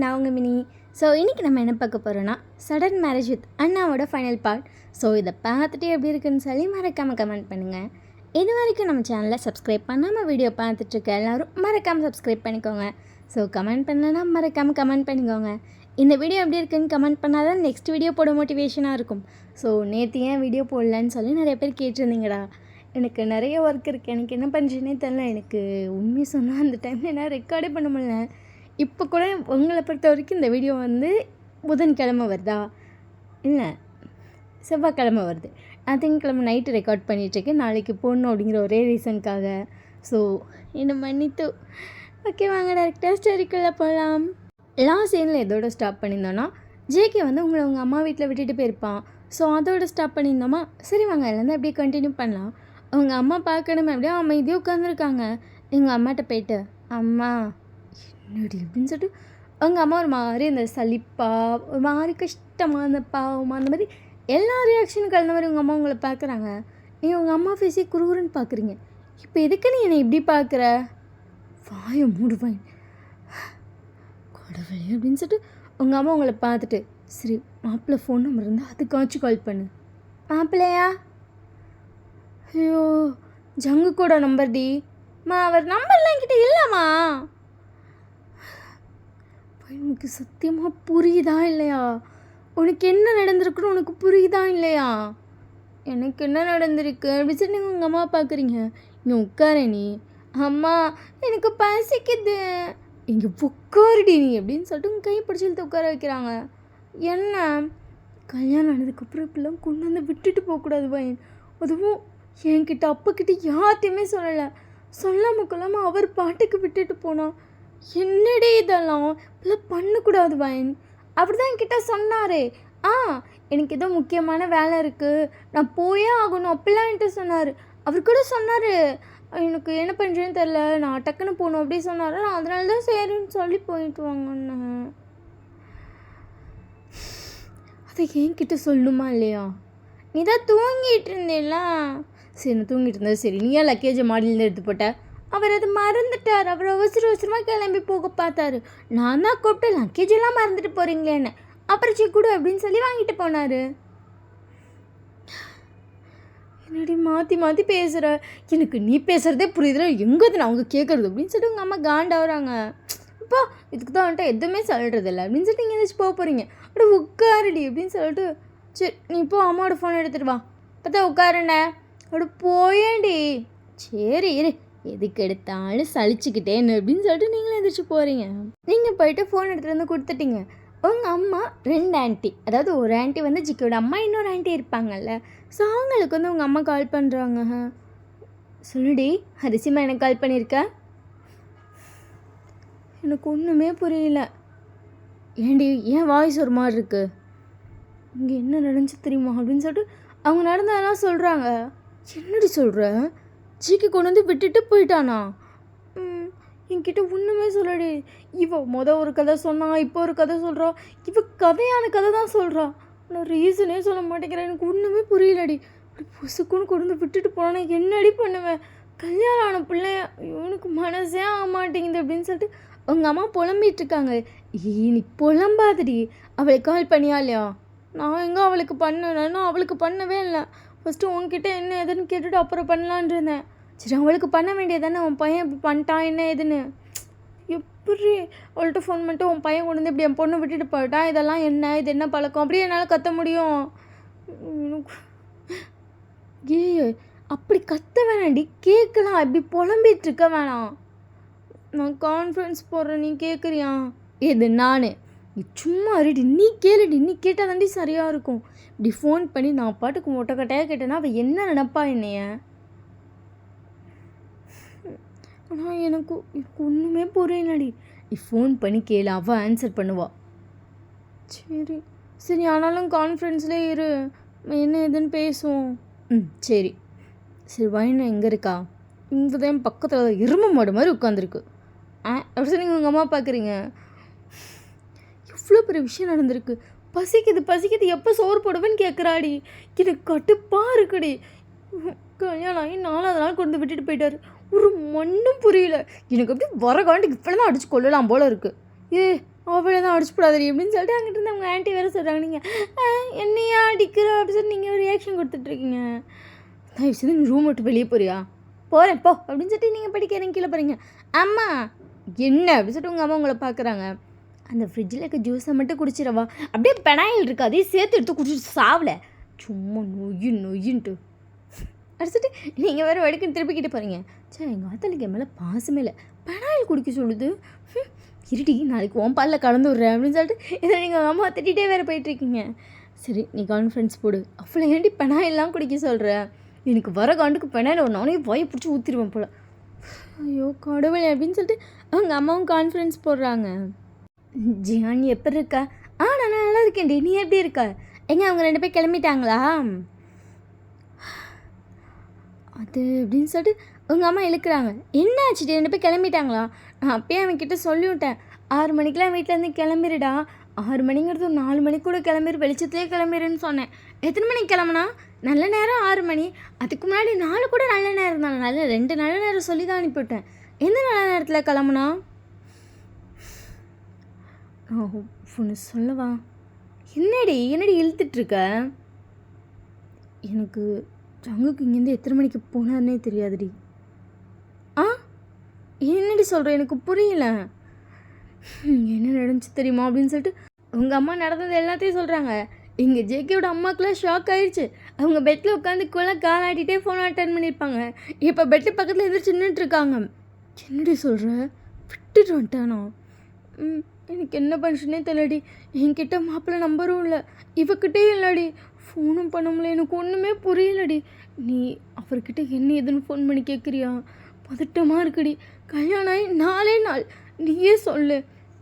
நான் உங்கள் mini. So இன்றைக்கி நம்ம என்ன பார்க்க போகிறோன்னா சடன் மேரேஜ் வித் அண்ணாவோட ஃபைனல் பார்ட். ஸோ இதை பார்த்துட்டு எப்படி இருக்குன்னு சொல்லி மறக்காமல் கமெண்ட் பண்ணுங்கள். இது வரைக்கும் நம்ம சேனலை சப்ஸ்கிரைப் பண்ணாமல் வீடியோ பார்த்துட்ருக்க எல்லோரும் மறக்காமல் சப்ஸ்கிரைப் பண்ணிக்கோங்க. ஸோ கமெண்ட் பண்ணலன்னா மறக்காமல் கமெண்ட் பண்ணிக்கோங்க. இந்த வீடியோ எப்படி இருக்குன்னு கமெண்ட் பண்ணால் தான் நெக்ஸ்ட் வீடியோ போட மோட்டிவேஷனாக இருக்கும். ஸோ நேற்று ஏன் வீடியோ போடலன்னு சொல்லி நிறைய பேர் கேட்டிருந்தீங்கடா. எனக்கு நிறைய ஒர்க் இருக்குது, எனக்கு என்ன பண்ணுறேன்னே தெரில. எனக்கு உண்மையை சொன்னால் அந்த டைமில் என்ன ரெக்கார்டே பண்ண முடியல. இப்போ கூட உங்களை பொறுத்த வரைக்கும் இந்த வீடியோ புதன்கிழமை வருதா, இல்லை செவ்வாய்க்கிழமை வருது. நான் திங்கக்கிழமை நைட்டு ரெக்கார்ட் பண்ணிகிட்ருக்கேன், நாளைக்கு போடணும் அப்படிங்கிற ஒரே ரீசனுக்காக. ஸோ என்ன மன்னித்து. ஓகே, வாங்க டேரக்டாக ஸ்டோரிக்குள்ளே போகலாம். லாஸ்ட் சீனில் எதோட ஸ்டாப் பண்ணியிருந்தோன்னா ஜேகே உங்களை உங்கள் அம்மா வீட்டில் விட்டுட்டு போயிருப்பான். ஸோ அதோட ஸ்டாப் பண்ணியிருந்தோமா. சரி வாங்க அதுலேருந்து அப்படியே கண்டினியூ பண்ணலாம். அவங்க அம்மா பார்க்கணுமே அப்படியே அமைதியாக உட்காந்துருக்காங்க. எங்கள் அம்மாட்ட போயிட்டு அம்மா என்னடி அப்படின்னு சொல்லிட்டு அவங்க அம்மா ஒரு மாதிரி இந்த சலிப்பா, ஒரு மாதிரி கஷ்டமாக, அந்த பாவமாக, அந்த மாதிரி எல்லா ரியாக்ஷனும் கலந்த மாதிரி உங்கள் அம்மா உங்களை பார்க்குறாங்க. நீங்கள் உங்கள் அம்மா ஃபேஸே குறுகுறுன்னு பார்க்குறீங்க. இப்போ எதுக்கு நீ என்னை இப்படி பார்க்குற? வாயை மூடுவாய் கடவுளே அப்படின்னு சொல்லிட்டு உங்கள் அம்மா உங்களை பார்த்துட்டு, சரி மாப்பிள்ளை ஃபோன் நம்பர் இருந்தால் அதுக்காச்சும் கால் பண்ணு. மாப்பிள்ளையா? ஐயோ ஜங்கு கூட நம்பர் டி. அவர் நம்பர்லாம் என்கிட்ட இல்லைம்மா. எனக்கு சத்தியமாக புரியுதா இல்லையா? உனக்கு என்ன நடந்திருக்குன்னு உனக்கு புரியுதா இல்லையா? எனக்கு என்ன நடந்திருக்கு அப்படின்னு சொல்லி நீங்கள் உங்கள் அம்மா பார்க்குறீங்க. இங்கே உட்கார நீ. அம்மா எனக்கு பசிக்குது. இங்கே உட்காருடி நீ அப்படின்னு சொல்லிட்டு உங்கள் கையை பிடிச்சி இழுத்து உட்கார வைக்கிறாங்க. என்ன கல்யாணம் ஆனதுக்கப்புறம் இப்படிலாம் கொண்டு வந்து விட்டுட்டு போகக்கூடாது பையன். அதுவும் என்கிட்ட அப்பக்கிட்ட யார்ட்டையுமே சொல்லலை. சொல்லாமல் கொள்ளாமல் அவர் பாட்டுக்கு விட்டுட்டு போனான். என்னடி இதெல்லாம் இப்பெல்லாம் பண்ணக்கூடாது பையன். அப்படி தான் என்கிட்ட சொன்னார். எனக்கு ஏதோ முக்கியமான வேலை இருக்குது, நான் போயே ஆகணும் அப்படிலாம் என்கிட்ட சொன்னார். அவர் கூட சொன்னார் எனக்கு என்ன பண்ணுறேன்னு தெரில, நான் டக்குன்னு போகணும் அப்படி சொன்னார். நான் அதனால தான் சரின்னு சொல்லி போயிட்டு வாங்கன்னு. அதை என்கிட்ட சொல்லணுமா இல்லையா? நீ தான் தூங்கிட்டு இருந்தேல. சரி நான் தூங்கிட்டு இருந்தேன். சரி நீ ஏன் லக்கேஜை மாடியிலேருந்து எடுத்து போட்ட? அவர் அது மறந்துட்டார். அவர் அவசரமாக கிளம்பி போக பார்த்தாரு. நான் தான் கூப்பிட்டு லக்கேஜெல்லாம் மறந்துட்டு போகிறீங்களேன்னு. அப்புறம் கூட அப்படின்னு சொல்லி வாங்கிட்டு போனார். என்னடி மாற்றி மாற்றி பேசுகிற? எனக்கு நீ பேசுகிறதே புரியுதுல, எங்கேது நான் அவங்க கேட்குறது அப்படின்னு சொல்லிட்டு உங்கள் அம்மா காண்டாகிறாங்க. இப்போ இதுக்கு தான் வந்துட்டு எதுவுமே சொல்கிறதில்ல அப்படின்னு சொல்லிட்டு நீங்கள் ஏதாச்சும் போக போகிறீங்க. அப்படியே உட்காருடி அப்படின்னு சொல்லிட்டு, சரி நீ இப்போ அம்மாவோட ஃபோன் எடுத்துகிட்டு வா. பார்த்தா உட்காருண்ணே அப்படி போயேண்டி. சரி இரு, எதுக்கு எடுத்தாலும் சலிச்சுக்கிட்டேன்னு அப்படின்னு சொல்லிட்டு நீங்களும் எழுந்திரிச்சு போகிறீங்க. நீங்கள் போயிட்டு ஃபோன் எடுத்துகிட்டு வந்து கொடுத்துட்டீங்க. உங்கள் அம்மா 2 ஆண்டி, அதாவது ஒரு ஆண்டி ஜிக்கியோட அம்மா, இன்னொரு ஆண்டி இருப்பாங்கல்ல. ஸோ அவங்களுக்கு உங்கள் அம்மா கால் பண்ணுறாங்க. சொல்லுடி ஹரிசிமா எனக்கு கால் பண்ணியிருக்க? எனக்கு ஒன்றுமே புரியல. ஏண்டி ஏன் வாய்ஸ் ஒரு மாதிரி இருக்கு? இங்கே என்ன நடந்துச்சு தெரியுமா அப்படின்னு சொல்லிட்டு அவங்க நடந்ததெல்லாம் சொல்கிறாங்க. என்னடி சொல்கிற? ஜிக்கு கொண்டு வந்து விட்டுட்டு போயிட்டானா? என்கிட்ட ஒன்றுமே சொல்லடி. ஒரு கதை சொன்னான், இப்போ ஒரு கதை சொல்கிறான். கதையான கதை தான் சொல்கிறான். நான் ரீசனே சொல்ல மாட்டேங்கிறேன். எனக்கு ஒன்றுமே புரியலடி. அப்படி பொசுக்குன்னு கொண்டு வந்து விட்டுட்டு போனா என்னடி பண்ணுவேன்? கல்யாணம் ஆன பிள்ளைய இவனுக்கு மனசே ஆக மாட்டேங்குது அப்படின்னு சொல்லிட்டு உங்கள் அம்மா புலம்பிகிட்டு இருக்காங்க. நீ புலம்பாதடி. அவளுக்கு கால் பண்ணியா இல்லையா? நான் எங்கே அவளுக்கு பண்ணேன்னா அவளுக்கு பண்ணவே இல்லை. ஃபஸ்ட்டு உங்ககிட்ட என்ன ஏதுன்னு கேட்டுட்டு அப்புறம் பண்ணலான் இருந்தேன். சரி அவளுக்கு பண்ண வேண்டியதானே, உன் பையன் இப்படி பண்ணிட்டான் என்ன ஏதுன்னு. எப்படி அவள்கிட்ட ஃபோன் பண்ணிட்டு உன் பையன் கொண்டு வந்து இப்படி என் பொண்ணு விட்டுட்டு போயிட்டான், இதெல்லாம் என்ன, இது என்ன பழக்கம் அப்படியே என்னால் கத்த முடியும்? அப்படி கத்த வேணாண்டி, கேட்கலாம். இப்படி புலம்பிகிட்டு இருக்க வேணாம். நான் கான்ஃபரன்ஸ் போடுறேன், நீ கேட்குறியா? எது நான்? நீ சும்மா ரெடி, நீ கேளுடி. நீ கேட்டால் தாண்டி சரியாக இருக்கும். இப்படி ஃபோன் பண்ணி நான் பாட்டுக்கு மொட்டைக்கட்டையாக கேட்டேன்னா அவள் என்ன நினப்பா என்னைய? ஆனால் எனக்கு ஒன்றுமே புரியலடி. நீ ஃபோன் பண்ணி கேளு, அவள் ஆன்சர் பண்ணுவா. சரி சரி ஆனாலும் கான்ஃபரன்ஸ்லேயே இரு, என்ன ஏதுன்னு பேசுவோம். சரி சரி வைனா எங்கே இருக்கா? இங்கே தான் பக்கத்தில் இரும்பு மாடு மாதிரி உட்காந்துருக்கு. அப்படி சொல்லி உங்கள் அம்மா பார்க்குறீங்க. இவ்வளோ பெரிய விஷயம் நடந்திருக்கு. பசிக்குது எப்போ சோறு போடுவேன்னு கேட்குறாடி. எனக்கு கட்டுப்பாக இருக்குடி. கல்யாணம் ஆகி 4வது நாள் கொண்டு விட்டுட்டு போயிட்டார். ஒரு மண்ணும் புரியல எனக்கு. அப்படியே வர காண்டிக்கு இப்படி தான் அடிச்சு கொள்ளலாம் போல இருக்குது. அவ்வளோதான் அடிச்சு போடாதடி அப்படின்னு சொல்லிட்டு அங்கிட்டு இருந்து அவங்க ஆன்ட்டி வேறு சொல்கிறாங்க. நீங்கள் என்னையா அடிக்கிற அப்படின்னு சொல்லி நீங்கள் ஒரு ரியாக்ஷன் கொடுத்துட்ருக்கீங்க. தயவு செய்து நீ ரூம் விட்டு வெளியே போறியா? போகிறேன் போ அப்படின்னு சொல்லிட்டு நீங்கள் படிக்கிறீங்க கீழே போகிறீங்க. அம்மா என்ன அப்படின்னு சொல்லிட்டு உங்கள் அம்மா உங்களை பார்க்குறாங்க. அந்த ஃப்ரிட்ஜில் இருக்க ஜூஸை மட்டும் குடிச்சிடவா? அப்படியே பெனாயில் இருக்குது, அதையும் சேர்த்து எடுத்து குடிச்சிட்டு சாவலை, சும்மா நொய்யின்ட்டு அடிச்சுட்டு நீங்கள் வேறு வடுக்குன்னு திருப்பிக்கிட்டு போகிறீங்க. சே எங்கள் ஆத்தலுக்கு என் மேலே பாசமே இல்லை, பெனாயில் குடிக்க சொல்லுது. இருடி நாளைக்கு உன் பாலில் கலந்து விட்றேன் அப்படின்னு சொல்லிட்டு இதை நீங்கள் அம்மா திட்டிகிட்டே வேறு போயிட்டுருக்கீங்க. சரி நீ கான்ஃபரன்ஸ் போடு. அவ்வளோ ஏண்டி பெனாயிலாம் குடிக்க சொல்கிற? எனக்கு வர காண்டுக்கு பெனாயில் ஒரு நானே வாயை பிடிச்சி ஊற்றிடுவேன் போல். ஐயோ கடவுளே அப்படின்னு சொல்லிட்டு அவங்க அம்மாவும் கான்ஃபரன்ஸ் போடுறாங்க. ஜியான் எப்படி இருக்கா? நான் நல்லா இருக்கேன்டி, நீ எப்படி இருக்கா? எங்க அவங்க 2 பேர் கிளம்பிட்டாங்களா? அது அப்படின்னு சொல்லிட்டு உங்கள் அம்மா இழுக்கிறாங்க. என்ன ஆச்சுட்டு 2 பேர் கிளம்பிட்டாங்களா? நான் அப்பயே அவன்கிட்ட சொல்லிவிட்டேன், 6 மணிக்கெலாம் வீட்டிலேருந்து கிளம்பிடுடா. 6 மணிங்கிறது ஒரு 4 மணிக்கு கூட கிளம்பிடு, வெளிச்சத்துலேயே கிளம்பிடுன்னு சொன்னேன். எத்தனை மணிக்கு கிளம்புனா? நல்ல நேரம் 6 மணி. அதுக்கு முன்னாடி 4 கூட நல்ல நேரம் தான். நல்ல 2 நல்ல நேரம் சொல்லி தான் அனுப்பிவிட்டேன். எந்த நல்ல நேரத்தில் கிளம்புனா? ஒன்று சொல்லவா? என்னடி இழுத்துட்ருக்க? எனக்கு ஜங்குக்கு இங்கேருந்து எத்தனை மணிக்கு போனார்னே தெரியாதுடி. என்னடி சொல்கிற? எனக்கு புரியல. என்ன நடந்துச்சு தெரியுமா அப்படின்னு சொல்லிட்டு உங்கள் அம்மா நடந்தது எல்லாத்தையும் சொல்கிறாங்க. இங்கே ஜேகேயோட அம்மாக்கெலாம் ஷாக் ஆகிடுச்சு. அவங்க பெட்டில் உட்காந்து காலாட்டிகிட்டே ஃபோன் அட்டன் பண்ணியிருப்பாங்க. இப்போ பெட்டு பக்கத்தில் எதிர்த்து நின்றுட்டுருக்காங்க. என்னடி சொல்கிற? விட்டுட்டு வந்துட்டானோ? எனக்கு என்ன பண்ணுச்சுன்னே தெரியலடி. என்கிட்ட மாப்பிள்ளை நம்பரும் இல்லை, இவக்கிட்டே இல்லடி, ஃபோனும் பண்ண முடியல. எனக்கு ஒன்றுமே புரியலடி. நீ அவர்கிட்ட என்ன ஏதுன்னு ஃபோன் பண்ணி கேட்குறியா? பதட்டமாக இருக்குடி. கல்யாணம் ஆகி 4 நாள், நீயே சொல்லு.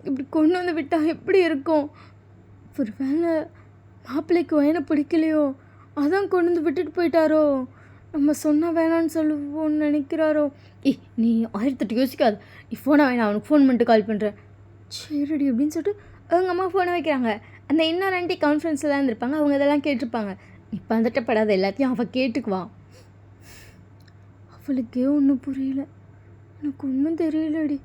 இப்படி கொண்டு வந்து விட்டால் எப்படி இருக்கும்? ஒரு வேளை மாப்பிள்ளைக்கு வயனை பிடிக்கலையோ, அதான் கொண்டு வந்து விட்டுட்டு போயிட்டாரோ? நம்ம சொன்னால் வேணான்னு சொல்லுவோன்னு நினைக்கிறாரோ? நீ 1008 யோசிக்காது. நீ ஃபோனை வேணாம், அவனுக்கு ஃபோன் பண்ணிட்டு கால் பண்ணுறேன். சரிடி அப்படின்னு சொல்லிட்டு அவங்க அம்மா ஃபோனை வைக்கிறாங்க. அந்த இன்னொரு ஆண்டி கான்ஃபரன்ஸில் தான் இருந்திருப்பாங்க. அவங்க இதெல்லாம் கேட்டிருப்பாங்க. நீ பதட்டப்படாத, எல்லாத்தையும் அவள் கேட்டுக்குவா. அவளுக்கே ஒன்றும் புரியல, எனக்கு ஒன்றும் தெரியலடி.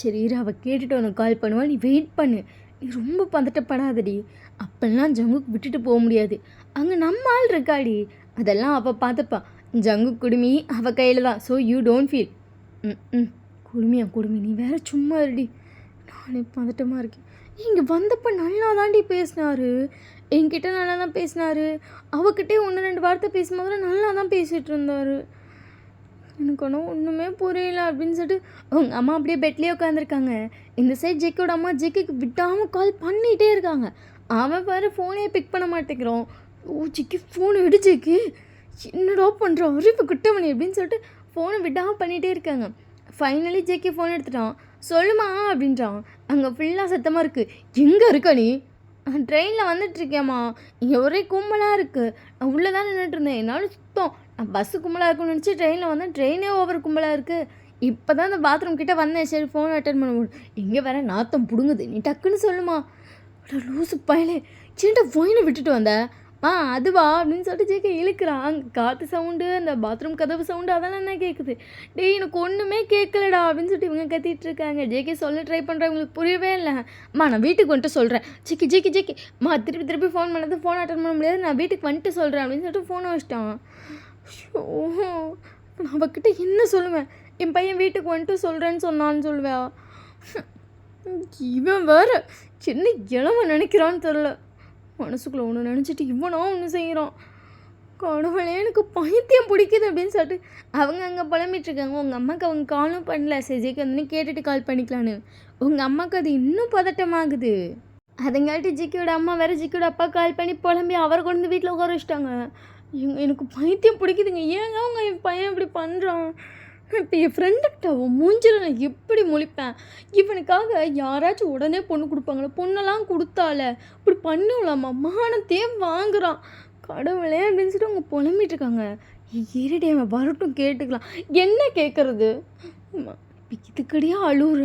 சரி இரு, அவள் கேட்டுட்டு உனக்கு கால் பண்ணுவா, நீ வெயிட் பண்ணு. நீ ரொம்ப பதட்டப்படாதடி. அப்பெல்லாம் ஜங்குக்கு விட்டுட்டு போக முடியாது. அங்கே நம்ம ஆள் இருக்காடி, அதெல்லாம் அவள் பார்த்துப்பா. ஜங்கு குடுமி அவள் கையில் தான். So you don't feel. குடுமி நீ வேற சும்மா இருடி. நானே பதட்டமாக இருக்கேன். இங்கே வந்தப்போ நல்லா தாண்டி பேசினார், என்கிட்ட நல்லா தான் பேசினார். அவகிட்டே 1-2 வார்த்தை பேசும்போது நல்லா தான் பேசிகிட்டு இருந்தார். எனக்கு ஆனால் ஒன்றுமே புரியல அப்படின்னு சொல்லிட்டு அவங்க அம்மா அப்படியே பெட்லேயே உட்காந்துருக்காங்க. இந்த சைட் ஜெக்கியோட அம்மா ஜெக்கிக்கு விடாமல் கால் பண்ணிகிட்டே இருக்காங்க. அவன் வேறு ஃபோனே பிக் பண்ண மாட்டேங்கிறான். ஜெக்கி ஃபோனை விடு ஜெக்கி, என்னடா பண்ணுறான் அறிவு குட்டமணி அப்படின்னு சொல்லிட்டு ஃபோனை விடாமல் பண்ணிகிட்டே இருக்காங்க. ஃபைனலி ஜெக்கி ஃபோன் எடுத்துட்டான். சொல்லுமா அப்படின்றான். அங்கே ஃபுல்லாக சத்தமாக இருக்குது. எங்கே இருக்க நீ? ட்ரெயினில் வந்துட்டுருக்கேம்மா, இங்கே ஒரே கும்பலாக இருக்குது. நான் உள்ளே தான் நின்றுட்டுருந்தேன், என்னால் சுத்தம். நான் பஸ்ஸு கும்பலாக இருக்குன்னு நினச்சி ட்ரெயினில் வந்தேன், ட்ரெயினே ஓவர் கும்பலாக இருக்குது. இப்போ தான் அந்த பாத்ரூம் கிட்டே வந்தேன், சரி ஃபோன் அட்டன் பண்ண முடியும். இங்கே வேற நாத்தம் பிடுங்குது, நீ டக்குன்னு சொல்லுமா. லூசு பயலே, சின்ன ஃபோனை விட்டுட்டு வந்த? அதுவா அப்படின்னு சொல்லிட்டு ஜேகே இழுக்கிறான். அங்கே காற்று சவுண்டு, அந்த பாத்ரூம் கதவு சவுண்டு, அதெல்லாம் என்ன கேட்குது. டேய் எனக்கு ஒன்றுமே கேட்கலடா அப்படின்னு சொல்லிட்டு இவங்க கத்திட்டு இருக்காங்க. ஜேகே சொல்ல ட்ரை பண்ணுறவங்களுக்கு புரியவே இல்லை. நான் வீட்டுக்கு வந்துட்டு சொல்கிறேன். ஜேகே திருப்பி ஃபோன் பண்ணது, ஃபோன் அட்டன் பண்ண முடியாது, நான் வீட்டுக்கு வந்துட்டு சொல்கிறேன் அப்படின்னு சொல்லிட்டு ஃபோனை வச்சிட்டான். ஷோ நான் அவகிட்ட என்ன சொல்லுவேன்? என் பையன் வீட்டுக்கு வந்துட்டு சொல்கிறேன்னு சொன்னான்னு சொல்லுவேன். இவன் வேறு என்ன இளவ நினைக்கிறான்னு தெரில. மனசுக்குள்ளே ஒன்று நினச்சிட்டு இவனா ஒன்று செய்கிறான். கடவுளே எனக்கு பைத்தியம் பிடிக்குது அப்படின்னு சொல்லிட்டு அவங்க அங்கே புலம்பிட்டுருக்காங்க. உங்கள் அம்மாவுக்கு அவங்க காலும் பண்ணல. ஜேகே வந்து கேட்டுட்டு கால் பண்ணிக்கலான்னு. உங்கள் அம்மாவுக்கு அது இன்னும் பதட்டமாகுது. அதுங்காட்டி ஜிக்கியோட அம்மா வேறு ஜிக்கியோட அப்பா கால் பண்ணி புலம்பி அவரை கொண்டு வந்து வீட்டில் உட்கார வச்சிட்டாங்க. எனக்கு பைத்தியம் பிடிக்குதுங்க. ஏங்க அவங்க என் பையன் இப்படி பண்ணுறான்? இப்போ என் ஃப்ரெண்டுக்கிட்ட அவன் மூஞ்சில் நான் எப்படி முழிப்பேன்? இவனுக்காக யாராச்சும் உடனே பொண்ணு கொடுப்பாங்களா? பொண்ணெல்லாம் கொடுத்தால இப்படி பண்ணலாமா? மானத்தையே வாங்குறான். கடவுளே அப்படின்னு சொல்லிட்டு அவங்க புலம்பிட்டுருக்காங்க. ஏறிடி அவன் வரட்டும் கேட்டுக்கலாம். என்ன கேட்குறது? இதுக்கடியா அழுவுற?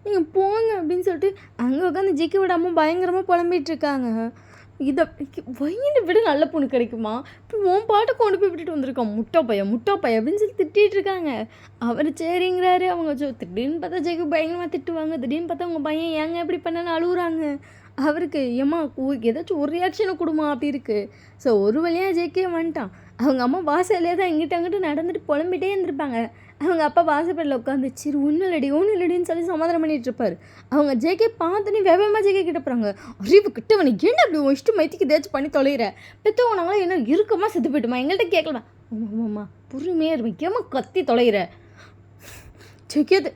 நீங்கள் போங்க அப்படின்னு சொல்லிட்டு அங்கே உட்காந்து ஜிக்கி விடாமல் பயங்கரமாக புலம்பிகிட்ருக்காங்க. இதை வையின்னு விட நல்ல பொண்ணு கிடைக்குமா? இப்போ உன் பாட்டை கொண்டு போய் விட்டுட்டு வந்திருக்கான். முட்டா பையன் முட்டா பையன் அப்படின்னு சொல்லி திட்டிகிட்டு இருக்காங்க. அவர் சரிங்கிறாரு. அவங்க திடீர்னு பார்த்தா ஜெகு பயங்கரமாக திட்டுவாங்க. திடீர்னு பார்த்தா உங்கள் பையன் ஏங்க எப்படி பண்ணான்னு அழுகுறாங்க. அவருக்கு ஏம்மா ஏதாச்சும் ஒரு ரியாக்ஷனை கொடுமா அப்படி இருக்குது. ஸோ ஒரு வழியாக ஜெயிக்கே வந்துட்டான். அவங்க அம்மா வாசல்லே தான் இங்கிட்ட அங்கிட்ட நடந்துட்டு புலம்பிகிட்டே இருந்திருப்பாங்க. அவங்க அப்பா வாசப்படியில் உட்காந்து சரி ஒன்றும் இல்லடின்னு சொல்லி சமாதானம் பண்ணிகிட்டு இருப்பார். அவங்க ஜேகே பார்த்துன்னு வேகமாக ஜேகே கிட்ட போகிறாங்க. அறிவு கிட்டவனை என்ன அப்படி இஷ்டம் மைத்திக்கு ஏதாச்சும் பண்ணி தொலைகிற பெற்றவனாங்களா என்ன இருக்கமா செத்து போயிட்டுமா எங்கள்கிட்ட கேட்கலாம். ஆமாம்மா பொறுமையாக இருப்பேன் கேமா கத்தி தொலைகிற ஜெகேது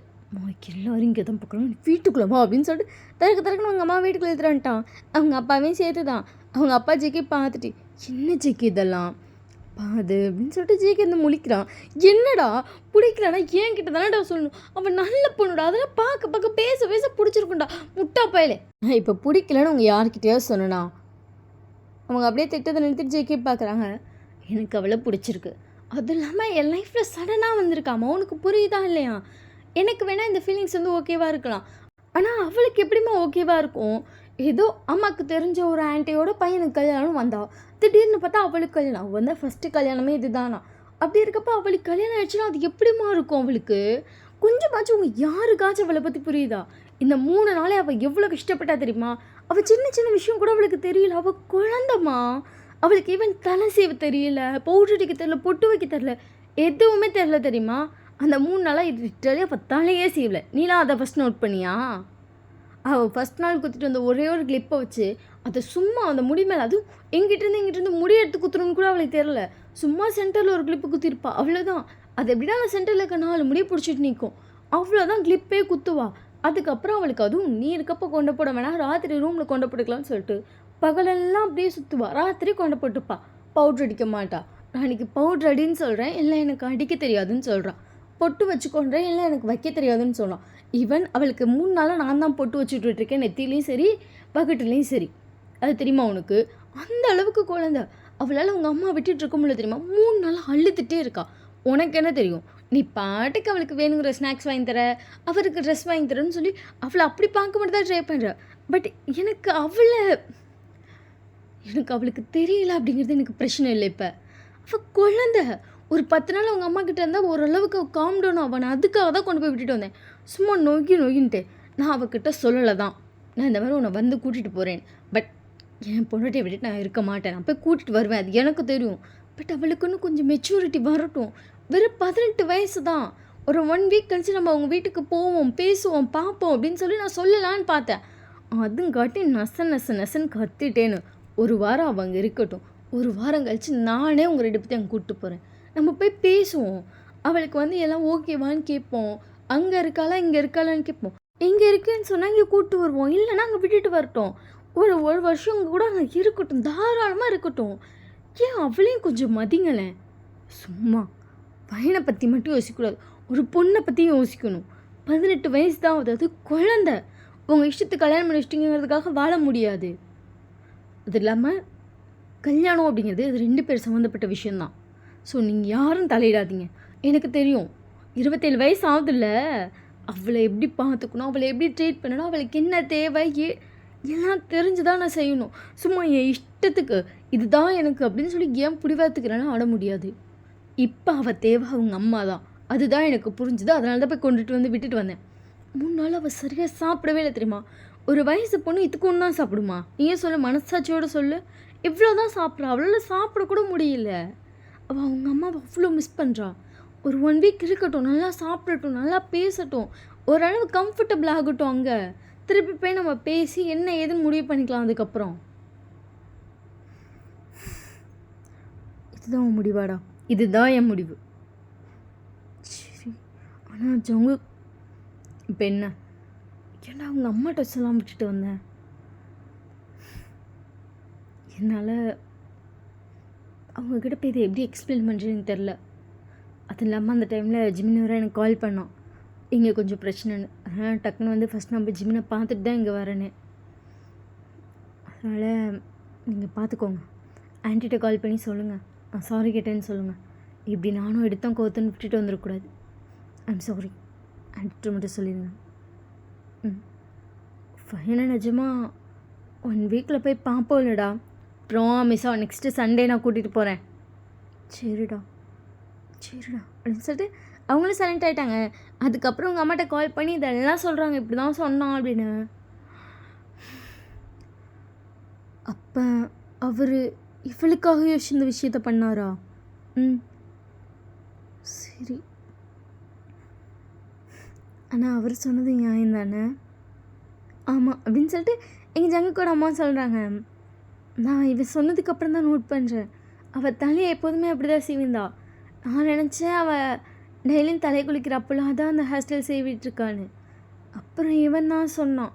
எல்லாரும் இங்கே தான் பார்க்குறாங்க வீட்டுக்குள்ளவா அப்படின்னு சொல்லிட்டு திறக்குன்னு அவங்க அம்மா வீட்டுக்குள்ளே எடுத்துட்டான்ட்டான். அவங்க அப்பாவையும் சேர்த்து தான். அவங்க அப்பா ஜெகே பார்த்துட்டு என்ன ஜெகே இதெல்லாம் பாது அப்படின்னு சொல்லிட்டு ஜேகே வந்து முழிக்கிறான். என்னடா பிடிக்கலன்னா ஏன் கிட்ட தானடா சொல்லணும். அவன் நல்ல பொண்ணுடா அதெல்லாம் பார்க்க பேச பிடிச்சிருக்குண்டா முட்டா பயலே. நான் இப்போ பிடிக்கலன்னு உங்கள் யார்கிட்டயாவது சொன்னா அவங்க அப்படியே திட்டத்தை நிறுத்திட்டு ஜேகே பார்க்குறாங்க. எனக்கு அவளை பிடிச்சிருக்கு. அது இல்லாமல் என் லைஃப்பில் சடனாக வந்திருக்காமா உனக்கு புரியுதா இல்லையா? எனக்கு வேணால் இந்த ஃபீலிங்ஸ் வந்து ஓகேவாக இருக்கலாம். ஆனால் அவளுக்கு எப்படிமா ஓகேவாக இருக்கும்? ஏதோ அம்மாவுக்கு தெரிஞ்ச ஒரு ஆன்ட்டியோட பையனுக்கு கல்யாணம் வந்தா. திடீர்னு பார்த்தா அவளுக்கு கல்யாணம். அவள் வந்து ஃபஸ்ட்டு கல்யாணமே இதுதானா. அப்படி இருக்கப்போ அவளுக்கு கல்யாணம் ஆயிடுச்சுன்னா அது எப்படிமா இருக்கும் அவளுக்கு? கொஞ்சமாச்சும் உங்கள் யாருக்காச்சும் அவளை பற்றி புரியுதா? இந்த 3 நாளே அவள் எவ்வளோ கஷ்டப்பட்டா தெரியுமா? அவள் சின்ன விஷயம் கூட அவளுக்கு தெரியல. அவள் குழந்தம்மா. அவளுக்கு ஈவன் தலை சீவ தெரியல, பவுடர் அடிக்க தெரியல, பொட்டு வைக்க தெரியல, எதுவுமே தெரியல தெரியுமா? அந்த 3 நாளாக லிட்டரலி அவள் தலையே சீவலை. நீலாம் அதை ஃபஸ்ட் நோட் பண்ணியா? அவள் ஃபஸ்ட் நாள் குத்திட்டு வந்த ஒரே ஒரு கிளிப்பை வச்சு அதை சும்மா அந்த முடி மேலே அதுவும் எங்கிட்டேருந்து முடி எடுத்து குத்துறோன்னு கூட அவளுக்கு தெரில. சும்மா சென்டரில் ஒரு கிளிப்பு குத்திருப்பா அவ்வளோதான். அது எப்படின்னா அந்த சென்டரில் இருக்க 4 முடியை பிடிச்சிட்டு நிற்கும். அவ்வளோதான் கிளிப்பே குத்துவா. அதுக்கப்புறம் அவளுக்கு அதுவும் நீ இருக்கப்போ கொண்டு போட வேணாம் ராத்திரி ரூமில் கொண்டு போட்டுக்கலாம்னு சொல்லிட்டு பகலெல்லாம் அப்படியே சுற்றுவா. ராத்திரி கொண்டு போட்டுப்பா. பவுட்ரு அடிக்க மாட்டா. நான் இன்றைக்கி பவுட்ரு அடின்னு சொல்கிறேன் இல்லை எனக்கு அடிக்க தெரியாதுன்னு சொல்கிறான். பொட்டு வச்சுக்கொண்டேன் இல்லை எனக்கு வைக்க தெரியாதுன்னு சொன்னான். ஈவன் அவளுக்கு 3 நாளாக நான் தான் பொட்டு வச்சுட்ருக்கேன் நெத்திலையும் சரி பக்கெட்டுலேயும் சரி. அது தெரியுமா உனக்கு? அந்த அளவுக்கு குழந்தை. அவளால் உங்கள் அம்மா விட்டுட்டு இருக்க முடியல தெரியுமா? 3 நாளாக அழுதுகிட்டே இருக்கா. உனக்கு என்ன தெரியும்? நீ பாட்டுக்கு அவளுக்கு வேணுங்கிற ஸ்நாக்ஸ் வாங்கி தர, அவருக்கு ட்ரெஸ் வாங்கி தரேன்னு சொல்லி அவளை அப்படி பார்க்க மட்டும் தான் ட்ரை பண்ணுற. பட் எனக்கு அவளுக்கு தெரியல அப்படிங்கிறது எனக்கு பிரச்சனை இல்லை. இப்போ அவள் குழந்தை. ஒரு 10 நாள் அவங்க அம்மா கிட்டே இருந்தால் ஓரளவுக்கு காம் டவுன் ஆவான். நான் அதுக்காக தான் கொண்டு போய் விட்டுட்டு வந்தேன். சும்மா நொகின்ட்டு நான் அவகிட்ட சொல்லலை தான். நான் இந்த மாதிரி உன்னை வந்து கூட்டிகிட்டு போகிறேன். பட் என் பொண்ணாட்டியை விட்டுட்டு நான் இருக்க மாட்டேன். நான் போய் கூட்டிகிட்டு வருவேன். அது எனக்கு தெரியும். பட் அவளுக்குன்னு கொஞ்சம் மெச்சூரிட்டி வரட்டும். வெறும் 18 வயசு தான். ஒரு 1 வீக் கழிச்சு நம்ம அவங்க வீட்டுக்கு போவோம், பேசுவோம், பார்ப்போம் அப்படின்னு சொல்லி நான் சொல்லலான்னு பார்த்தேன். அதுவும் காட்டி நசன்னு கத்திட்டேன்னு. ஒரு வாரம் அவங்க இருக்கட்டும். ஒரு வாரம் கழிச்சு நானே உங்கள் 2 பேர்த்தையும் அங்கே கூப்பிட்டு போகிறேன். நம்ம போய் பேசுவோம். அவளுக்கு வந்து எல்லாம் ஓகேவான்னு கேட்போம். அங்கே இருக்காளா இங்கே இருக்காளான்னு கேட்போம். இங்கே இருக்குன்னு சொன்னால் இங்கே கூப்பிட்டு வருவோம். இல்லைன்னா அங்கே விட்டுட்டு வரட்டும். ஒரு வருஷம் கூட அங்கே இருக்கட்டும். தாராளமாக இருக்கட்டும். ஏன் அவளையும் கொஞ்சம் மதிங்களேன். சும்மா பையனை பற்றி மட்டும் யோசிக்கக்கூடாது. ஒரு பொண்ணை பற்றியும் யோசிக்கணும். 18 வயசு தான் ஆகுது. அது குழந்தை. உங்கள் இஷ்டத்துக்கு கல்யாணம் பண்ணி வச்சிட்டிங்கிறதுக்காக வாழ முடியாது. அது இல்லாமல் கல்யாணம் அப்படிங்கிறது அது 2 பேர் சம்மந்தப்பட்ட விஷயந்தான். ஸோ நீங்கள் யாரும் தலையிடாதீங்க. எனக்கு தெரியும் 27 வயசு ஆகுதுல்ல. அவளை எப்படி பார்த்துக்கணும், அவளை எப்படி ட்ரீட் பண்ணணும், அவளுக்கு என்ன தேவை எல்லாம் தெரிஞ்சு தான் நான் செய்யணும். சும்மா என் இஷ்டத்துக்கு இதுதான் எனக்கு அப்படின்னு சொல்லி ஏன் பிடிவாத்துக்கிறேன்னா ஆட முடியாது. இப்போ அவள் தேவை அவங்க அம்மா தான். அதுதான் எனக்கு புரிஞ்சுது. அதனால தான் போய் கொண்டுட்டு வந்து விட்டுட்டு வந்தேன். 3 நாள் அவள் சரியாக சாப்பிடவே இல்லை தெரியுமா? ஒரு வயசு பொண்ணு இதுக்கு ஒன்று தான் சாப்பிடுமா? நீயே சொல்லு, மனசாட்சியோடு சொல்லு. இவ்வளோ தான் சாப்பிட்றா. அவளால் சாப்பிடக்கூட முடியல. அவள் அவங்க அம்மாவை அவ்வளோ மிஸ் பண்ணுறா. ஒரு 1 வீக் இருக்கட்டும், நல்லா சாப்பிடட்டும், நல்லா பேசட்டும், ஓரளவு கம்ஃபர்டபுள் ஆகட்டும். அங்கே திருப்பி போய் நம்ம பேசி என்ன ஏதுன்னு முடிவு பண்ணிக்கலாம். அதுக்கப்புறம் இதுதான் உன் முடிவாடா? இதுதான் என் முடிவு. சரி, ஆனால் ஜங்கு இப்போ என்ன? ஏன்னா அவங்க அம்மாட்ட சொல்லலாம் விட்டுட்டு வந்தேன். என்னால் அவங்கக்கிட்ட போய் இதை எப்படி எக்ஸ்பிளைன் பண்ணுறேன்னு தெரில. அது இல்லாமல் அந்த டைமில் ஜிமின் வர எனக்கு கால் பண்ணான். இங்கே கொஞ்சம் பிரச்சனைன்னு. அதனால் டக்குன்னு வந்து ஃபஸ்ட் நம்ம ஜிமினை பார்த்துட்டு தான் இங்கே வரேன்னு. அதனால் நீங்கள் பார்த்துக்கோங்க. ஆன்ட்டிகிட்ட கால் பண்ணி சொல்லுங்கள், நான் சாரி கேட்டேன்னு சொல்லுங்கள். இப்படி நானும் எடுத்தேன் கோத்துன்னு விட்டுட்டு வந்துடக்கூடாது. ஐம் சாரி ஆன்ட்டிகிட்ட மட்டும் சொல்லிடுங்க. ஃபைனாக நிஜமாக 1 வீக்கில் போய் பார்ப்போம் இல்லைடா. ப்ராமிஸாக நெக்ஸ்ட்டு சண்டே நான் கூட்டிகிட்டு போகிறேன். சரிடா சரிடா அப்படின்னு சொல்லிட்டு அவங்களும் சைலண்ட் ஆகிட்டாங்க. அதுக்கப்புறம் உங்கள் அம்மாட்ட கால் பண்ணி இதெல்லாம் சொல்கிறாங்க, இப்படி தான் சொன்னான் அப்படின்னு. அப்போ அவர் இவளுக்காக யோசிச்சு இந்த விஷயத்த பண்ணாரா? சரி, ஆனால் அவர் சொன்னது நியாயம் தானே? ஆமாம் அப்படின்னு சொல்லிட்டு எங்கள் ஜங்குக்கோட அம்மா சொல்கிறாங்க. நான் இவன் சொன்னதுக்கப்புறம் தான் நோட் பண்ணுறேன், அவள் தலையை எப்போதுமே அப்படி தான் சீவிந்தா. நான் நினச்சேன் அவள் டெய்லியும் தலை குளிக்கிறப்பெல்லாம் தான் அந்த ஹேர் ஸ்டைல் செய்விட்டுருக்கான்னு. அப்புறம் இவன் தான் சொன்னான்,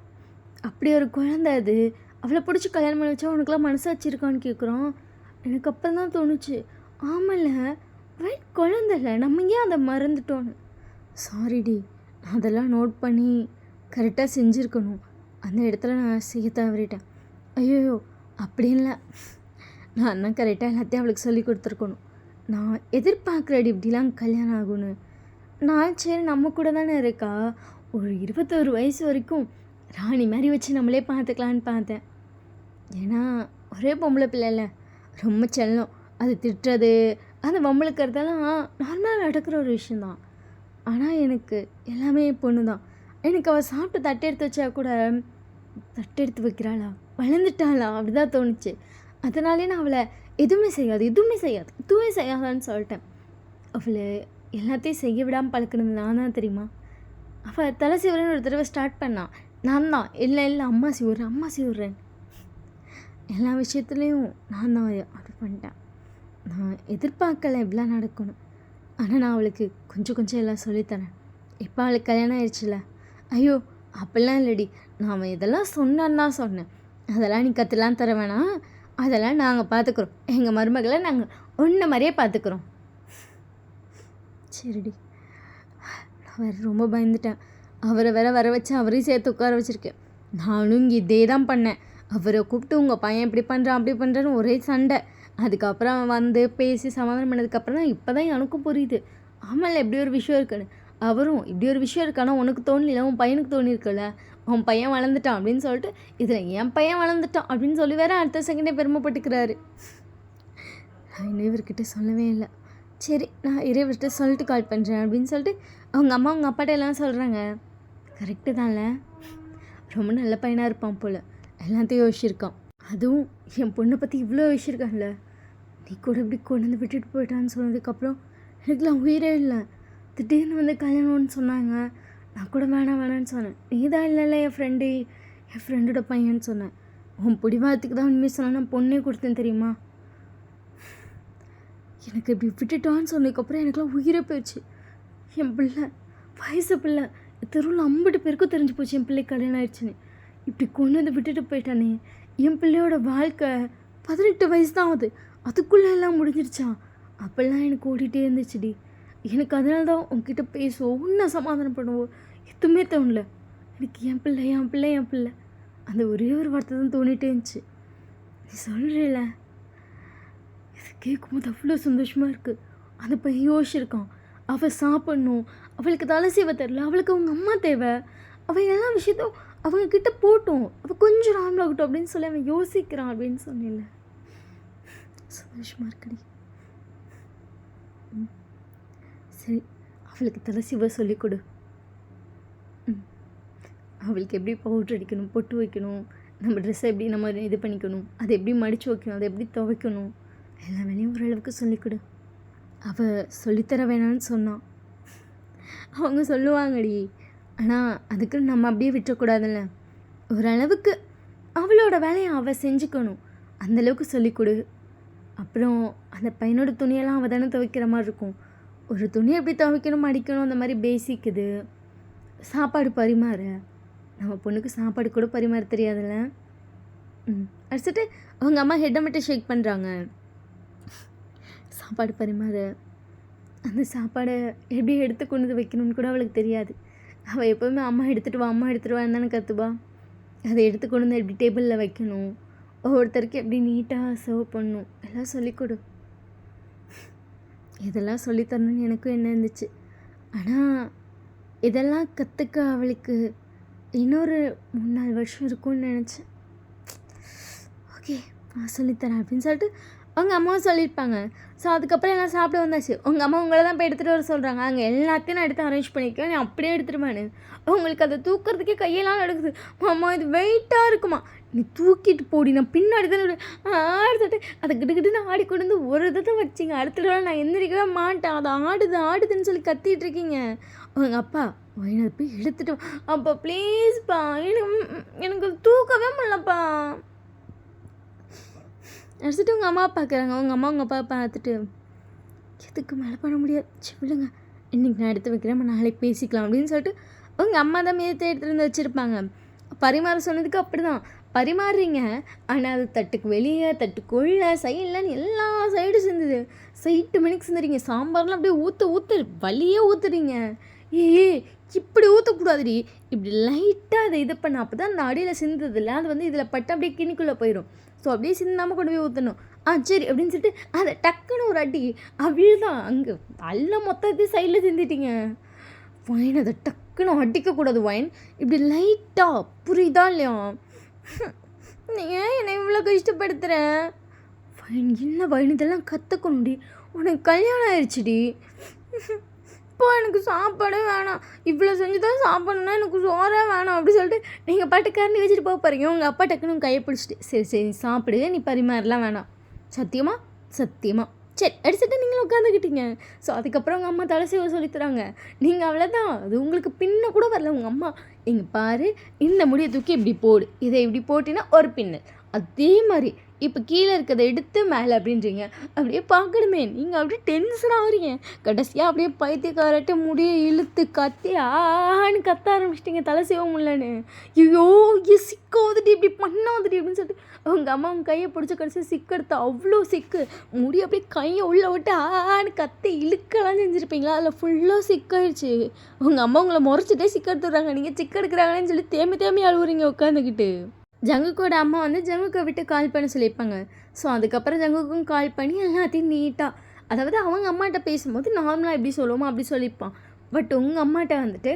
அப்படி ஒரு குழந்தை அது, அவளை பிடிச்சி கல்யாணம் பண்ணி வச்சா உனக்குலாம் மனசாட்சி இருக்கான்னு கேட்குறான். எனக்கு அப்புறம் தான் தோணுச்சு, ஆமல்ல ரைட் குழந்தைல நம்ம ஏன் அதை மறந்துட்டோன்னு. சாரிடி, நான் அதெல்லாம் நோட் பண்ணி கரெக்டாக செஞ்சுருக்கணும், அந்த இடத்துல நான் செய்ய தவறிட்டேன். ஐயோ அப்படி இல்லை, நான் தான் கரெக்டாக எல்லாத்தையும் அவளுக்கு சொல்லி கொடுத்துருக்கணும். நான் எதிர்பார்க்குறடி இப்படிலாம் கல்யாணம் ஆகும்னு. நான் சரி நம்ம கூட தானே இருக்கா, ஒரு 21 வயசு வரைக்கும் ராணி மாதிரி வச்சு நம்மளே பார்த்துக்கலான்னு பார்த்தேன். ஏன்னா ஒரே பொம்பளை பிள்ளைல ரொம்ப செல்லம், அது திட்டுறது அது வம்பளுக்கிறதெல்லாம் நார்மலாக நடக்கிற ஒரு விஷயந்தான். ஆனால் எனக்கு எல்லாமே பொண்ணு தான். எனக்கு அவள் சாப்பிட்டு தட்டு எடுத்து வச்சா கூட தட்டு எடுத்து வைக்கிறாளா, வளர்ந்துட்டாளா அப்படிதான் தோணுச்சு. அதனாலே நான் அவளை எதுவுமே செய்யாதான்னு சொல்லிட்டேன். அவளை எல்லாத்தையும் செய்ய விடாமல் பழக்கணும் நான் தான் தெரியுமா. அவள் தலை சிவரன்னு ஒரு தடவை ஸ்டார்ட் பண்ணான், நான் தான் இல்லை அம்மா சிவறேன் எல்லா விஷயத்துலேயும் நான் தான் ஆர்டர் பண்ணிட்டேன். நான் எதிர்பார்க்கலை இப்படிலாம் நடக்கணும். ஆனால் நான் அவளுக்கு கொஞ்சம் எல்லாம் சொல்லித்தரேன். இப்போ அவளுக்கு கல்யாணம் ஆயிடுச்சுல. ஐயோ அப்படிலாம் இல்லடி, நான் இதெல்லாம் சொன்னான்னு தான் சொன்னேன், அதெல்லாம் நீ கற்றுலாம் தர வேணாம், அதெல்லாம் நாங்கள் பார்த்துக்குறோம், எங்கள் மருமகளை நாங்கள் ஒன்றை மாதிரியே பார்த்துக்குறோம். சரிடி, நான் வேறு ரொம்ப பயந்துட்டேன். அவரை வர வச்சு அவரையும் சேர்த்து உட்கார வச்சுருக்கேன். நானும் இங்கே இதே தான் பண்ணேன், அவரை கூப்பிட்டு உங்கள் பையன் இப்படி பண்ணுறான் அப்படி பண்ணுறான்னு ஒரே சண்டை. அதுக்கப்புறம் வந்து பேசி சமாதானம் பண்ணதுக்கப்புறம் தான் இப்போ தான் எனக்கும் புரியுது, ஆமாம்ல இப்படி ஒரு விஷயம் இருக்குன்னு. அவரும் இப்படி ஒரு விஷயம் இருக்கானா உனக்கு தோணல, உன் பையனுக்கு தோணியிருக்குல்ல, உன் பையன் வளர்ந்துட்டான் அப்படின்னு சொல்லிட்டு இதில் என் பையன் வளர்ந்துட்டான் அப்படின்னு சொல்லி வேற அடுத்த செகண்டே பெருமைப்பட்டுக்கிறாரு. நான் இன்னும் இவர்கிட்ட சொல்லவே இல்லை. சரி, நான் இவர்கிட்ட சொல்லிட்டு கால் பண்ணுறேன் அப்படின்னு சொல்லிட்டு அவங்க அம்மா அவங்க அப்பாட்ட எல்லாம் சொல்கிறாங்க. கரெக்டு தான்ல, ரொம்ப நல்ல பையனாக இருப்பான் போல், எல்லாத்தையும் யோசிச்சிருக்கான். அதுவும் என் பொண்ணை பற்றி இவ்வளோ யோசிச்சிருக்கான்ல. நீ கூட இப்படி கொண்டு வந்து விட்டுட்டு போயிட்டான்னு சொன்னதுக்கப்புறம் எனக்குலாம் உயிரே இல்லை. திடீர்னு வந்து கல்யாணம்னு சொன்னாங்க, நான் கூட வேணான்னு சொன்னேன். நீ தான் இல்லைல்ல என் ஃப்ரெண்டோட பையன்னு சொன்னேன். உன் பிடிவாதத்துக்கு தான் உண்மையை சொன்னால் நான் பொண்ணே கொடுத்தேன் தெரியுமா. எனக்கு இப்படி விட்டுட்டான்னு சொன்னதுக்கப்புறம் எனக்குலாம் உயிரே போயிடுச்சு. என் பிள்ளை வயசு பிள்ளை தெருவில் 50 பேருக்கும் தெரிஞ்சு போச்சு என் பிள்ளை கல்யாணம் ஆயிடுச்சுன்னு. இப்படி கொண்டு வந்து விட்டுட்டு போயிட்டானே. என் பிள்ளையோட வாழ்க்கை 18 வயசு தான் ஆகுது, அதுக்குள்ளே எல்லாம் முடிஞ்சிருச்சான். அப்போல்லாம் எனக்கு ஓடிட்டே இருந்துச்சுடி. எனக்கு அதனால தான் உங்ககிட்ட பேசுவோம், உன்னை சமாதானம் பண்ணுவோம், எதுவுமே தோணல. எனக்கு என் பிள்ளை அந்த ஒரே ஒரு வார்த்தை தான் தோணிட்டே இருந்துச்சு. நீ சொல்கிறீல, இது கேட்கும்போது அவ்வளோ சந்தோஷமாக இருக்குது. அந்த பையன் யோசிச்சிருக்கான், அவள் சாப்பிட்ணும், அவளுக்கு தலை சீவ தெரில, அவளுக்கு அவங்க அம்மா தேவை, அவள் எல்லா விஷயத்தையும் அவங்க கிட்ட போட்டோம், அவள் கொஞ்சம் நார்மலாகட்டும் அப்படின்னு சொல்லி அவன் யோசிக்கிறான் அப்படின்னு சொன்னில்ல. சந்தோஷமாக இருக்குடி. சரி, அவளுக்கு தலை சிவ சொல்லிக் கொடு. அவளுக்கு எப்படி பவுட்ரு அடிக்கணும், பொட்டு வைக்கணும், நம்ம ட்ரெஸ்ஸை எப்படி நம்ம இது பண்ணிக்கணும், அதை எப்படி மடித்து வைக்கணும், அதை எப்படி துவைக்கணும், எல்லா வேலையும் ஓரளவுக்கு சொல்லிக் கொடு. அவள் சொல்லித்தர வேணான்னு சொன்னான். அவங்க சொல்லுவாங்கடி, ஆனால் அதுக்கு நம்ம அப்படியே விட்டுறக்கூடாதுல்ல. ஓரளவுக்கு அவளோட வேலையை அவள் செஞ்சுக்கணும், அந்தளவுக்கு சொல்லிக் கொடு. அப்புறம் அந்த பையனோட துணியெல்லாம் அவள் தானே துவைக்கிற மாதிரி இருக்கும். ஒரு துணி எப்படி துவைக்கணும், அடிக்கணும், அந்த மாதிரி பேசிக் இது. சாப்பாடு பரிமாற, நம்ம பொண்ணுக்கு சாப்பாடு கூட பரிமாற தெரியாதுல்ல. அடிச்சுட்டு அவங்க அம்மா ஹெட்டை மட்டும் ஷேக் பண்ணுறாங்க. சாப்பாடு பரிமாற, அந்த சாப்பாடை எப்படி எடுத்து கொண்டு வந்து வைக்கணும்னு கூட அவளுக்கு தெரியாது. அவள் எப்போவுமே அம்மா எடுத்துகிட்டு வான்னு தானே கற்றுவா. அதை எடுத்து கொண்டு வந்து எப்படி டேபிளில் வைக்கணும், ஒவ்வொருத்தருக்கு எப்படி நீட்டாக சர்வ் பண்ணணும், எல்லாம் சொல்லிக் கொடு. இதெல்லாம் சொல்லித்தரணும்னு எனக்கும் என்ன இருந்துச்சு. ஆனால் இதெல்லாம் கற்றுக்க அவளுக்கு இன்னொரு 3-4 வருஷம் இருக்கும்னு நினச்சேன். ஓகே, சொல்லித்தரேன் அப்படின்னு சொல்லிட்டு அவங்க அம்மாவும் சொல்லியிருப்பாங்க. ஸோ அதுக்கப்புறம் எல்லாம் சாப்பிட வந்தாச்சு. உங்கள் அம்மா உங்களை தான் போய் எடுத்துகிட்டு வர சொல்கிறாங்க. அங்கே எல்லாத்தையும் நான் எடுத்து அரேஞ்ச் பண்ணியிருக்கேன், நீ அப்படியே எடுத்துருவானு. உங்களுக்கு அதை தூக்கிறதுக்கே கையெல்லாம் நடக்குது. அம்மா இது வெயிட்டாக இருக்குமா, நீ தூக்கிட்டு போடி, நான் பின்னாடி தான் ஆடுத்துட்டு அதை கிட்டுக்கிட்டு ஆடி கொண்டு வந்து ஒரு இதை வச்சிங்க. அடுத்த தடவை நான் எந்திரிக்கவே மாட்டேன், அது ஆடுதுன்னு சொல்லி கத்திட்டு இருக்கீங்க. உங்கள் அப்பா அதை போய் எடுத்துட்டு அப்பா ப்ளீஸ்ப்பா, எனக்கு தூக்கவே முடியலப்பா அடிச்சுட்டு உங்கள் அம்மா பார்க்குறாங்க. உங்கள் அம்மா உங்கள் அப்பா பார்த்துட்டு எதுக்கு மேலே பண்ண முடியாது, விடுங்க, இன்றைக்கி நான் எடுத்து வைக்கிறேன், நாளைக்கு பேசிக்கலாம் அப்படின்னு சொல்லிட்டு உங்கள் அம்மா தான் மீதத்தை எடுத்துகிட்டு வந்து வச்சுருப்பாங்க. பரிமாற சொன்னதுக்கு அப்படி தான் பரிமாறுறீங்க. ஆனால் அது தட்டுக்கு வெளியே தட்டுக்குள்ளே சைட்லன்னு எல்லா சைடும் சிந்துது. சைட்டு மணிக்கு சிந்துறீங்க. சாம்பார்லாம் அப்படியே ஊற்று வலியே ஊற்றுறீங்க. இப்படி ஊற்றக்கூடாதுடி, இப்படி லைட்டாக அதை இது பண்ண, அப்போ தான் அந்த அடியில் சிந்ததில்ல அது வந்து இதில் பட்டு அப்படியே கிணிக்குள்ளே போயிடும். ஸோ அப்படியே சிந்தாமல் கொண்டு போய் ஊற்றணும். சரி அப்படின்னு சொல்லிட்டு அதை டக்குன்னு ஒரு அடி அவ்வளோதான். அங்கே நல்ல மொத்தத்தையும் சைடில் சிந்திட்டீங்க. வைன் அதை டக்குன்னு அடிக்கக்கூடாது. வைன் இப்படி லைட்டாக, புரியுதா இல்லையா? நீ ஏன் என்னை இவ்வளோ கஷ்டப்படுத்துகிறேன்? வைன் இல்லை வைன், இதெல்லாம் கற்றுக்கணும்டி, உனக்கு கல்யாணம் ஆயிடுச்சுடி. இப்போ எனக்கு சாப்பாடே வேணாம், இவ்வளோ செஞ்சு தான் சாப்பிடணுன்னா எனக்கு சோறே வேணாம் அப்படி சொல்லிட்டு நீங்கள் பாட்டு கரண்டி வச்சுட்டு போக போகிறீங்க. உங்கள் அப்பா டக்குன்னு கையை பிடிச்சிட்டு சரி சாப்பிடு, நீ பரிமாறலாம் வேணாம். சத்தியமாக சரி அடிச்சுட்டு நீங்களும் உட்காந்துக்கிட்டீங்க. ஸோ அதுக்கப்புறம் உங்கள் அம்மா தலை செய்வ சொல்லித்தராங்க. நீங்கள் அவ்வளோதான், அது உங்களுக்கு பின்ன கூட வரல. உங்கள் அம்மா இங்கே பாரு, இந்த முடியை தூக்கி இப்படி போடு, இதை இப்படி போட்டினா ஒரு பின்னு, அதே மாதிரி இப்போ கீழே இருக்கிறத எடுத்து மேலே அப்படின்றீங்க. அப்படியே பார்க்கணுமே, நீங்கள் அப்படியே டென்ஷன் ஆகுறீங்க. கடைசியாக அப்படியே பைத்தியக்காரட்ட முடியை இழுத்து கத்தி ஆன்னு கத்த ஆரம்பிச்சிட்டிங்க, தலை செய்ய முடியலன்னு. ஐயோ சிக்காதுடி, இப்படி பண்ணாதுடி அப்படின்னு சொல்லிட்டு உங்கள் அம்மா அவங்க கையை பிடிச்சி கடைசி சிக்கெடுத்து அவ்வளோ சிக்கு முடி அப்படியே கையை உள்ளே விட்டு ஆன்னு கத்தி இழுக்கலாம் செஞ்சுருப்பீங்களா, அதில் ஃபுல்லாக சிக்காயிடுச்சு. உங்கள் அம்மா உங்களை முறைச்சிட்டே சிக்கெடுத்துடுறாங்க. நீங்கள் சிக்கெடுக்குறாங்கன்னு சொல்லி தேம்பி அழுவுறீங்க உட்காந்துக்கிட்டு. ஜங்குக்கோட அம்மா வந்து ஜங்குக்கை விட்டு கால் பண்ண சொல்லியிருப்பாங்க. ஸோ அதுக்கப்புறம் ஜங்குக்கும் கால் பண்ணி எல்லாத்தையும் நீட்டாக, அதாவது அவங்க அம்மாட்ட பேசும்போது நார்மலாக எப்படி சொல்லுவோமோ அப்படி சொல்லியிருப்பான். பட் உங்கள் அம்மாட்ட வந்துட்டு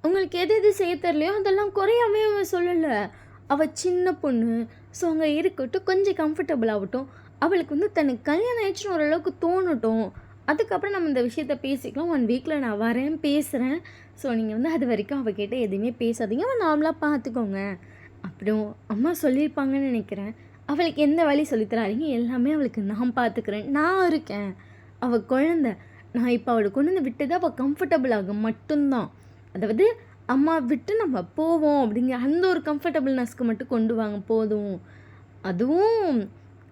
உங்களுக்கு எது செய்ய தெரியலையோ அதெல்லாம் குறையாவே அவள் சொல்லலை. அவள் சின்ன பொண்ணு, ஸோ அங்கே இருக்கட்டும், கொஞ்சம் கம்ஃபர்டபுள் ஆகட்டும், அவளுக்கு வந்து தனக்கு கல்யாணம் ஆயிடுச்சுன்னு ஓரளவுக்கு தோணட்டும். அதுக்கப்புறம் நம்ம இந்த விஷயத்த பேசிக்கலாம். 1 வீக்கில் நான் வரேன், பேசுகிறேன். ஸோ நீங்கள் வந்து அது வரைக்கும் அவகிட்ட எதுவுமே பேசாதீங்க, அவள் நார்மலாக பார்த்துக்கோங்க அப்புறம் அம்மா சொல்லியிருப்பாங்கன்னு நினைக்கிறேன். அவளுக்கு எந்த வழி சொல்லித்தராதீங்க, எல்லாமே அவளுக்கு நான் பார்த்துக்கிறேன், நான் இருக்கேன், அவள் குழந்த, நான் இப்போ அவளை கொண்டு வந்து விட்டது அவள் கம்ஃபர்டபுள் ஆகும் மட்டும்தான். அதாவது அம்மா விட்டு நம்ம போவோம் அப்படிங்கிற அந்த ஒரு கம்ஃபர்டபுள்னஸ்க்கு மட்டும் கொண்டு வாங்க போதும். அதுவும்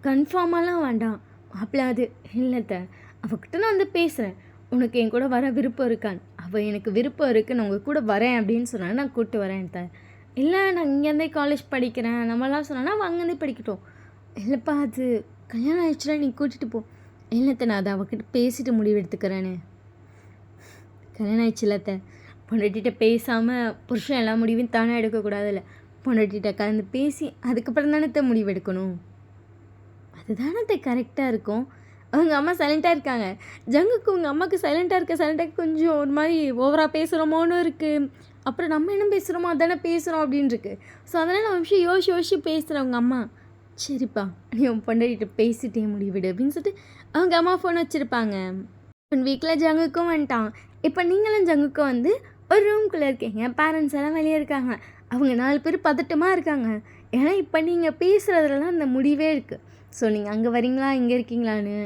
கன்ஃபார்மாலாம் வேண்டாம். மாப்பிள்ள அது இல்லைத்த, அவகிட்ட நான் வந்து பேசுகிறேன், உனக்கு என் கூட வர விருப்பம் இருக்கான்னு. அவள் எனக்கு விருப்பம் இருக்குது, நான் உங்கள் கூட வரேன் அப்படின்னு சொன்னாலும் நான் கூப்பிட்டு வரேன். இல்லை நான் இங்கேருந்தே காலேஜ் படிக்கிறேன் நம்மளாம் சொன்னோன்னா அவள் அங்கேருந்தே படிக்கட்டும். இல்லைப்பா அது கல்யாணம் ஆயிடுச்சுல, நீ கூட்டிகிட்டு போ. இல்லைத்த, நான் அதை அவகிட்ட பேசிட்டு முடிவு எடுத்துக்கிறேன்னு. கல்யாணம் ஆயிடுச்சுலத்த, பொண்டாட்டிகிட்ட பேசாமல் புருஷன் எல்லா முடிவையும் தானே எடுக்கக்கூடாதுல்ல, பொண்டாட்டிகிட்ட கலந்து பேசி அதுக்கப்புறம் தானே முடிவு எடுக்கணும். அதுதானே கரெக்டாக இருக்கும். அவங்க அம்மா சைலண்ட்டாக இருக்காங்க. ஜங்குக்கு உங்கள் அம்மாவுக்கு சைலண்ட்டாக இருக்க கொஞ்சம் ஒரு மாதிரி ஓவராக பேசுகிறோமோன்னு இருக்குது. அப்புறம் நம்ம என்ன பேசுகிறோமோ அதானே பேசுகிறோம் அப்படின்னு இருக்கு. ஸோ அதனால் நான் விஷயம் யோசிச்சு பேசுகிறேன். அவங்க அம்மா சரிப்பா நீ உன் பொண்டாட்டிகிட்ட பேசிட்டே முடிவிடு அப்படின்னு சொல்லிட்டு அவங்க அம்மா ஃபோன் வச்சுருப்பாங்க. 1 வீக்கில் ஜங்குக்கும் வந்துட்டான். இப்போ நீங்களும் ஜங்குக்கும் வந்து ஒரு ரூம்குள்ளே இருக்கீங்க, பேரண்ட்ஸ் எல்லாம் வெளியே இருக்காங்க. அவங்க 4 பேர் பதட்டமாக இருக்காங்க. ஏன்னா இப்போ நீங்கள் பேசுகிறதுலாம் அந்த முடிவே இருக்குது. ஸோ நீங்கள் அங்கே வரீங்களா இங்கே இருக்கீங்களான்னு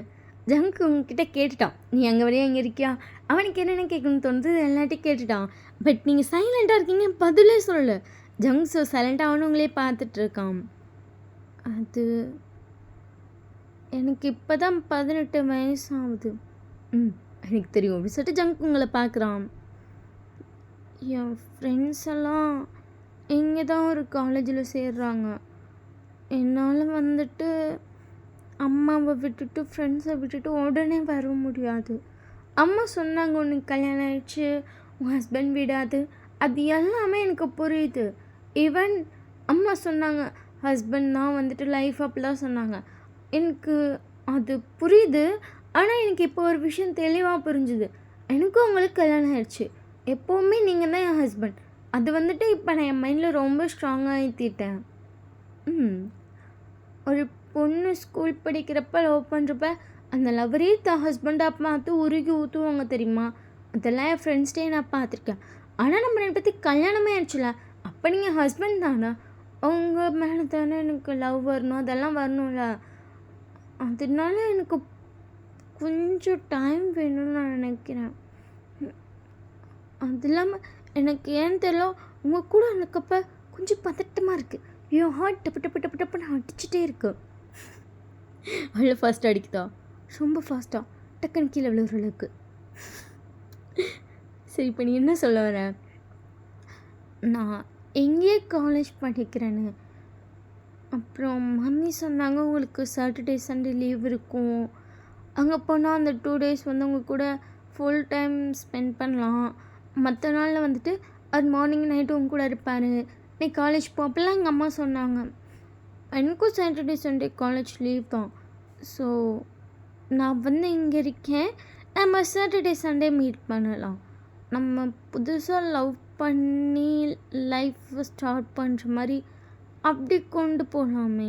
ஜங்கு உங்ககிட்ட கேட்டுட்டான். நீ அங்கே வரையா இங்கே இருக்கியா, அவனுக்கு என்னென்ன கேட்கணும்னு தோணுது எல்லாத்தையும் கேட்டுட்டான். பட் நீங்கள் சைலண்ட்டாக இருக்கீங்க, பதிலே சொல்லலை. ஜங்க் ஸோ சைலண்ட்டாக அவனு உங்களே பார்த்துட்ருக்கான். அது எனக்கு இப்போ தான் 18 வயசு ஆகுது. எனக்கு தெரியும் அப்படி சொல்லிட்டு ஜங்க் உங்களை பார்க்குறான். என் ஃப்ரெண்ட்ஸ் எல்லாம் இங்கே தான் ஒரு காலேஜில் சேர்றாங்க. என்னால் வந்துட்டு அம்மாவை விட்டுட்டு ஃப்ரெண்ட்ஸை விட்டுட்டு உடனே வர முடியாது. அம்மா சொன்னாங்க உனக்கு கல்யாணம் ஆயிடுச்சு, உன் ஹஸ்பண்ட் விடாது, அது எல்லாமே எனக்கு புரியுது. ஈவன் அம்மா சொன்னாங்க ஹஸ்பண்ட் தான் வந்துட்டு லைஃப் அப்படிலாம் சொன்னாங்க. எனக்கு அது புரியுது. ஆனால் எனக்கு இப்போ ஒரு விஷயம் தெளிவாக புரிஞ்சுது. எனக்கும் உங்களுக்கு கல்யாணம் ஆயிடுச்சு, எப்போவுமே நீங்கள் தான் என் ஹஸ்பண்ட். அது வந்துட்டு இப்போ நான் என் மைண்டில் ரொம்ப ஸ்ட்ராங்காக ஏற்றிட்டேன். ஒரு பொண்ணு ஸ்கூல் படிக்கிறப்ப லவ் பண்ணுறப்ப அந்த லவரே தான் ஹஸ்பண்டாக பார்த்து உருகி ஊற்றுவாங்க தெரியுமா? அதெல்லாம் என் ஃப்ரெண்ட்ஸ்டே நான் பார்த்துருக்கேன். ஆனால் நம்ம ரெண்டு பற்றி கல்யாணமே ஆயிடுச்சுல, அப்போ நீங்கள் ஹஸ்பண்ட் தானே, அவங்க மேலே தானே எனக்கு லவ் வரணும், அதெல்லாம் வரணும்ல. அதனால எனக்கு கொஞ்சம் டைம் வேணும்னு நான் நினைக்கிறேன். அது இல்லாமல் எனக்கு ஏன்னு தெரியல, உங்கள் கூட இருக்கப்ப கொஞ்சம் பதட்டமாக இருக்குது. என் ஹார்ட் டப்பு டப்பு டப்பு டப்புன்னு அடிச்சுட்டே இருக்கு. அவ்வளோ ஃபாஸ்ட்டாக அடிக்குதா? ரொம்ப ஃபாஸ்ட்டாக டக்குன்னு கீழே விழுகிற அளவுக்கு. சரி, இப்போ நீ என்ன சொல்ல வர? நான் எங்கேயே காலேஜ் படிக்கிறேன்னு. அப்புறம் மம்மி சொன்னாங்க உங்களுக்கு சாட்டர்டே சண்டே லீவ் இருக்கும், அங்கே போனால் அந்த 2 days வந்து உங்க கூட ஃபுல் டைம் ஸ்பெண்ட் பண்ணலாம், மற்ற நாளில் வந்துட்டு அது மார்னிங் நைட்டு உங்க கூட இருப்பார், நீ காலேஜ் போ அப்படிலாம் எங்கள் அம்மா சொன்னாங்க. எனக்கும் சாட்டர்டே சண்டே காலேஜ் லீவ் தான். ஸோ நான் வந்து இங்கே இருக்கேன், நம்ம சாட்டர்டே சண்டே மீட் பண்ணலாம். நம்ம புதுசாக லவ் பண்ணி லைஃப் ஸ்டார்ட் பண்ணுற மாதிரி அப்படி கொண்டு போகலாமே.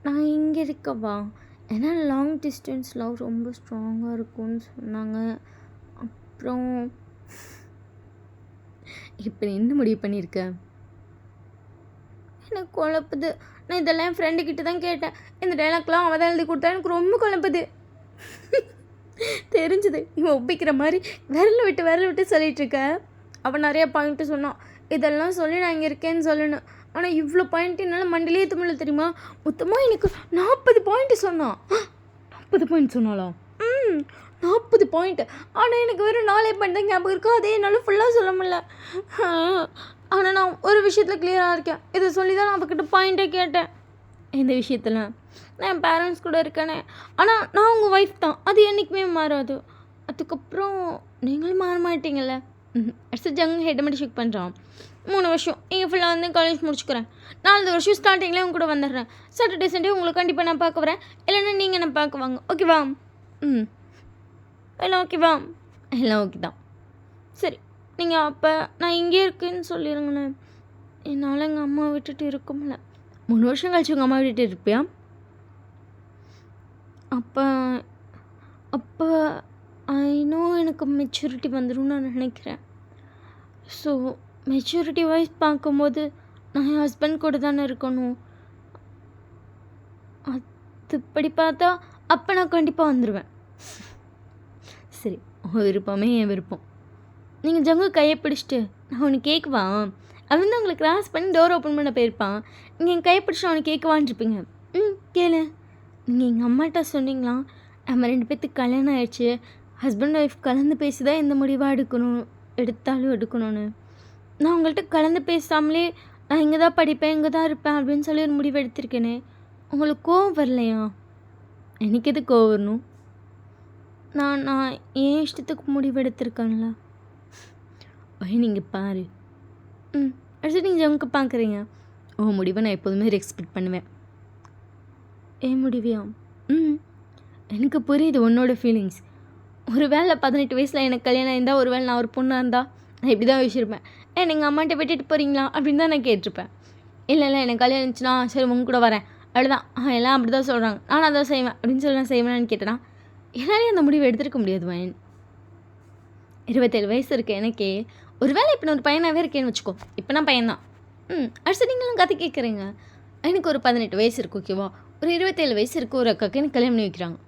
நான் இங்கே இருக்கவா? ஏன்னா லாங் டிஸ்டன்ஸ் லவ் ரொம்ப ஸ்ட்ராங்காக இருக்கும்னு சொன்னாங்க. அப்புறம் இப்போ என்ன முடிவு பண்ணியிருக்க? எனக்கு குழப்புது. நான் இதெல்லாம் என் ஃப்ரெண்டுக்கிட்ட தான் கேட்டேன். இந்த டைலாக்லாம் அவள் தான் எழுதி கொடுத்தா. எனக்கு ரொம்ப குழப்புது. தெரிஞ்சுது இவன் ஒப்பிக்கிற மாதிரி விரல விட்டு சொல்லிகிட்ருக்க. அவன் நிறைய பாயிண்ட்டு சொன்னான், இதெல்லாம் சொல்லி நான் இங்கே இருக்கேன்னு சொல்லணும். ஆனால் இவ்வளோ பாயிண்ட் என்னால் மண்டிலே தமிழ தெரியுமா? மொத்தமாக எனக்கு 40 பாயிண்ட்டு சொன்னான். 40 பாயிண்ட் சொன்னாலாம்? 40 பாயிண்ட். ஆனால் எனக்கு வெறும் 4 பாயிண்ட் தான் ஞாபகம் இருக்கும். அதே என்னால் ஃபுல்லாக சொல்ல முடியல. ஆனால் நான் ஒரு விஷயத்தில் கிளியராக இருக்கேன். இதை சொல்லி தான் நான் அவகிட்ட பாயிண்ட்டே கேட்டேன். இந்த விஷயத்தில் நான் என் பேரண்ட்ஸ் கூட இருக்கேனே, ஆனால் நான் உங்கள் ஒய்ஃப் தான், அது என்றைக்குமே மாறாது. அதுக்கப்புறம் நீங்களும் மாற மாட்டீங்கள்ல. அடுத்து ஜங்கு ஹெட்டை மட்டும் செக் பண்ணுறான். 3 வருஷம் இங்கே ஃபுல்லாக வந்து காலேஜ் முடிச்சுக்கிறேன். 4 வருஷம் ஸ்டார்டிங்கில் உங்க கூட வந்துடுறேன். சாட்டர்டே சண்டே உங்களை கண்டிப்பாக நான் பார்க்க வரேன், இல்லைன்னா நீங்கள் நான் பார்க்க வாங்க. ஓகேவா? எல்லாம் ஓகேவா? எல்லாம் ஓகே தான். சரி, நீங்கள் அப்போ நான் இங்கே இருக்கேன்னு சொல்லிடுங்களேன். என்னால் எங்கள் அம்மா விட்டுட்டு இருக்க முடியல. 3 வருஷம் கழிச்சு உங்கள் அம்மா விட்டுட்டு இருப்பியா? அப்போ இன்னும் எனக்கு மெச்சூரிட்டி வந்துடும் நான் நினைக்கிறேன். ஸோ மெச்சூரிட்டி வைஸ் பார்க்கும்போது நான் என் ஹஸ்பண்ட் கூட தானே இருக்கணும். அதுபடி பார்த்தா அப்போ நான் கண்டிப்பாக வந்துடுவேன். சரி, உங்கள் விருப்பமே என் விருப்பம். நீங்கள் ஜங்கு கையை பிடிச்சிட்டு நான் உனக்கு கேட்குவா, அவன் வந்து உங்களை கிராஸ் பண்ணி டோர் ஓப்பன் பண்ண போயிருப்பான். நீங்கள் என் கையை பிடிச்சிட்டு அவனுக்கு கேட்குவான்னு இருப்பீங்க. கேளு. நீங்கள் எங்கள் அம்மாட்ட சொன்னீங்களா நம்ம 2 பேர்த்துக்கு கல்யாணம் ஆயிடுச்சு, ஹஸ்பண்ட் ஒய்ஃப் கலந்து பேசி தான் எந்த முடிவாக எடுக்கணும்னு. நான் உங்கள்கிட்ட கலந்து பேசாமலே நான் இங்கே தான் படிப்பேன், இங்கே தான் இருப்பேன் அப்படின்னு சொல்லி ஒரு முடிவு எடுத்திருக்கேனே. உங்களுக்கு கோவம் வரலையா? எனக்கு எது கோவம் வரணும்? நான் என் இஷ்டத்துக்கு முடிவு எடுத்திருக்கேன்ல. நீங்கள் பாரு. அடுத்து நீங்கள் ஜங்கு பார்க்குறீங்க. முடிவை நான் எப்போதுமே ரெஸ்பெக்ட் பண்ணுவேன். ஏன் முடிவியா? எனக்கு புரியுது உன்னோட ஃபீலிங்ஸ். ஒரு வேளை 18 வயசில் எனக்கு கல்யாணம் இருந்தால், ஒரு வேளை நான் ஒரு பொண்ணாக இருந்தால் நான் இப்படி தான் யோசிச்சிருப்பேன். நீங்கள் அம்மாட்ட விட்டுட்டு போகிறீங்களா அப்படின்னு தான் நான் கேட்டிருப்பேன். இல்லை எனக்கு கல்யாணம் இருந்துச்சுன்னா சரி உங்க கூட வரேன் அவ்வளோதான். எல்லாம் அப்படி தான் சொல்கிறாங்க, நானும் அதான் செய்வேன் அப்படின்னு சொல்லி நான் செய்வேன்னு கேட்டேன்னா என்னாலே அந்த முடிவை எடுத்துருக்க முடியாது. 27 வயசு இருக்குது எனக்கே. ஒரு வேளை இப்போ நான் ஒரு பையனாகவே இருக்கேன்னு வச்சுக்கோ. இப்போ நான் பையன்தான். அடுத்து நீங்களும் கதை கேட்குறீங்க. எனக்கு ஒரு 18 வயசு இருக்குது, ஓகேவா? ஒரு 27 வயசு இருக்குது ஒரு அக்காவுக்கு எனக்கு கல்யாணம் பண்ணி வைக்கிறாங்க.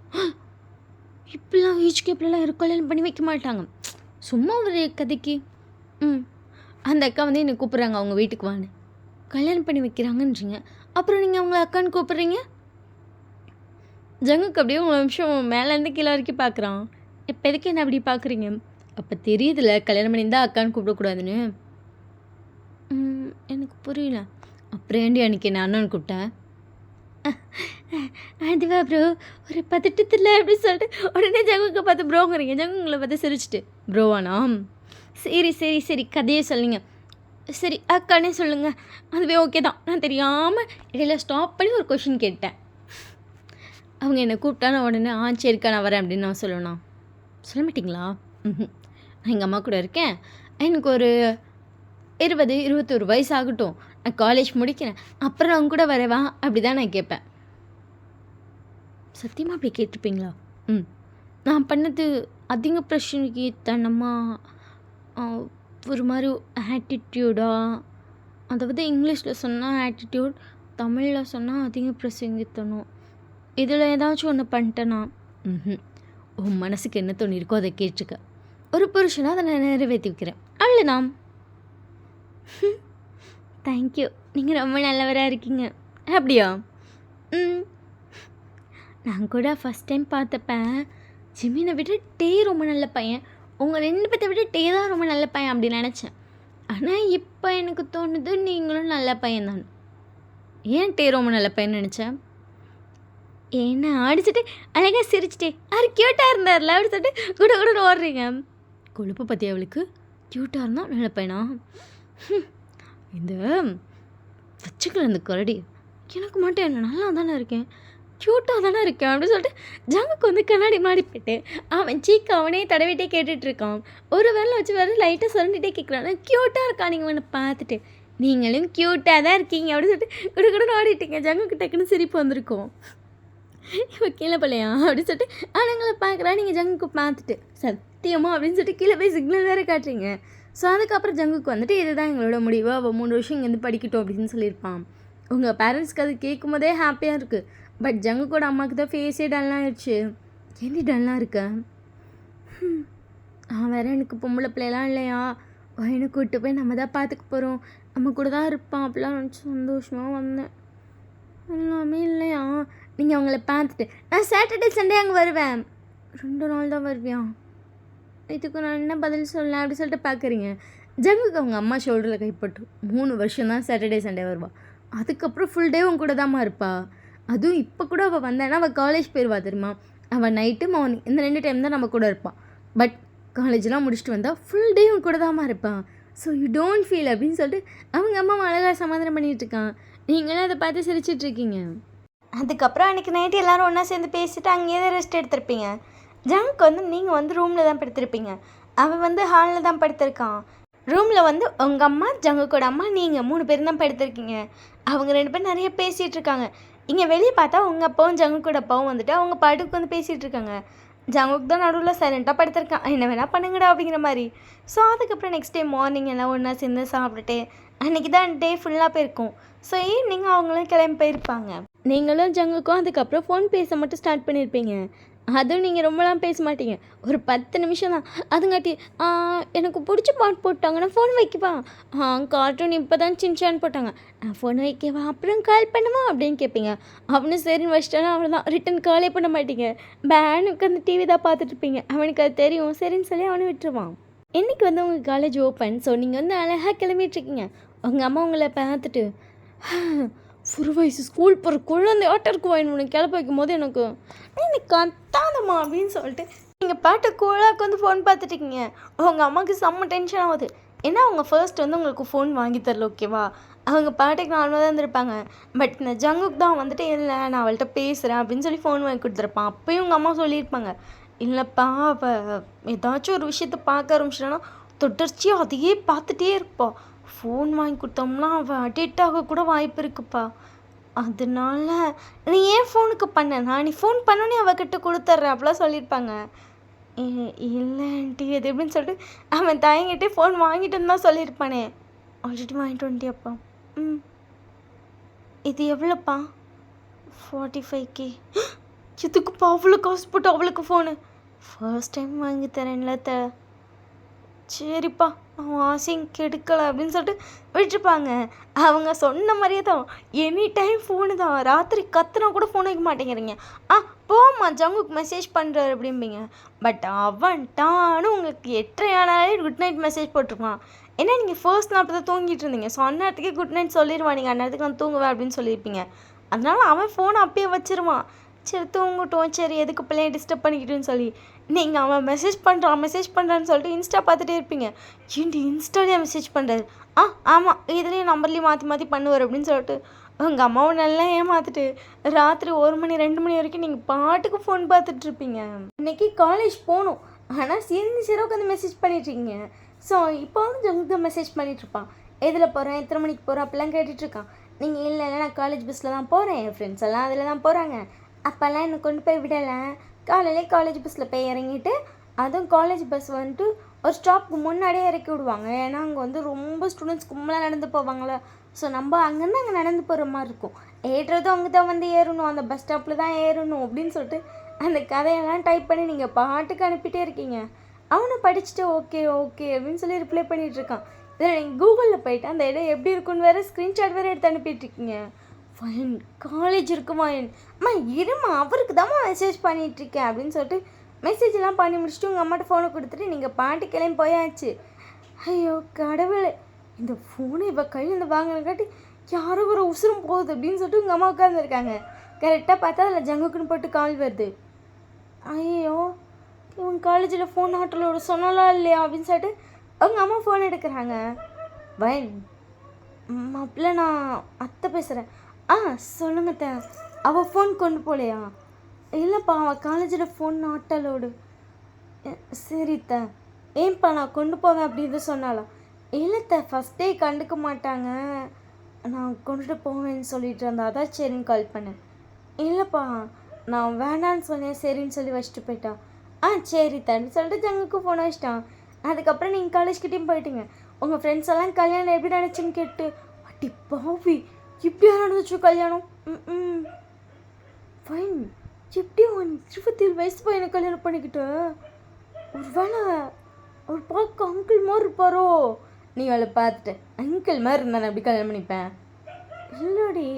இப்படிலாம் ஏஜ்க்கு இப்படிலாம் கல்யாணம் பண்ணி வைக்க மாட்டாங்க, சும்மா ஒரு கதைக்கு. அந்த அக்கா வந்து என்னை கூப்பிட்றாங்க அவங்க வீட்டுக்கு வான்னு. கல்யாணம் பண்ணி வைக்கிறாங்கன்றீங்க, அப்புறம் நீங்கள் அவங்கள அக்கான்னு கூப்பிட்றீங்க. ஜங்குக்கு அப்படியே உங்களை நிமிஷம் மேலேருந்து கீழே வரைக்கும் பார்க்குறான். இப்போ எதுக்கு என்ன அப்படி பார்க்குறீங்க? அப்போ தெரியுதுல கல்யாணம் பண்ணியிருந்தா அக்கான்னு கூப்பிடக்கூடாதுன்னு. எனக்கு புரியல. அப்புறம் ஏண்டி அன்றைக்கி என்ன அண்ணன் கூப்பிட்டேன்? அதுவா ப்ரோ, ஒரு பதட்டத்தில் எப்படி சொல்லிட்டு உடனே ஜங்குக்கு பார்த்து ப்ரோங்கிறீங்க. ஜங்கு உங்களை பார்த்து சிரிச்சிட்டு ப்ரோவானா? சரி கதையே சொல்லுங்க. சரி அக்கானே சொல்லுங்கள், அதுவே ஓகே தான். நான் தெரியாமல் இடையில ஸ்டாப் பண்ணி ஒரு கொஷின் கேட்டேன். அவங்க என்னை கூப்பிட்டான உடனே சரிக்கா நான் வரேன் அப்படின்னு நான் சொல்லணும். சொல்ல மாட்டிங்களா? நான் எங்கள் அம்மா கூட இருக்கேன், எனக்கு ஒரு 20-21 வயசு ஆகட்டும், நான் காலேஜ் முடிக்கிறேன், அப்புறம் நான் அவங்க கூட வரவா அப்படி தான் நான் கேட்பேன். சத்தியமாக அப்படி கேட்டிருப்பீங்களா? ம். நான் பண்ணது அதிக பிரச்சனைக்கு தனமாக ஒரு மாதிரி ஆட்டிடியூடா, அதாவது இங்கிலீஷில் சொன்னால் ஆட்டிடியூட், தமிழில் சொன்னால் அதிக பிரசங்கித்தனம். இதில் ஏதாச்சும் ஒன்று பண்ணிட்டேனா? ம். உன் மனசுக்கு என்ன தோணியிருக்கோ அதை கேட்டுக்க. ஒரு புருஷனாக அதை நான் நிறைவேற்றி வைக்கிறேன். அவ்வளோதான். தேங்க்யூ. நீங்கள் ரொம்ப நல்லவராக இருக்கீங்க. அப்படியா? ம். நான் கூட ஃபஸ்ட் டைம் பார்த்தப்ப ஜிமினை விட டே ரொம்ப நல்ல பையன், உங்கள் 2 பேர்த்த விட டே தான் ரொம்ப நல்ல பையன் அப்படி நினச்சேன். ஆனால் இப்போ எனக்கு தோணுது நீங்களும் நல்ல பையன் தான். ஏன் டே ரொம்ப நல்ல பையன் நினச்சேன்? ஏன்னா அடிச்சுட்டு அழகாக சிரிச்சிட்டே அவர் க்யூட்டாக இருந்தார்ல அப்படி சொல்லிட்டு கூட கூட ஓடுறீங்க. கொழுப்பு பற்றி அவளுக்கு க்யூட்டாக இருந்தால் நல்ல பையனா? இந்த வச்சுக்கல இந்த கரடி, எனக்கு மட்டும் என்ன நல்லா தானே இருக்கேன், க்யூட்டாக தானே இருக்கேன் அப்படின்னு சொல்லிட்டு ஜங்குக்கு வந்து கண்ணாடி மாடி போயிட்டு அவன் சீக்கு அவனே தடவிட்டே கேட்டுட்ருக்கான். ஒரு விரல வச்சு வேறு லைட்டாக சொல்லிட்டே கேட்குறான், க்யூட்டாக இருக்கான் நீங்கள் ஒன்று பார்த்துட்டு, நீங்களும் க்யூட்டாக தான் இருக்கீங்க அப்படின்னு சொல்லிட்டு கூட கூட ஆடிட்டீங்க. ஜங்குக்கு டக்குன்னு சிரிப்பு வந்திருக்கும். இப்போ கீழே பள்ளையா அப்படின்னு சொல்லிட்டு ஆளுங்களை பார்க்குறா. நீங்கள் ஜங்குக்கு பார்த்துட்டு சத்தியமா அப்படின்னு சொல்லிட்டு கீழே போய் சிக்னல் வேறு காட்டுறீங்க. ஸோ அதுக்கப்புறம் ஜங்குக்கு வந்துட்டு இதுதான் எங்களோட முடிவு, அவள் 3 வருஷம் இங்கேருந்து படிக்கட்டும் அப்படின்னு சொல்லியிருப்பான். உங்கள் பேரண்ட்ஸ்க்கு அது கேட்கும் போதே ஹாப்பியாக இருக்குது. பட் ஜங்குக்கோட அம்மாவுக்கு தான் ஃபேஸே டல்லாம் ஆயிடுச்சு. ஏன்டி டல்லாக இருக்க? வேறு எனக்கு பொம்பளை பிள்ளைலாம் இல்லையா, எனக்கு கூப்பிட்டு போய் நம்ம தான் பார்த்துக்க போகிறோம், நம்ம கூட தான் இருப்பான் அப்படிலாம் நினச்சி சந்தோஷமாக வந்தேன். எல்லாமே இல்லையா? நீங்கள் அவங்கள பார்த்துட்டு நான் சாட்டர்டே சண்டே அங்கே வருவேன். 2 நாள் தான் வருவியா? இதுக்கு நான் என்ன பதில் சொல்ல அப்படி சொல்லிட்டு பார்க்குறீங்க. ஜங்குக்கு அவங்க அம்மா ஷோல்டரில் கைப்பட்டு 3 வருஷம் தான் சாட்டர்டே சண்டே வருவாள். அதுக்கப்புறம் ஃபுல் டே உங்க கூட தான்மா இருப்பா. அதுவும் இப்போ கூட அவள் வந்தானா அவள் காலேஜ் போயிடுவா தெரியுமா. அவள் நைட்டு மார்னிங் இந்த 2 டைம் தான் நம்ம கூட இருப்பான். பட் காலேஜெலாம் முடிச்சுட்டு வந்தால் ஃபுல் டே உங்க கூட தான்மா இருப்பான். ஸோ யூ டோன்ட் ஃபீல் அப்படின்னு சொல்லிட்டு அவங்க அம்மா அழகாக சமாதானம் பண்ணிகிட்ருக்கான். நீங்களும் அதை பார்த்து சிரிச்சிட்ருக்கீங்க. அதுக்கப்புறம் அன்றைக்கி நைட்டு எல்லோரும் ஒன்றா சேர்ந்து பேசிவிட்டு அங்கேயே தான் ரெஸ்ட் எடுத்திருப்பீங்க. ஜங்க் வந்து நீங்கள் வந்து ரூமில் தான் படுத்திருப்பீங்க, அவன் வந்து ஹாலில் தான் படுத்திருக்கான். ரூமில் வந்து உங்கள் அம்மா, ஜங்குக்கோட அம்மா, நீங்கள் 3 பேரும் தான் படுத்திருக்கீங்க. அவங்க 2 பேரும் நிறைய பேசிகிட்டு இருக்காங்க. இங்கே வெளியே பார்த்தா உங்கள் அப்பாவும் ஜங்குக்கோட அப்பாவும் வந்துட்டு அவங்க பாட்டுக்கு வந்து பேசிகிட்டு இருக்காங்க. ஜங்குக்கு தான் நடுவில் சைலண்ட்டாக படுத்திருக்கான், என்ன வேணால் பண்ணுங்கடா அப்படிங்கிற மாதிரி. ஸோ அதுக்கப்புறம் நெக்ஸ்ட் டே மார்னிங் எல்லாம் ஒன்றா சேர்ந்து சாப்பிட்டுட்டு அன்றைக்கி தான் டே ஃபுல்லாக போயிருக்கும். ஸோ ஈவினிங் அவங்களும் கிளம்பி போயிருப்பாங்க. நீங்களும் ஜங்குக்கும் அதுக்கப்புறம் ஃபோன் பேச மட்டும் ஸ்டார்ட் பண்ணியிருப்பீங்க. அதுவும் நீங்கள் ரொம்பலாம் பேச மாட்டீங்க, ஒரு 10 நிமிஷம் தான். அதுங்காட்டி எனக்கு பிடிச்ச பாட்டு போட்டாங்க, நான் ஃபோன் வைக்கவா, கார்ட்டூன் இப்போ தான் சின்சான் போட்டாங்க, நான் ஃபோன் வைக்கவா, அப்புறம் கால் பண்ணுமா அப்படின்னு கேட்பீங்க. அவனு சரின்னு வச்சிட்டானா அவ்வளோதான், ரிட்டன் காலே பண்ண மாட்டீங்க, பேனுக்கு அந்த டிவி தான் பார்த்துட்ருப்பீங்க. அவனுக்கு அது தெரியும், சரின்னு சொல்லி அவனை விட்டுருவான். இன்றைக்கி வந்து உங்கள் காலேஜ் ஓப்பன். ஸோ நீங்கள் வந்து அழகாக கிளம்பிட்டுருக்கீங்க. உங்கள் அம்மா உங்களை பார்த்துட்டு ஒரு வயசு ஸ்கூல் போகிற குழந்தை ஆட்டருக்கு வாங்கி உனக்கு கிளப்ப வைக்கும் போது எனக்கு கத்தாதம்மா அப்படின்னு சொல்லிட்டு நீங்கள் பாட்டு கூழாக்கு வந்து ஃபோன் பார்த்துட்ருக்கீங்க. உங்கள் அம்மாவுக்கு செம்ம டென்ஷன் ஆகுது. ஏன்னா அவங்க ஃபர்ஸ்ட் வந்து உங்களுக்கு ஃபோன் வாங்கி தரல, ஓகேவா? அவங்க பாட்டுக்கு நார்மலாக தான் இருந்திருப்பாங்க. பட் இந்த ஜங்குக்கு தான் வந்துட்டு இல்லை நான் அவள்கிட்ட பேசுகிறேன் அப்படின்னு சொல்லி ஃபோன் வாங்கி கொடுத்துருப்பான். அப்போயும் உங்கள் அம்மா சொல்லியிருப்பாங்க, இல்லைப்பா அவள் ஏதாச்சும் ஒரு விஷயத்த பார்க்க ஆரம்பிச்சிட்டானா தொடர்ச்சியாக அதையே பார்த்துட்டே இருப்பா, ஃபோன் வாங்கி கொடுத்தோம்னா அவள் அடிக்ட் ஆக கூட வாய்ப்பு இருக்குப்பா, அதனால நீ ஏன் ஃபோனுக்கு பண்ணனா, நீ ஃபோன் பண்ணோன்னே அவகிட்ட கொடுத்துட்றேன் அப்படிலாம் சொல்லியிருப்பாங்க. இல்லை ஆண்டி அது எப்படின்னு சொல்லிட்டு அவன் தயங்கிட்டே ஃபோன் வாங்கிட்டுன்னு தான் சொல்லியிருப்பானே. ஆல்ரெடி வாங்கிட்டு வந்துட்டியாப்பா? இது எவ்வளோப்பா? 45K. எதுக்குப்பா அவ்வளோ காசு போட்டு அவளுக்கு ஃபோனு? ஃபர்ஸ்ட் டைம் வாங்கி தரேன்ல சரிப்பா அவன் ஆசையும் கெடுக்கலை அப்படின்னு சொல்லிட்டு விட்டுருப்பாங்க. அவங்க சொன்ன மாதிரியே தான் எனி டைம் ஃபோனு தான், ராத்திரி கத்துனா கூட ஃபோன் வைக்க மாட்டேங்கிறீங்க. போம்மா ஜங்குக்கு மெசேஜ் பண்ணுறாரு அப்படிம்பீங்க. பட் அவன்ட்டானு உங்களுக்கு 8:30 ஆனாலே குட் நைட் மெசேஜ் போட்டிருப்பான். ஏன்னா நீங்கள் ஃபர்ஸ்ட் நாள் தான் தூங்கிட்டு இருந்தீங்க. ஸோ அந்நேரத்துக்கே குட் நைட் சொல்லிடுவான், நீங்கள் அந்நேரத்துக்கு நான் தூங்குவேன் அப்படின்னு சொல்லியிருப்பீங்க. அதனால அவன் ஃபோனை அப்பயே வச்சிருவான். சரி தூங்கட்டும், சரி எதுக்கு பிள்ளைய டிஸ்டர்ப் பண்ணிக்கிட்டுன்னு சொல்லி நீங்கள் அவன் மெசேஜ் பண்ணுறான்னு சொல்லிட்டு இன்ஸ்டா பார்த்துட்டே இருப்பீங்க. ஏன்டி இன்ஸ்டாலேயே மெசேஜ் பண்ணுறாரு? ஆமாம் இதுலேயும் நம்பர்லேயும் மாற்றி பண்ணுவார் அப்படின்னு சொல்லிட்டு உங்கள் அம்மாவை நல்லா ஏமாற்றிட்டு ராத்திரி 1 மணி 2 மணி வரைக்கும் நீங்கள் பாட்டுக்கு ஃபோன் பார்த்துட்ருப்பீங்க. இன்றைக்கி காலேஜ் போகணும், ஆனால் சிறகு உட்காந்து மெசேஜ் பண்ணிட்டுருக்கீங்க. ஸோ இப்போ வந்து ஜங்கு மெசேஜ் பண்ணிகிட்ருப்பான், எதில் போகிறேன், எத்தனை மணிக்கு போகிறோம் அப்படிலாம் கேட்டுட்ருக்கான். நீங்கள் இல்லை நான் காலேஜ் பஸ்ஸில் தான் போகிறேன், என் ஃப்ரெண்ட்ஸ் எல்லாம் அதில் தான் போகிறாங்க, அப்போல்லாம் என்னை கொண்டு போய் விடலை. காலையிலே காலேஜ் பஸ்ஸில் போய் இறங்கிட்டு, அதுவும் காலேஜ் பஸ் வந்துட்டு ஒரு ஸ்டாப்புக்கு முன்னாடியே இறக்கி விடுவாங்க. ஏன்னா அங்கே வந்து ரொம்ப ஸ்டூடெண்ட்ஸ் கும்பலாக நடந்து போவாங்களா. ஸோ நம்ம அங்கேருந்து அங்கே நடந்து போகிற மாதிரி இருக்கும். ஏறுறதும் அங்கே தான் வந்து ஏறணும், அந்த பஸ் ஸ்டாப்பில் தான் ஏறணும் அப்படின்னு சொல்லிட்டு அந்த கதையெல்லாம் டைப் பண்ணி நீங்கள் பாட்டுக்கு அனுப்பிட்டே இருக்கீங்க. அவனை படிச்சுட்டு ஓகே ஓகே அப்படின்னு சொல்லி ரிப்ளை பண்ணிகிட்ருக்கான். இதில் நீங்கள் கூகுளில் போயிட்டு அந்த இடம் எப்படி இருக்குன்னு வேறு ஸ்க்ரீன்ஷாட் வேறு எடுத்து அனுப்பிட்டுருக்கீங்க. ஃபைன், காலேஜ் இருக்குமா அம்மா, இருமா அவருக்கு தான்மா மெசேஜ் பண்ணிகிட்ருக்கேன் அப்படின்னு சொல்லிட்டு மெசேஜெல்லாம் பண்ணி முடிச்சுட்டு உங்கள் அம்மாட்ட ஃபோனை கொடுத்துட்டு நீங்கள் பாட்டு கிளம்பி போயாச்சு. ஐயோ கடவுளே, இந்த ஃபோனை இப்போ கையில் வாங்கினக்காட்டி யாரோ ஒரு உசுரும் போகுது அப்படின்னு சொல்லிட்டு உங்கள் அம்மா உட்காந்துருக்காங்க. கரெக்டாக பார்த்தா அதில் ஜங்குக்குன்னு போட்டு கால் வருது. ஐயோ, இவங்க காலேஜில் ஃபோன் ஆட்டோலோட சொன்னாலாம் இல்லையா அப்படின்னு சொல்லிட்டு அவங்க அம்மா ஃபோன் எடுக்கிறாங்க. வைன் மாப்பிள்ள, நான் அத்தை பேசுகிறேன். சொல்லுங்கத்த. அவள் ஃபோன் கொண்டு போகலையா? இல்லைப்பா, அவள் காலேஜில் ஃபோன் ஆட்டோலோடு. சரித்த, ஏன்ப்பா நான் கொண்டு போவேன் அப்படின்னு சொன்னாலாம். இல்லைத்த, ஃபஸ்ட் டே கண்டுக்க மாட்டாங்க, நான் கொண்டுட்டு போவேன்னு சொல்லிட்டு இருந்தேன், அதான் சரின்னு கால் பண்ணேன். இல்லைப்பா, நான் வேண்டான்னு சொன்னேன், சரின்னு சொல்லி வச்சுட்டு போயிட்டான். சரித்தான்னு சொல்லிட்டு ஜங்குக்கு ஃபோன் வச்சிட்டான். அதுக்கப்புறம் நீங்கள் காலேஜ்கிட்டையும் போயிட்டீங்க. உங்கள் ஃப்ரெண்ட்ஸ் எல்லாம் கல்யாணம் எப்படி நினச்சின்னு கேட்டு, அட்டி பாவி இப்படியா நடந்துச்சு கல்யாணம்? ஃபைன், எப்படி 27 வயசு பையனை கல்யாணம் பண்ணிக்கிட்டு? ஒரு வேளை அவர் பார்க்க அங்கிள் மாதிரி இருப்பாரோ? நீ அவளை பார்த்துட்டு அங்கிள் மாதிரி இருந்தா நான் எப்படி கல்யாணம் பண்ணிப்பேன்? இல்லடி,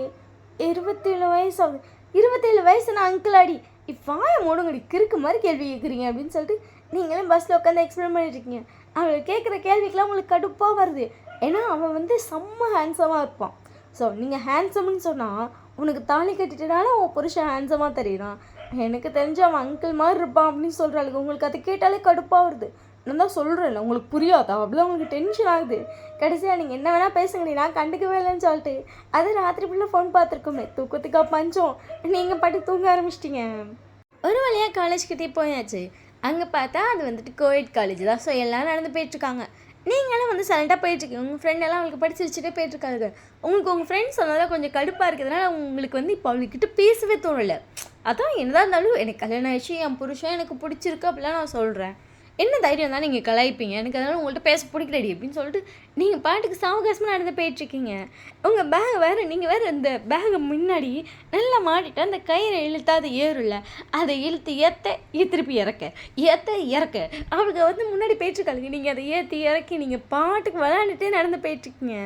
27 வயசு ஆகுது. 27 வயசு நான் அங்கிள் ஆடி வாய மூடுங்கடி, கிறுக்கு மாதிரி கேள்வி கேட்குறீங்க அப்படின்னு சொல்லிட்டு நீங்களே பஸ்ஸில் உட்காந்து எக்ஸ்பிளைன் பண்ணிட்டுருக்கீங்க. அவள் கேட்குற கேள்விக்கெலாம் உங்களுக்கு கடுப்பாக வருது. ஏன்னா அவன் வந்து செம்ம ஹேண்ட்ஸமாக இருப்பான். ஸோ நீங்கள் ஹேண்ட்ஸம்னு சொன்னால் உனக்கு தாலி கட்டிட்டனால உன் புருஷன் ஹேண்ட்ஸமாக தெரியுறான். எனக்கு தெரிஞ்சு அவன் அங்கிள் மாதிரி இருப்பான் அப்படின்னு சொல்கிறாளுங்க. உங்களுக்கு அதை கேட்டாலே கடுப்பாக வருது. நான் தான் சொல்கிறேன்ல, உங்களுக்கு புரியாதா? அப்படிலாம் உங்களுக்கு டென்ஷன் ஆகுது. கடைசியாக நீங்கள் என்ன வேணால் பேசுங்கடி, நான் கண்டுக்கவே இல்லைன்னு சொல்லிட்டு அது ராத்திரி ஃபுல்லாக ஃபோன் பார்த்துருக்கோமே, தூக்கத்துக்காக பஞ்சம் நீங்கள் பாட்டு தூங்க ஆரம்பிச்சிட்டிங்க. ஒரு வழியாக காலேஜ்கிட்டே போயாச்சு. அங்கே பார்த்தா அது வந்துட்டு கோஎட் காலேஜ் தான். ஸோ எல்லோரும் நடந்து போயிட்டுருக்காங்க. நீங்களும் வந்து சைலண்டாக போயிட்டுருக்கீங்க. உங்கள் ஃப்ரெண்டெல்லாம் அவங்களுக்கு படித்து வச்சுட்டே போயிட்டுருக்காங்க. உங்களுக்கு உங்கள் ஃப்ரெண்ட்ஸ் சொன்னதால் கொஞ்சம் கடுப்பாக இருக்கிறதுனால உங்களுக்கு வந்து இப்போ அவங்கக்கிட்ட பேசவே தோணலை. அதான் என்னதான் இருந்தாலும் எனக்கு கல்யாணம் ஆயிடுச்சு, என் புருஷன் எனக்கு பிடிச்சிருக்கு அப்படிலாம் நான் சொல்கிறேன். என்ன தைரியம் தான் நீங்கள் கலாய்ப்பீங்க, எனக்கு அதனால் உங்கள்கிட்ட பேச பிடிக்கலடி அப்படின்னு சொல்லிட்டு நீங்கள் பாட்டுக்கு சாவகாசமாக நடந்து போயிட்டுருக்கீங்க. உங்கள் பேக் வேறு, நீங்கள் வேறு இந்த பேகை முன்னாடி நல்லா மாட்டிட்டு அந்த கயிறை இழுத்தா அது ஏறும்ல, அதை இழுத்து திருப்பி ஏற்ற இறக்க அவளுக்கு வந்து முன்னாடி போயிட்டுருக்காளுங்க. நீங்கள் அதை ஏற்றி இறக்கி நீங்கள் பாட்டுக்கு விளையாண்டுட்டே நடந்து போயிட்டுருக்கீங்க.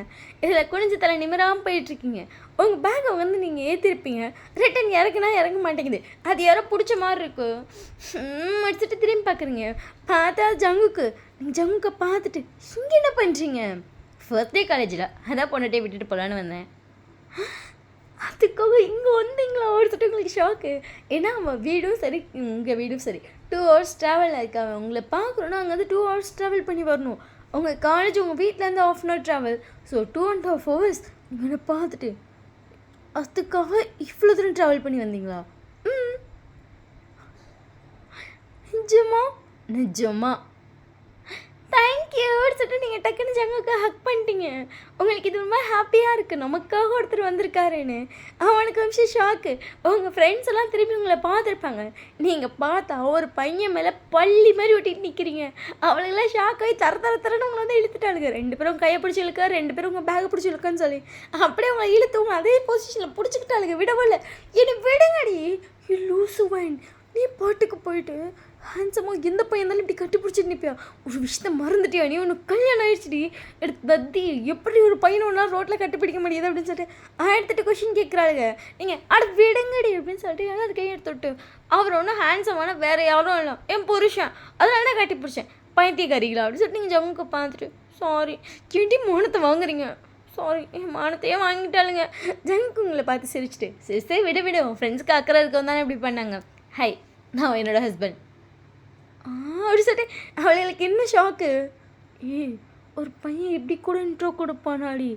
இதில் குனிஞ்சு தலை நிமிராமல் போயிட்டுருக்கீங்க. உங்கள் பேக்கை வந்து நீங்கள் ஏற்றிருப்பீங்க, ரிட்டன் இறக்குனா இறங்க மாட்டேங்குது. அது யாரோ பிடிச்ச மாதிரி இருக்கும். முடிச்சுட்டு திரும்பி பார்க்குறீங்க, பார்த்தா ஜங்குக்கு. நீங்கள் ஜங்குக்கை பார்த்துட்டு இங்கே என்ன பண்ணுறீங்க? ஃபர்ஸ்ட் டே காலேஜில் அதான் பொண்ணுகிட்டே விட்டுட்டு போகலான்னு வந்தேன். அதுக்காக இங்கே வந்தீங்களா? ஒரு சொல்லிட்டு உங்களுக்கு ஷாக்கு. ஏன்னா அவன் வீடும் சரி, உங்கள் வீடும் சரி, 2 hours ட்ராவல் ஆயிருக்காங்க. உங்களை பார்க்குறோன்னா அங்கே வந்து 2 hours ட்ராவல் பண்ணி வரணும். உங்கள் காலேஜ் உங்கள் வீட்டிலேருந்து 1/2 hour ட்ராவல். ஸோ 2.5 hours இவனை பார்த்துட்டு அதுக்காக இவ்வளோ தூரம் ட்ராவல் பண்ணி வந்தீங்களா? நிஜமா? நிஜமா தேங்க்யூ சொல்லிட்டு நீங்கள் டக்குன்னு ஜங்குக்கு ஹக் பண்ணிட்டீங்க. உங்களுக்கு இது ரொம்ப ஹாப்பியாக இருக்குது, நமக்காக ஒருத்தர் வந்திருக்காருன்னு. அவனுக்கு நிமிஷம் ஷாக்கு. உங்கள் ஃப்ரெண்ட்ஸ் எல்லாம் திருப்பி உங்களை பார்த்துருப்பாங்க. நீங்கள் பார்த்தா ஒரு பையன் மேலே பள்ளி மாதிரி ஒட்டிட்டு நிற்கிறீங்க. அவளுக்கெல்லாம் ஷாக்காகி தரன்னு உங்களை வந்து இழுத்துட்டாளுங்க. 2 பேரும் கையை பிடிச்சி இழுக்க, 2 பேரும் உங்கள் பேக்கை பிடிச்சி இழுக்கன்னு சொல்லி அப்படியே உங்களை இழுத்துவங்க அதே பொசிஷனில் பிடிச்சிக்கிட்டாளுங்க. விடவில்லை. என்னை விடுங்கடி, லூசு வைன். நீ பாட்டுக்கு போயிட்டு ஹேண்ட்ஸமாக எந்த பையன் இருந்தாலும் இப்படி கட்டி பிடிச்சிட்டு நிற்பியா? ஒரு விஷயத்த மறந்துட்டியா? நீ ஒன்று கல்யாணம் ஆயிடுச்சுடி. எடுத்து தத்தி எப்படி ஒரு பையனை ஒன்றா ரோட்டில் கட்டி பிடிக்க முடியாது அப்படின்னு சொல்லிட்டு 1008 கொஷின் கேட்குறாளுங்க. நீங்கள் விடுங்கடி அப்படின்னு சொல்லிட்டு அது கையை எடுத்து விட்டு அவர் ஒன்றும் ஹேண்ட்ஸமான வேறு யாரும் இல்லை, என் புருஷன், அதனால தான் கட்டி பிடிச்சேன், பைத்தியக்காரிகளா அப்படின்னு சொல்லிட்டு நீங்கள் ஜமுக்கு பார்த்துட்டு சாரி கேட்டி மானத்தை வாங்குறீங்க, சாரி என் மானத்தையே வாங்கிட்டாளுங்க. ஜங்குக்கு உங்களை பார்த்து சிரிச்சிட்டு சரி விட உன் ஃப்ரெண்ட்ஸுக்கு அக்கறை இருக்கவும் தானே இப்படி பண்ணாங்க. ஹை, நான் என்னோட ஹஸ்பண்ட் அப்படி சொல்லிட்டு அவளுக்கு என்ன ஷாக்கு. ஒரு பையன் எப்படி கூட இன்ட்ரோ கொடுப்பானாடி,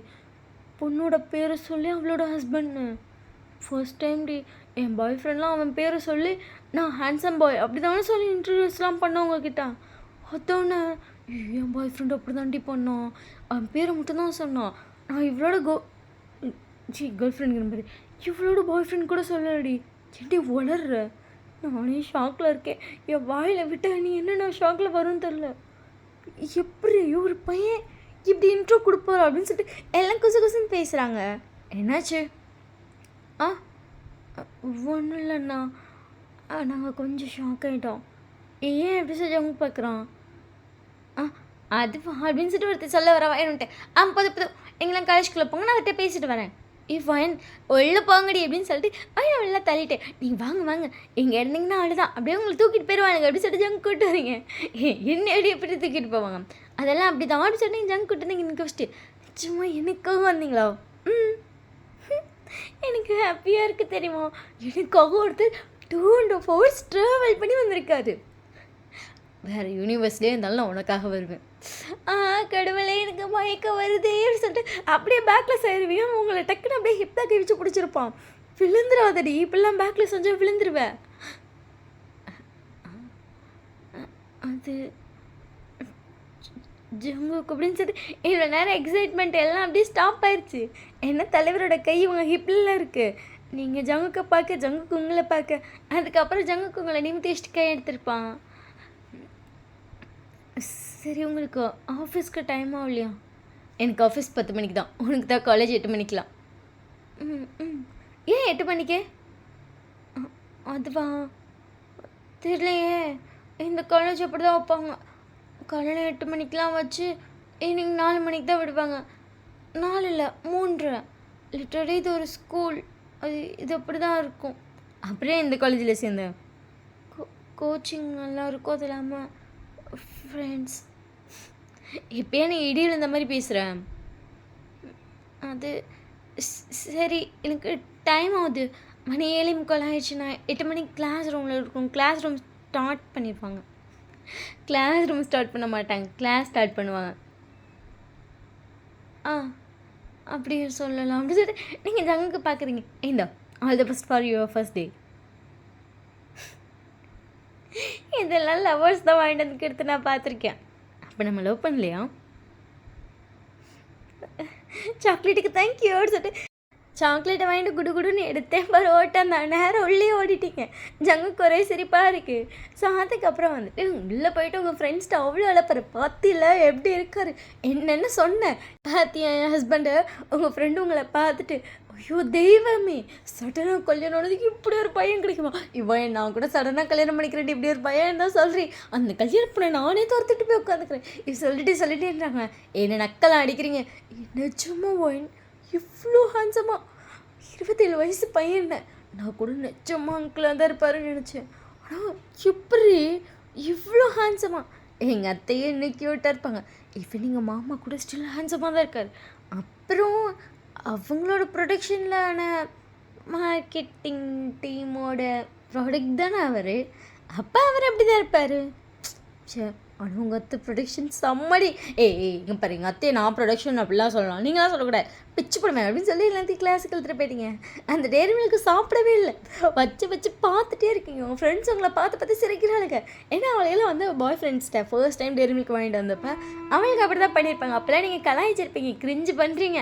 பொண்ணோட பேரை சொல்லி அவளோட ஹஸ்பண்ட்னு. ஃபர்ஸ்ட் டைம் டி என் பாய் ஃப்ரெண்ட்லாம் அவன் பேரை சொல்லி நான் ஹேண்ட்ஸம் பாய் அப்படி தானே சொல்லி இன்ட்ரடியூஸ்லாம் பண்ணவங்கக்கிட்ட. அதோன்னே என் பாய் ஃப்ரெண்ட் அப்படி தாண்டி பண்ணான், அவன் பேரை மட்டும்தான் சொன்னான். நான் இவளோட கேர்ள் ஃப்ரெண்டுங்கிற மாதிரி இவளோட பாய் ஃப்ரெண்ட் கூட சொல்லலடி. ஏன்டி உளர்ற? நானே ஷாக்கில் இருக்கேன். என் வாயில் விட்ட நீ என்னென்ன ஷாக்கில் வரும்னு தெரில. எப்படி ஒரு பையன் இப்படி இன்ட்ரோ கொடுப்பாரு அப்படின்னு சொல்லிட்டு எல்லாம் குசு குசுன்னு பேசுகிறாங்க. என்னாச்சு? ஆ ஒன்றும் இல்லைண்ணா, நாங்கள் கொஞ்சம் ஷாக் ஆகிட்டோம். ஏன் எப்படி செஞ்சவங்க பார்க்குறான்? ஆ அது அப்படின்னு சொல்லிட்டு ஒருத்தர் சொல்ல வர வாயின்ட்டேன். போதும் எங்கெல்லாம் காலேஜ்குள்ளே போங்க, நான் அவர்கிட்ட பேசிட்டு வரேன். ஃபைன் உள்ளே போங்கடி அப்படின்னு சொல்லிட்டு நான் வெளில தள்ளிட்டேன். நீங்கள் வாங்க வாங்க, இங்கே இருந்தீங்கன்னா அவ்வளோதான், அப்படியே உங்களை தூக்கிட்டு போயிடுவாங்க அப்படின்னு சொல்லிட்டு ஜங்க் கூப்பிட்டு வரீங்க. என்ன எப்படி எப்படி தூக்கிட்டு போவாங்க? அதெல்லாம் அப்படி தான் அப்படி சொல்லிட்டு ஜங்க் கூப்பிட்டு வந்தீங்க. எனக்கு ஃபஸ்ட்டு சும்மா எனக்காக வந்தீங்களா? எனக்கு ஹாப்பியாக இருக்குது தெரியுமா? எனக்காக ஒருத்தர் 2.5 hours ட்ராவல் பண்ணி வந்திருக்காரு. வேறு யூனிவர்ஸ்லேயே இருந்தாலும் நான் உனக்காக வருவேன். கடவுளே எனக்கு மயக்கம் வருதே அப்படின்னு சொல்லிட்டு அப்படியே பேக்கில் சேருவேன். உங்களை டக்குன்னு அப்படியே ஹிப்டாக கை வச்சு பிடிச்சிருப்பான். விழுந்துடாதடி, இப்பெல்லாம் பேக்கில் செஞ்சால் விழுந்துருவேன். அது ஜங்குக்கு அப்படின்னு சொல்லிட்டு இவ்வளோ நேரம் எக்ஸைட்மெண்ட் எல்லாம் அப்படியே ஸ்டாப் ஆயிடுச்சு. என்ன தலைவரோட கை உங்க ஹிப்பில் இருக்குது. நீங்கள் ஜங்குக்கு பார்க்க, ஜங்குக்கு உங்களை பார்க்க, அதுக்கப்புறம் ஜங்குக்கு உங்களை நிமித்தி வச்சுட்டு கை எடுத்திருப்பான். சரி, உங்களுக்கு ஆஃபீஸ்க்கு டைம் ஆகலையா? எனக்கு ஆஃபீஸ் 10 மணிக்கு தான், உனக்கு தான் காலேஜ் 8 மணிக்கெலாம். ஏன் 8 மணிக்கே? அதுவா தெரியலையே, இந்த காலேஜ் அப்படி தான் வைப்பாங்க. காலையில் 8 மணிக்கெலாம் வச்சு ஈவினிங் 4 மணிக்கு தான் விடுவாங்க. 4 இல்லை 3. லிட்டரலி இது ஒரு ஸ்கூல், இது அப்படி தான் இருக்கும். அப்படியே இந்த காலேஜில் சேர்ந்தேன். கோச்சிங் நல்லா இருக்கும். அது இல்லாமல் ஃப்ரெண்ட்ஸ். இப்போயே நீ இடியில் இந்த மாதிரி பேசுகிறேன். அது சரி, எனக்கு டைம் ஆகுது. மணி 7:45 ஆயிடுச்சு. நான் 8 மணிக்கு கிளாஸ் ரூமில் இருக்கும். கிளாஸ் ரூம் ஸ்டார்ட் பண்ணியிருப்பாங்க. கிளாஸ் ரூம் ஸ்டார்ட் பண்ண மாட்டாங்க, கிளாஸ் ஸ்டார்ட் பண்ணுவாங்க. அப்படி சொல்லலாம் அப்படி சொல்லிட்டு நீங்கள் ஜங்குக்கு பார்க்குறீங்க. இந்த all the best for your first day. இதெல்லாம் லவர்ஸ் தான் வாங்கிட்டு வந்து எடுத்து நான் பார்த்துருக்கேன். அப்போ நம்ம லவ் பண்ணலையா? சாக்லேட்டுக்கு தேங்க்யூன்னு சொல்லிட்டு சாக்லேட்டை வாங்கிட்டு குடு குடுன்னு எடுத்தேன். பாரு ஓட்டம் தான், நேரம் உள்ளே ஓடிட்டீங்க. ஜங்குக்கு ஒரே சிரிப்பாக இருக்குது. ஸோ அதுக்கப்புறம் வந்துட்டு உள்ளே போயிட்டு உங்கள் ஃப்ரெண்ட்ஸ்ட்டு அவ்வளோ அழப்பாரு. பார்த்தில எப்படி இருக்காரு, என்னென்னு சொன்னேன். பார்த்தியா என் ஹஸ்பண்டு, உங்கள் ஃப்ரெண்டு உங்களை பார்த்துட்டு ஐயோ தெய்வமே, சடனாக கல்யாணம் இப்படி ஒரு பையன் கிடைக்குமா? இவன் நான் கூட சடனாக கல்யாணம் பண்ணிக்கிறேன், இப்படி ஒரு பையன் தான் சொல்கிறேன். அந்த கல்யாணம் பண்ண நானே துரத்துட்டு போய் உட்காந்துக்கிறேன். இது சொல்லிட்டேன்றாங்க. என்ன நக்கெல்லாம் அடிக்கிறீங்க. நிஜமா இவ்வளோ ஹேண்ட்ஸமாக 27 வயசு பையன். நான் கூட நிஜமா அங்கிளாக தான் இருப்பாருன்னு நினச்சேன். ஆனால் எப்படி இவ்வளோ ஹேண்ட்ஸமாக? எங்கள் அத்தையே இன்னும் க்யூட்டாக இருப்பாங்க. இப்போ நீங்கள் மாமா கூட ஸ்டில் ஹேண்ட்ஸமாக தான் இருக்கார். அப்புறம் அவங்களோட ப்ரொடக்ஷனில் மார்க்கெட்டிங் டீமோட ப்ராடக்ட் தானே அவர். அப்போ அவர் அப்படி தான் இருப்பார். சரி, ஆனால் உங்கள் அத்தை ப்ரொடக்ஷன் செம்மடி. இங்கே பாரு, எங்கள் அத்தையை நான் ப்ரொடக்ஷன் அப்படிலாம் சொல்லலாம், நீங்களாம் சொல்லக்கூடாது, பிச்சு போடுவேன் அப்படின்னு சொல்லி எல்லாத்தையும் கிளாஸுக்கு எடுத்துகிட்டு போயிட்டீங்க. அந்த டேரி மில்க்கு சாப்பிடவே இல்லை, வச்சு பார்த்துட்டே இருக்கீங்க. உங்கள் ஃப்ரெண்ட்ஸ் உங்களை பார்த்து சிரிக்கிறாளுங்க. ஏன்னா அவளையெல்லாம் வந்து பாய் ஃப்ரெண்ட்ஸ்கிட்ட ஃபர்ஸ்ட் டைம் டேரி மில்க் வாங்கிட்டு வந்தப்போ அவங்களுக்கு அப்படி தான் பண்ணியிருப்பாங்க. அப்போல்லாம் நீங்கள் கலாய்ச்சிருப்பீங்க, கிரிஞ்சு பண்ணுறீங்க.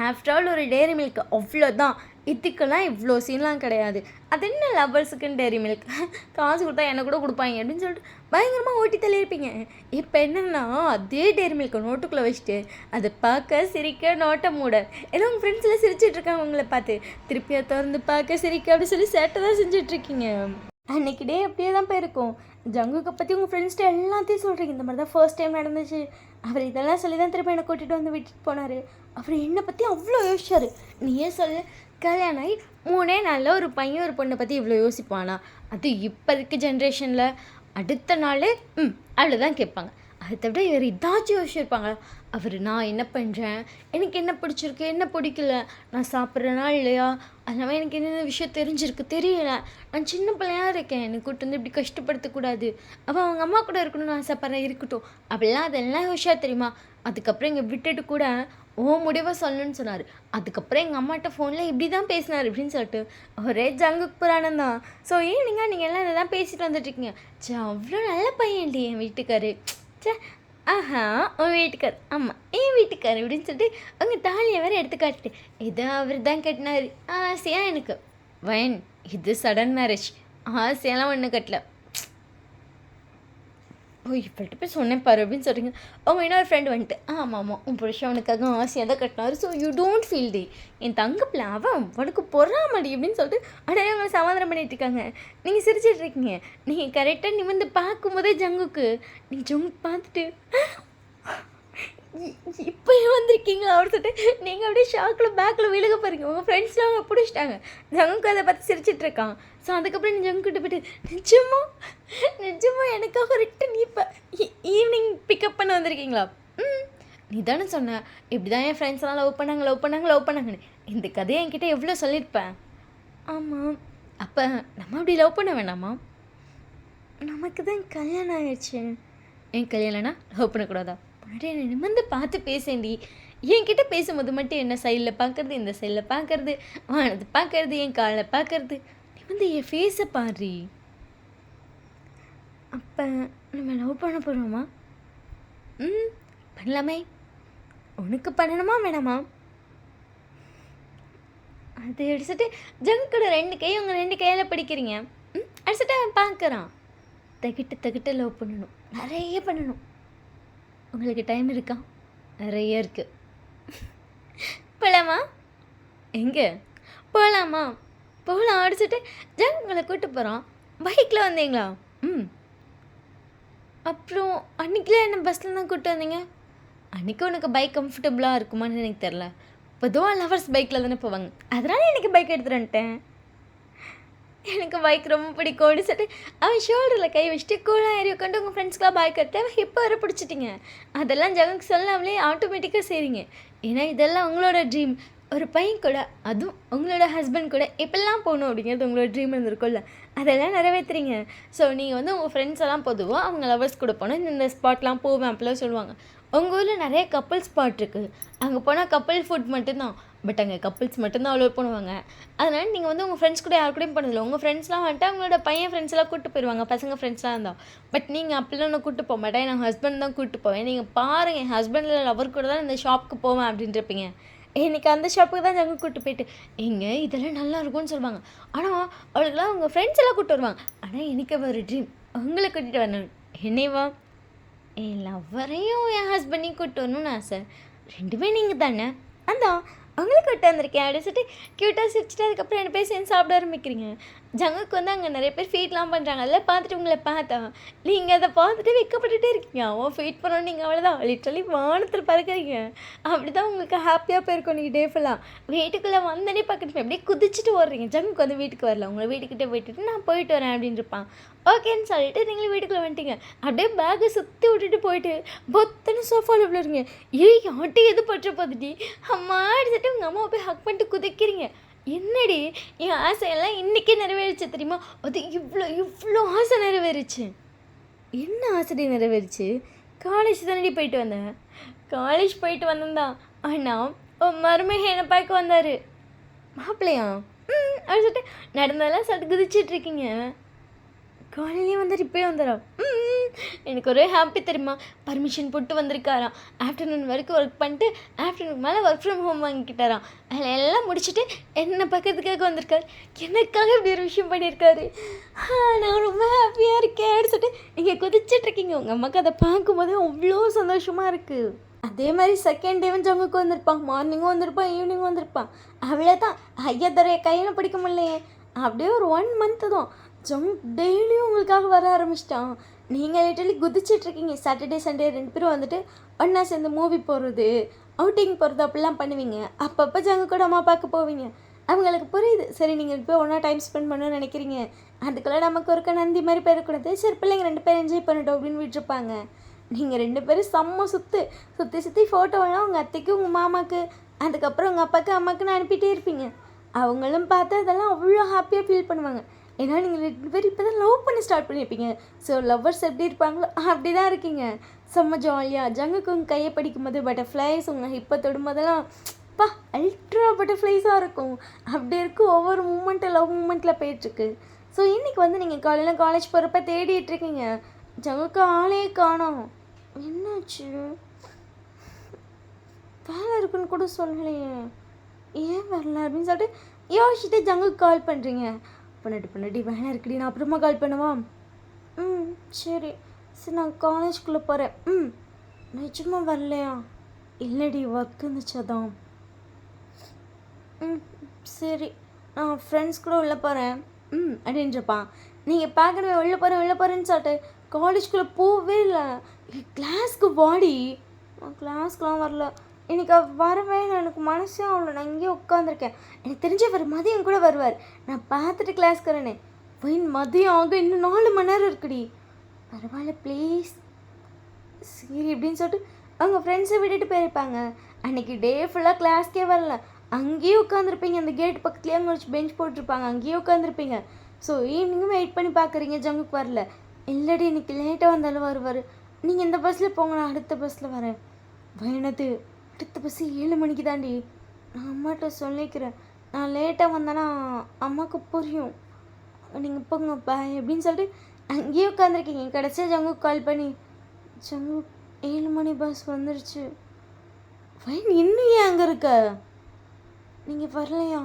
ஆஃப்டர் ஆல் ஒரு டேரி மில்க் அவ்வளோதான், இதுக்கெல்லாம் இவ்வளோ சீன்லாம் கிடையாது. அது என்ன லவ்வர்ஸுக்குன்னு டேரி மில்க், காசு கொடுத்தா எனக்கு கூட கொடுப்பாங்க அப்படின்னு சொல்லிட்டு பயங்கரமாக ஓட்டி தள்ளியிருப்பீங்க. இப்போ என்னென்னா அதே டேரி மில்க் நோட்டுக்குள்ளே வச்சுட்டு அதை பார்க்க சிரிக்க நோட்டை மூட, ஏன்னா உங்கள் ஃப்ரெண்ட்ஸ்லாம் சிரிச்சிட்ருக்காங்க உங்களை பார்த்து, திருப்பியாக திறந்து பார்க்க சிரிக்க அப்படி சொல்லி சேட்டை தான் செஞ்சிட்ருக்கீங்க. அன்றைக்கி டே அப்படியே தான் போயிருக்கும். ஜங்குக்கு பற்றி உங்கள் ஃப்ரெண்ட்ஸ்ட்டு எல்லாத்தையும் சொல்கிறீங்க. இந்த மாதிரி தான் ஃபர்ஸ்ட் டைம் நடந்துச்சு, அவர் இதெல்லாம் சொல்லி தான் திருப்பி என்னை கூட்டிகிட்டு வந்து விட்டுட்டு போனார். அவர் என்னை பற்றி அவ்வளோ யோசிச்சார். நீயே சொல்லு, கல்யாணம் ஆகி 3 நாளில் ஒரு பையன் ஒரு பொண்ணை பற்றி இவ்வளோ யோசிப்பானா? அது இப்போ இருக்க ஜென்ரேஷனில் அடுத்த நாள் அவ்வளோதான் கேட்பாங்க. அதை விட இவர் ஏதாச்சும் யோசிச்சிருப்பாங்களா? அவர் நான் என்ன பண்ணுறேன், எனக்கு என்ன பிடிச்சிருக்கு, என்ன பிடிக்கல, நான் சாப்பிட்றேனா இல்லையா, அதனால் எனக்கு என்னென்ன விஷயம் தெரிஞ்சிருக்கு தெரியலை, நான் சின்ன பிள்ளையாக இருக்கேன், எனக்கு கூட்டு வந்து இப்படி கஷ்டப்படுத்தக்கூடாது, அவள் அவங்க அம்மா கூட இருக்கணும்னு ஆசைப்பட்றேன், இருக்கட்டும் அப்படிலாம் அதெல்லாம் யோசிச்சா தெரியுமா? அதுக்கப்புறம் இங்கே விட்டுட்டு கூட முடிவை சொல்லணும்னு சொன்னார். அதுக்கப்புறம் எங்கள் அம்மாட்ட ஃபோனில் இப்படி தான் பேசினார் அப்படின்னு சொல்லிட்டு ஒரே ஜங்குக்கு புராணம் தான். ஸோ நீங்கள் எல்லாம் இதை தான் பேசிட்டு வந்துட்டுருக்கீங்க. அவ்வளோ நல்ல பையன் இல்லையே என் வீட்டுக்காரு. உன் வீட்டுக்கார், ஆமாம் என் வீட்டுக்கார் அப்படின்னு சொல்லிட்டு உங்கள் தாலியை வேறு எடுத்து காட்டுட்டு இதை அவர் தான் கட்டினார் ஆசையாக எனக்கு. வயன் இது சடன் மேரேஜ், ஆசையெல்லாம் ஒன்றும் கட்டல. ஓ இவள்கிட்ட போய் சொன்னேன் பாரு அப்படின்னு சொல்கிறீங்க. அவங்க இன்னொரு ஃப்ரெண்டு வந்துட்டு ஆமாம் ஆமாம் உன் புருஷன் அவனுக்காக ஆசையாக தான் கட்டினாரு, ஸோ யூ டோன்ட் ஃபீல் டி. என் தங்க பிள்ளை அவன் உனக்கு பொறாமடி அப்படின்னு சொல்லிட்டு அப்படியே அவங்களை சமாதானம் பண்ணிட்டு இருக்காங்க. நீங்கள் சிரிச்சிட்டு இருக்கீங்க. நீங்கள் கரெக்டாக நிமிர்ந்து பார்க்கும்போதே ஜங்குக்கு நீங்கள் ஜங்கு பார்த்துட்டு இப்போ வந்திருக்கீங்களா அப்படின்னு சொல்லிட்டு நீங்கள் அப்படியே ஷாக்கில் பேக்கில் விழுக பாருங்க. உங்கள் ஃப்ரெண்ட்ஸ்லாம் அவங்க பிடிச்சிட்டாங்க. ஜங்குக்கு அதை பார்த்து சிரிச்சிட்டு இருக்கான். ஸோ அதுக்கப்புறம் நீ ஜங்குக்கிட்ட போய்ட்டு நிஜமா எனக்காக ரிட்டன் இப்போ ஈவினிங் பிக்கப் பண்ண வந்திருக்கீங்களா? நீ தானே சொன்ன இப்படி தான் என் ஃப்ரெண்ட்ஸ்லாம் லவ் பண்ணாங்கன்னு. இந்த கதையை என்கிட்ட எவ்வளோ சொல்லியிருப்பேன். ஆமாம், அப்போ நம்ம அப்படி லவ் பண்ண வேணாமா? நமக்கு தான் கல்யாணம் ஆயிடுச்சு. என் கல்யாணம்னா லவ் பண்ணக்கூடாதா? முன்னாடி என்னை நிமிர்ந்து பார்த்து பேசேண்டி. என்கிட்ட பேசும்போது மட்டும் என்ன சைடில் பார்க்குறது, இந்த சைடில் பார்க்குறது, வானத்தை பார்க்குறது, என் காலில் பார்க்குறது, நிமிர்ந்து என் ஃபேஸை பாரு. அப்போ நம்ம லவ் பண்ண போகிறோமா? பண்ணலாமே. உனக்கு பண்ணணுமா வேணாமா? அது அடிச்சுட்டு ஜங்கோட 2 கை உங்கள் 2 கையில் பிடிக்கிறீங்க. அடிச்சுட்டு அவன் பார்க்குறான். தகிட்ட லவ் பண்ணணும், நிறைய பண்ணணும். உங்களுக்கு டைம் இருக்கா? நிறைய இருக்குது. போகலாமா? எங்கே போகலாமா? போகலாம். அடிச்சுட்டு ஜங் உங்களை கூப்பிட்டு போகிறான். பைக்கில் வந்தீங்களா? அப்புறம் அன்றைக்கிலாம் என்ன பஸ்ஸில் தான் கூப்பிட்டு வந்தீங்க. அன்றைக்கி உனக்கு பைக் கம்ஃபர்டபுளாக இருக்குமான்னு எனக்கு தெரில. பொதுவாக லவர்ஸ் பைக்கில் தானே போவாங்க, அதனால் எனக்கு பைக் எடுத்துகிட்டு வந்துட்டேன். எனக்கு பைக் ரொம்ப பிடிக்கும்னு சொல்லிட்டு அவன் ஷோல்டரில் கை வச்சுட்டு கூலாக ஏறி உட்காந்து உங்கள் ஃப்ரெண்ட்ஸ்க்கெலாம் பைக் எடுத்து அவன் ஹிப்பை வர பிடிச்சிட்டிங்க. அதெல்லாம் ஜங்குக்கு சொல்லாமலே ஆட்டோமேட்டிக்காக செய்கிறீங்க. ஏன்னா இதெல்லாம் உங்களோட ட்ரீம். ஒரு பையன் கூட, அதுவும் உங்களோட ஹஸ்பண்ட் கூட எப்பெல்லாம் போகணும் அப்படிங்கிறது உங்களோட ட்ரீம் இருந்திருக்கும்ல, அதெல்லாம் நிறைவேற்றுறீங்க. ஸோ நீங்கள் உங்கள் ஃப்ரெண்ட்ஸ் எல்லாம் பொதுவாக அவங்க லவர்ஸ் கூட போனால் இந்த ஸ்பாட்லாம் போவேன் அப்படிலாம் சொல்லுவாங்க. உங்கள் ஊரில் நிறைய கப்புள் ஸ்பாட் இருக்குது. அங்கே போனால் கப்புள் ஃபுட் மட்டும்தான். பட் அங்கே கப்புள்ஸ் மட்டும்தான் அலோவ் பண்ணுவாங்க. அதனால் நீங்கள் உங்கள் ஃப்ரெண்ட்ஸ் கூட யார் கூடயும் பண்ணதில்லை. உங்கள் ஃப்ரெண்ட்ஸ்லாம் வந்துட்டு அவங்களோட பையன் ஃப்ரெண்ட்ஸ் எல்லாம் கூப்பிட்டு போயிடுவாங்க, பசங்க ஃப்ரெண்ட்ஸ்லாம் இருந்தால். பட் நீங்கள் அப்படிலாம் ஒன்று கூப்பிட்டு போக மாட்டேன், நான் ஹஸ்பண்ட் தான் கூப்பிட்டு போவேன். நீங்கள் பாருங்கள், என் ஹஸ்பண்டில் லவர் கூட தான் இந்த ஷாப்புக்கு போவேன் அப்படின்ட்டுருப்பீங்க. இன்றைக்கி அந்த ஷாப்புக்கு தான் ஜங்கு கூப்பிட்டு போயிட்டு எங்கே இதெல்லாம் நல்லா இருக்கும்னு சொல்லுவாங்க. ஆனால் அவளுக்குலாம் உங்கள் ஃப்ரெண்ட்ஸ் எல்லாம் கூப்பிட்டு வருவாங்க. ஆனால் எனக்கு ஒரு ட்ரீம், உங்களை கூட்டிகிட்டு வரணும். என்னைவா என் லவ்வரையும் என் ஹஸ்பண்டையும் கூப்பிட்டு வரணும்னு ஆசை. 2மே நீங்கள் தானே? அதான் அவங்களுக்கு கூப்பிட்டு வந்திருக்கேன் அப்படின்னு சொல்லிட்டு க்யூட்டாக சிரிச்சிட்டு அதுக்கப்புறம் 2 பேர் சேர்ந்து சாப்பிட ஆரம்பிக்கிறீங்க. ஜங்குக்கு அங்கே நிறைய பேர் ஃபீட்லாம் பண்ணுறாங்க. அதெல்லாம் பார்த்துட்டு உங்களை பார்த்தா நீங்கள் அதை பார்த்துட்டு வெக்கப்பட்டுகிட்டே இருக்கீங்க. அவன் ஃபீட் பண்ணோன்னு நீங்கள் அவ்வளோதான் லிட்டரலி வானத்தில் பறக்கிறீங்க. அப்படி தான் உங்களுக்கு ஹாப்பியாக போயிருக்கும் நீங்கள் டே ஃபுல்லாக. வீட்டுக்குள்ளே வந்தனே பார்க்கணும் அப்படியே குதிச்சுட்டு ஓடுறீங்க. ஜங்குக்கு வீட்டுக்கு வரல, உங்களை வீட்டுக்கிட்டே போயிட்டு நான் போயிட்டு வரேன் அப்படின்னு இருப்பான். ஓகேன்னு சொல்லிட்டு நீங்களும் வீட்டுக்குள்ளே வந்துட்டீங்க. அப்படியே பேக்கை சுற்றி விட்டுட்டு போயிட்டு பொத்தனை சோஃபாவில் விழுறீங்க. ஆட்டி எது பற்ற போதுட்டி அம்மா அடிச்சுட்டு உங்கள் அம்மாவை போய் ஹக் பண்ணிட்டு குதிக்கிறீங்க. என்னடி என் ஆசையெல்லாம் இன்றைக்கே நிறைவேறிச்சு தெரியுமா? அது இவ்வளோ ஆசை நிறைவேறிச்சு. என்ன ஆசைடி நிறைவேறிச்சு? காலேஜ் தானடி போயிட்டு வந்தேன். காலேஜ் போயிட்டு வந்தேன்தான். ஆனால் மருமக என்னை பார்க்க வந்தார். மாப்பிள்ளையா? அப்படின்னு சொல்லிட்டு நடந்ததெல்லாம் சொல்லிட்டு குதிச்சிட்ருக்கீங்க. காலையிலேயே வந்தார், இப்போயே வந்துடும். எனக்கு ஒரே ஹாப்பி தெரியுமா? பர்மிஷன் போட்டு வந்திருக்காராம். ஆஃப்டர்நூன் வரைக்கும் ஒர்க் பண்ணிட்டு ஆஃப்டர்நூன் மேலே ஒர்க் ஃப்ரம் ஹோம் வாங்கிக்கிட்டாராம். அதில் எல்லாம் முடிச்சுட்டு என்னை பார்க்கறதுக்காக வந்திருக்காரு. எனக்காக இப்படி ஒரு விஷயம் பண்ணியிருக்காரு. நான் ரொம்ப ஹாப்பியாக இருக்கேன் அப்படின்னு சொல்லிட்டு நீங்கள் குதிச்சிட்ருக்கீங்க. உங்கள் அம்மாவுக்கு அதை பார்க்கும்போதே அவ்வளோ சந்தோஷமாக இருக்குது. அதே மாதிரி செகண்ட் டேவும் ஜங்குக்கு வந்திருப்பான். மார்னிங்கும் வந்திருப்பான், ஈவினிங்கும் வந்திருப்பான். அவ்வளோ தான் ஐயா தரைய கையில் பிடிக்க முடியலையே. அப்படியே ஒரு 1 மந்த்து தான் ஜங் டெய்லியும் உங்களுக்காக வர ஆரம்பிச்சிட்டான். நீங்கள் லிட்டரலி குதிச்சிட்ருக்கீங்க. சாட்டர்டே சண்டே 2 பேரும் வந்துட்டு ஒன்றா சேர்ந்து மூவி போகிறது, அவுட்டிங் போகிறது அப்படிலாம் பண்ணுவீங்க. அப்பப்போ ஜங்கு கூட அம்மா பார்க்க போவீங்க. அவங்களுக்கு புரியுது, சரி நீங்கள் போய் ஒன்றா டைம் ஸ்பெண்ட் பண்ணணும்னு நினைக்கிறீங்க. அதுக்குள்ளே நமக்கு ஒருக்க நந்தி மாதிரி போயிடக்கூடாது, சரி பிள்ளைங்க 2 பேரும் என்ஜாய் பண்ணிட்டோம் அப்படின்னு விட்டுருப்பாங்க. நீங்கள் 2 பேரும் செம்ம சுற்றி ஃபோட்டோலாம் உங்கள் அத்தைக்கு உங்கள் மாமாவுக்கு அதுக்கப்புறம் உங்கள் அப்பாவுக்கு அம்மாவுக்குன்னு அனுப்பிட்டே இருப்பீங்க. அவங்களும் பார்த்து அதெல்லாம் அவ்வளோ ஹாப்பியாக ஃபீல் பண்ணுவாங்க. ஏன்னா நீங்கள் 2 பேர் இப்போ தான் லவ் பண்ணி ஸ்டார்ட் பண்ணியிருப்பீங்க. ஸோ லவ்வர்ஸ் எப்படி இருப்பாங்களோ அப்படி தான் இருக்கீங்க. செம்ம ஜாலியாக ஜங்குக்கு உங்கள் கையை படிக்கும்போது பட்டர்ஃப்ளைஸ் உங்கள் ஹிப்பை தொடும்போதெல்லாம் பா அல்ட்ரா பட்டர்ஃப்ளைஸாக இருக்கும். அப்படி இருக்கும் ஒவ்வொரு மூமெண்ட்டு லவ் மூமெண்ட்டில் போயிட்டுருக்கு. ஸோ இன்றைக்கி நீங்கள் காலையில் காலேஜ் போகிறப்ப தேடிட்டுருக்கீங்க. ஜங்குக்கு ஆளே காணோம். என்னாச்சு? வேலை இருக்குன்னு கூட சொல்லலையே, ஏன் வரல அப்படின்னு சொல்லிட்டு யோசிச்சுட்டு ஜங்குக்கு கால் பண்ணுறீங்க. பண்ணாடி வேணா இருக்குடி, நான் அப்புறமா கால் பண்ணவா? ம் சரி சரி, நான் காலேஜ்குள்ளே போகிறேன். நிஜமா வரலையா? இல்லைடி, ஒர்க் இருந்துச்சாதான். சரி, நான் ஃப்ரெண்ட்ஸ் கூட உள்ளே போகிறேன். அப்படின்றப்பான். நீங்கள் பார்க்கணுமே உள்ளே போகிறேன்னு சொல்லிட்டு காலேஜ்குள்ளே போகவே இல்லை. கிளாஸ்க்கு வாடி. நான் கிளாஸ்க்கெலாம் வரல. எனக்கு வரவேன், எனக்கு மனசே அவ்வளோ. நான் இங்கேயே உட்காந்துருக்கேன். எனக்கு தெரிஞ்ச மதியம் கூட வருவார். நான் பார்த்துட்டு கிளாஸ்க்கு வரேனே. ஃபைன், மதியம் ஆக இன்னும் 4 மணி நேரம் இருக்குடி. பரவாயில்ல ப்ளீஸ். சரி அப்படின்னு சொல்லிட்டு அவங்க ஃப்ரெண்ட்ஸை விட்டுட்டு போயிருப்பாங்க. அன்றைக்கி டே ஃபுல்லாக கிளாஸ்க்கே வரல. அங்கேயே உட்காந்துருப்பீங்க. அந்த கேட் பக்கத்துலேயே அங்கே வச்சு பெஞ்ச் போட்டிருப்பாங்க, அங்கேயே உட்காந்துருப்பீங்க. ஸோ ஈவினிங்கும் வெயிட் பண்ணி பார்க்குறீங்க, ஜங்குக்கு வரல. இல்லடி, இன்னைக்கு லேட்டாக வந்தாலும் வருவார். நீங்கள் இந்த பஸ்ஸில் போங்க, நான் அடுத்த பஸ்ஸில் வரேன். பயணத்து அடுத்த பஸ்ஸு 7 மணிக்கு தாண்டி. நான் அம்மாட்ட சொல்லிக்கிறேன். நான் லேட்டாக வந்தேன்னா அம்மாவுக்கு புரியும். நீங்கள் போங்க பாய் அப்படின்னு சொல்லிட்டு அங்கேயே உட்காந்துருக்கீங்க. கடைசியாக ஜங்குக்கு கால் பண்ணி, ஜங்கு 7 மணி பஸ் வந்துருச்சு. ஃபைன், இன்னும் ஏன் அங்கே இருக்க? நீங்கள் வரலையா?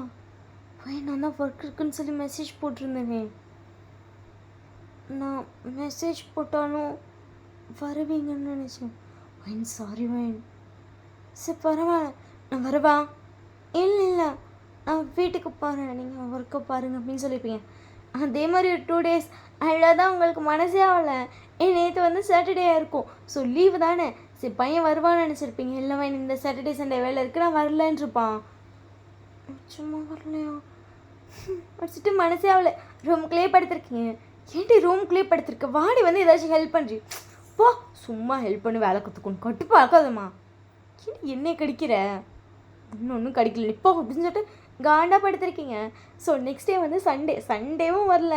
ஃபைன், நான் தான் ஒர்க் இருக்குன்னு சொல்லி மெசேஜ் போட்டிருந்தேனே. நான் மெசேஜ் போட்டாலும் வருவீங்கன்னு நினச்சேன். Fine, sorry wine. சரி பரவாயில்ல, நான் வரவா? இல்லை நான் வீட்டுக்கு போகிறேன், நீங்கள் ஒர்க்கை பாருங்கள் அப்படின்னு சொல்லியிருப்பீங்க. அதே மாதிரி ஒரு 2 days அவ்வளோதான். உங்களுக்கு மனசே ஆகலை. நேற்று வந்து சாட்டர்டே இருக்கும், ஸோ லீவு தானே, சரி பையன் வருவான்னு நினச்சிருப்பீங்க. இல்லை வைன், இந்த சாட்டர்டே சண்டே வேலை இருக்குது, நான் வரலன்னு இருப்பான். சும்மா வரலையா? வச்சுட்டு மனசே ஆகலை. ரூமுக்குள்ளேயே படுத்திருக்கீங்க. ஏன்டி ரூமுக்குள்ளேயே படுத்திருக்க? வாடி வந்து ஏதாச்சும் ஹெல்ப் பண்ணுறி. போ, சும்மா ஹெல்ப் பண்ணி வேலை கற்றுக்கணும், கட்டு பார்க்காதம்மா. என்னை கடிக்கிற? இன்னொன்றும் கடிக்கல இப்போ அப்படின்னு சொல்லிட்டு காண்டாக படுத்திருக்கீங்க. ஸோ நெக்ஸ்ட் டே வந்து சண்டேவும் வரல.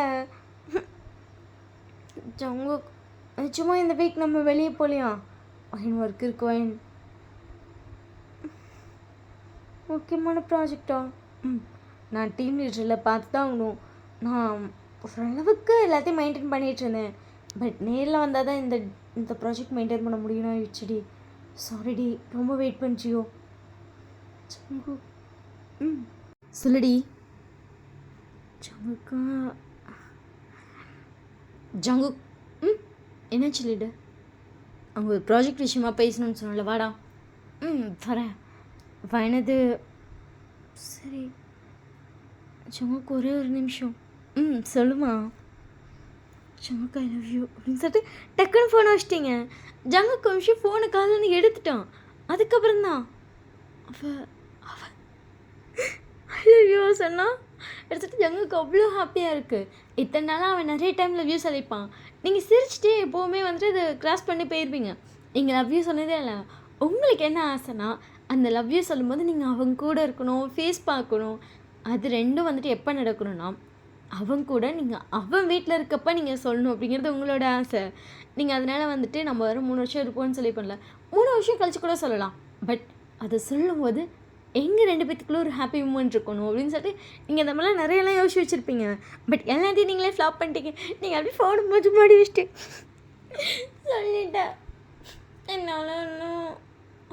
ஜங்கு நிச்சயமா இந்த வீக் நம்ம வெளியே போகலையா? வைன் ஒர்க் இருக்கு வைன். முக்கியமான ப்ராஜெக்டா? நான் டீம் லீடரில் பார்த்து தான் ஆகணும். நான் ஓரளவுக்கு எல்லாத்தையும் மெயின்டைன் பண்ணிகிட்டு இருந்தேன். பட் நேரில் வந்தால் தான் இந்த ப்ராஜெக்ட் மெயின்டைன் பண்ண முடியும்னா ஆயிடுச்சுடி. சாரிடி, ரொம்ப வெயிட் பண்ணிச்சியோ. ஜங்கு சொல்லுடி. ஜங்குக்கா ஜங்கு என்னாச்சு லீடு? அவங்க ஒரு ப்ராஜெக்ட் விஷயமா பேசணும்னு சொன்னல, வாடா. வரேன். வயனது சரி. ஜங்குக்கு ஒரே ஒரு நிமிஷம். சொல்லுமா. ஜங்குக்கு ஐ லவ் யூ அப்படின்னு சொல்லிட்டு டக்குன்னு ஃபோனை வச்சிட்டிங்க. ஜங்குக்கு ஒரு விஷயம் ஃபோனை காலில் எடுத்துட்டான். அதுக்கப்புறம் தான் அவன் ஐ லவ் யூ சொன்னான். எடுத்துகிட்டு ஜங்குக்கு அவ்வளோ ஹாப்பியாக இருக்குது. இத்தனை நாளாக அவன் நிறைய டைம் லவ் யூ சொல்லிப்பான். நீங்கள் சிரிச்சிட்டே எப்போவுமே வந்துட்டு அதை கிராஸ் பண்ணி போயிருப்பீங்க. நீங்கள் லவ் யூ சொன்னதே இல்லை. உங்களுக்கு என்ன ஆசைனா, அந்த லவ் யூ சொல்லும்போது நீங்கள் அவங்க கூட இருக்கணும், ஃபேஸ் பார்க்கணும். அது ரெண்டும் வந்துட்டு எப்போ நடக்கணும்னா, அவங்க கூட நீங்கள் அவன் வீட்டில் இருக்கப்போ நீங்கள் சொல்லணும் அப்படிங்கிறது உங்களோட ஆசை. நீங்கள் அதனால் வந்துட்டு நம்ம வர 3 வருஷம் இருப்போம்னு சொல்லி பண்ணல, 3 வருஷம் கழிச்சு கூட சொல்லலாம். பட் அதை சொல்லும்போது எங்கள் 2 பேத்துக்குள்ளே ஒரு ஹாப்பி மூமெண்ட் இருக்கணும் அப்படின்னு சொல்லிட்டு நீங்கள் இந்த மாதிரிலாம் நிறையெல்லாம் யோசிச்சு வச்சுருப்பீங்க. பட் எல்லாத்தையும் நீங்களே ஃப்ளாப் பண்ணிட்டீங்க. நீங்கள் அப்படியே ஃபோன் போச்சு மாடி வச்சுட்டு சொல்லிட்டேன். என்னால் இன்னும்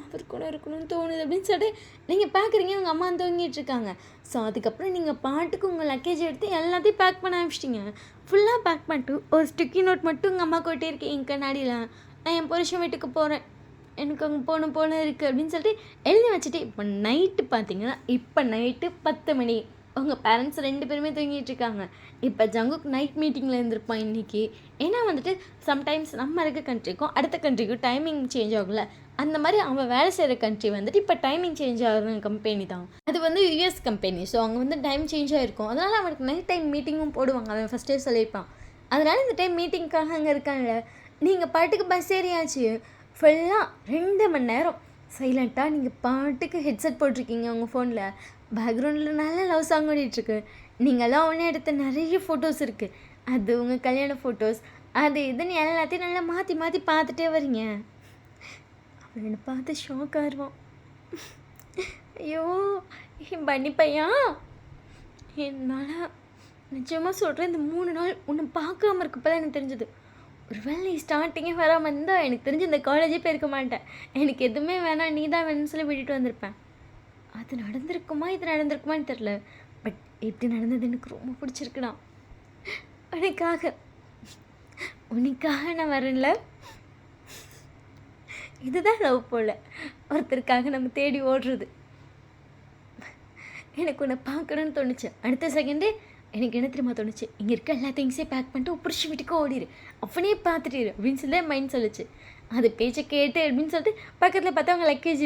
அவர் கூட இருக்கணும்னு தோணுது அப்படின்னு சொல்லிட்டு நீங்கள் பார்க்குறீங்க. உங்கள் அம்மா தூங்கிட்டு இருக்காங்க. ஸோ அதுக்கப்புறம் நீங்கள் பாட்டுக்கு உங்கள் லக்கேஜ் எடுத்து எல்லாத்தையும் பேக் பண்ண ஆரம்பிச்சிட்டிங்க. ஃபுல்லாக பேக் பண்ணிட்டு ஒரு ஸ்டிக்கி நோட் மட்டும் உங்கள் அம்மா கொட்டே இருக்கீங்க கண்ணாடியில். நான் என் புருஷன் வீட்டுக்கு போகிறேன், எனக்கு அங்கே போன இருக்குது அப்படின்னு சொல்லிட்டு எழுதி வச்சுட்டு இப்போ நைட்டு பார்த்தீங்கன்னா, இப்போ நைட்டு 10 மணி. உங்கள் பேரண்ட்ஸ் 2 பேருமே தூங்கிட்டு இருக்காங்க. இப்போ ஜங்குக்கு நைட் மீட்டிங்கில் இருந்திருப்பான் இன்றைக்கி. ஏன்னா வந்துட்டு சம்டைம்ஸ் நம்ம இருக்க கண்ட்ரிக்கும் அடுத்த கண்ட்ரிக்கும் டைமிங் சேஞ்ச் ஆகும்ல. அந்த மாதிரி அவன் வேலை செய்கிற கண்ட்ரி வந்துட்டு இப்போ டைமிங் சேஞ்ச் ஆகிற கம்பெனி தான். அது வந்து யூஎஸ் கம்பெனி. ஸோ அங்கே வந்து டைம் சேஞ்ச் ஆகிருக்கும். அதனால் அவனுக்கு நைட் டைம் மீட்டிங்கும் போடுவாங்க. அவன் ஃபஸ்ட்டே சொல்லியிருப்பான். அதனால் இந்த டைம் மீட்டிங்க்காக அங்கே இருக்காங்க. நீங்கள் பாட்டுக்கு பஸ் ஏறியாச்சு. ஃபுல்லாக 2 மணி நேரம் சைலண்ட்டாக நீங்கள் பாட்டுக்கு ஹெட்செட் போட்டிருக்கீங்க உங்கள் ஃபோனில். பேக்ரவுண்டில் நல்ல லவ் சாங் ஓடிட்டுருக்கு. நீங்களாம் ஒன்று எடுத்த நிறைய ஃபோட்டோஸ் இருக்குது. அது உங்கள் கல்யாண ஃபோட்டோஸ், அது இதுன்னு எல்லாத்தையும் நல்லா மாற்றி மாற்றி பார்த்துட்டே வரீங்க. அவன் என்னை பார்த்து ஷாக் ஆயிடுவான். ஐயோ பண்ணி பையா, என்னால் நிஜமாக சொல்கிறேன், இந்த 3 நாள் உன்னை பார்க்காம இருக்கப்போ தான் எனக்கு தெரிஞ்சது. ஒரு வேளை நீ ஸ்டார்டிங்கே வராமல் இருந்தால் எனக்கு தெரிஞ்சு இந்த காலேஜே போயிருக்க மாட்டேன். எனக்கு எதுவுமே வேணாம், நீ தான் வேணும்னு சொல்லி விட்டுட்டு வந்திருப்பேன். அது நடந்திருக்குமா இது நடந்திருக்குமான்னு தெரில. பட் எப்படி நடந்தது எனக்கு ரொம்ப பிடிச்சிருக்குடா. உனக்காக உனக்காக நான் வரேன்ல. இதுதான் லவ் போல், ஒருத்தருக்காக நம்ம தேடி ஓடுறது. எனக்கு உன்னை பார்க்கணுன்னு தோணுச்சு. அடுத்த செகண்டே எனக்கு என்ன தெரியுமா தோணுச்சு, இங்கே இருக்க எல்லா திங்ஸையும் பேக் பண்ணிட்டு பிடிச்சி வீட்டுக்கு ஓடிடு, அவனே பார்த்துட்டு அப்படின்னு சொல்லி மைண்ட் சொல்லிச்சு. அது பேச்சை கேட்டு அப்படின்னு சொல்லிட்டு பக்கத்தில் பார்த்தா அவங்க லக்கேஜ்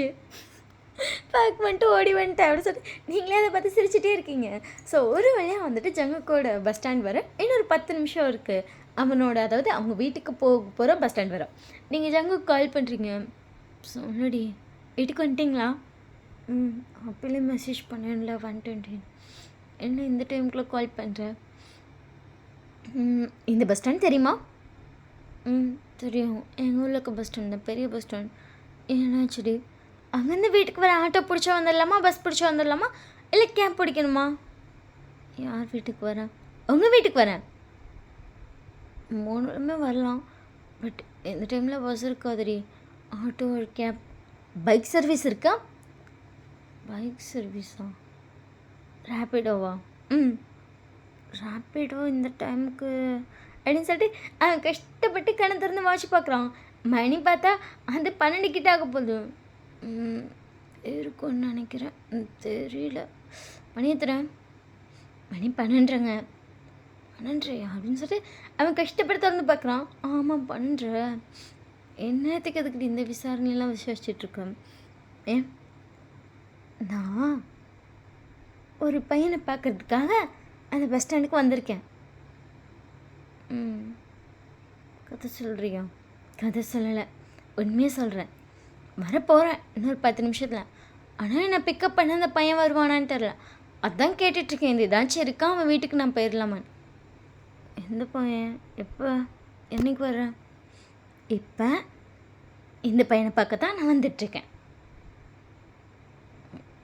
பேக் பண்ணிட்டு ஓடி வந்துட்டேன் அப்படின்னு சொல்லிட்டு நீங்களே அதை பார்த்து சிரிச்சிட்டே இருக்கீங்க. ஸோ ஒரு வழியாக வந்துட்டு ஜங்குக்கோட பஸ் ஸ்டாண்ட் வர இன்னொரு 10 நிமிஷம் இருக்குது. அவனோட அதாவது அவங்க வீட்டுக்கு போகிற பஸ் ஸ்டாண்ட் வர நீங்கள் ஜங்குக்கு கால் பண்ணுறீங்க. சொன்னடி வீட்டுக்கு வந்துட்டிங்களா? அப்போலேயே மெசேஜ் பண்ணேன்ல வந்துட்டேன். என்ன இந்த டைமுக்குள்ளே கால் பண்ணுறேன்? இந்த பஸ் ஸ்டாண்ட் தெரியுமா? தெரியும், எங்கள் ஊரில் இருக்க பஸ் ஸ்டாண்ட் தான், பெரிய பஸ் ஸ்டாண்ட். என்னாச்சுடி? அங்கேருந்து வீட்டுக்கு வர ஆட்டோ பிடிச்சா வந்துடலாமா, பஸ் பிடிச்சா வந்துடலாமா, இல்லை கேப் பிடிக்கணுமா? யார் வீட்டுக்கு வரேன்? உங்கள் வீட்டுக்கு வரேன். 3 வரலாம், பட் எந்த டைமில் பஸ் இருக்காதுடி. ஆட்டோ ஒரு கேப். பைக் சர்வீஸ் இருக்கா? பைக் சர்வீஸா? ரேப்பிடோவா? ரேப்பிடோ இந்த டைமுக்கு அப்படின்னு சொல்லிட்டு அவன் கஷ்டப்பட்டு கண்ணை திறந்து வாட்ச் பார்க்குறான். மணி பார்த்தா அது 12 கிட்ட ஆக போகுது. இருக்கும்னு நினைக்கிறேன், தெரியல. மணி எத்துறேன்? மணி 12ங்க. 12 அப்படின்னு சொல்லிட்டு அவன் கஷ்டப்பட்டு திறந்து பார்க்குறான். ஆமாம் 12. என்னத்துக்கு அதுக்கிட்ட இந்த விசாரணையெல்லாம் விசாரிச்சிட்ருக்கேன். ஏன் நான் ஒரு பையனை பார்க்குறதுக்காக அந்த பஸ் ஸ்டாண்டுக்கு வந்திருக்கேன். கதை சொல்கிறியா? கதை சொல்லலை, உண்மையாக சொல்கிறேன். வரப்போகிறேன் இன்னொரு 10 நிமிஷத்தில். ஆனால் என்னை பிக்கப் பண்ண அந்த பையன் வருவானான்னு தெரில. அதான் கேட்டுட்ருக்கேன், இந்த ஏதாச்சும் இருக்கா, அவன் வீட்டுக்கு நான் போயிடலாமான்னு. எந்த பையன்? எப்போ? என்னைக்கு வர்றேன்? இப்போ இந்த பையனை பார்க்க தான் நான் வந்துட்டுருக்கேன்.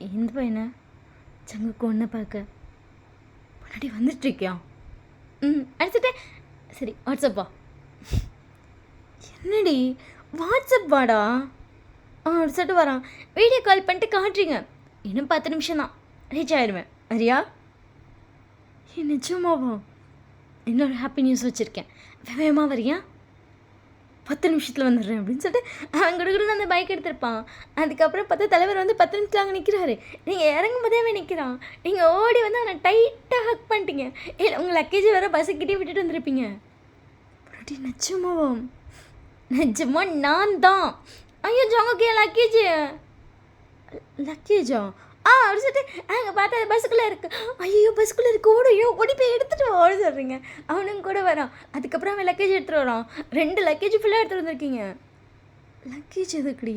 எந்த பையனை? சங்குக்கு ஒன்றை பார்க்க முன்னாடி வந்துட்டுருக்கியா? அடிச்சுட்டு சரி வாட்ஸ்அப்பா? என்னடி வாட்ஸ்அப் வாடா? அடிச்சுட்டு வரான். வீடியோ கால் பண்ணிட்டு காட்டுறீங்க. இன்னும் 10 நிமிஷம் தான் ரீச் ஆயிடுவேன். வரியா? நிச்சயமாவா? இன்னொரு ஹாப்பி நியூஸ் வச்சுருக்கேன், வேகமாக வரியா? 10 நிமிஷத்தில் வந்துடுறேன் அப்படின்னு சொல்லிட்டு அவன் கூட அந்த பைக் எடுத்திருப்பான். அதுக்கப்புறம் பார்த்தா தலைவர் வந்து 10 நிமிஷத்தில் அங்கே நிற்கிறாரு. நீங்கள் இறங்கும் போதே அவன் நிற்கிறான். நீங்கள் ஓடி வந்து அவனை டைட்டாக ஹக் பண்ணிட்டீங்க. இல்லை உங்கள் லக்கேஜ் வேறு பஸ்ஸுக்கிட்டே விட்டுட்டு வந்திருப்பீங்க. அப்படி நிச்சயமாவா? நிஜமா நான் தான். ஐயோ ஜாங்கோக்கே லக்கேஜா? அப்படி சொல்லிட்டு அங்கே பார்த்தா அது பஸ்ஸுக்குள்ளே இருக்குது. ஐயோ பஸ்ஸுக்குள்ளே இருக்குது, ஓடி போய் எடுத்துகிட்டு ஓட சொல்கிறீங்க. அவனும் கூட வரான். அதுக்கப்புறம் அவன் லக்கேஜ் எடுத்துகிட்டு வரான். 2 லக்கேஜ் ஃபுல்லாக எடுத்துகிட்டு வந்திருக்கீங்க. லக்கேஜ் எதுக்குடி?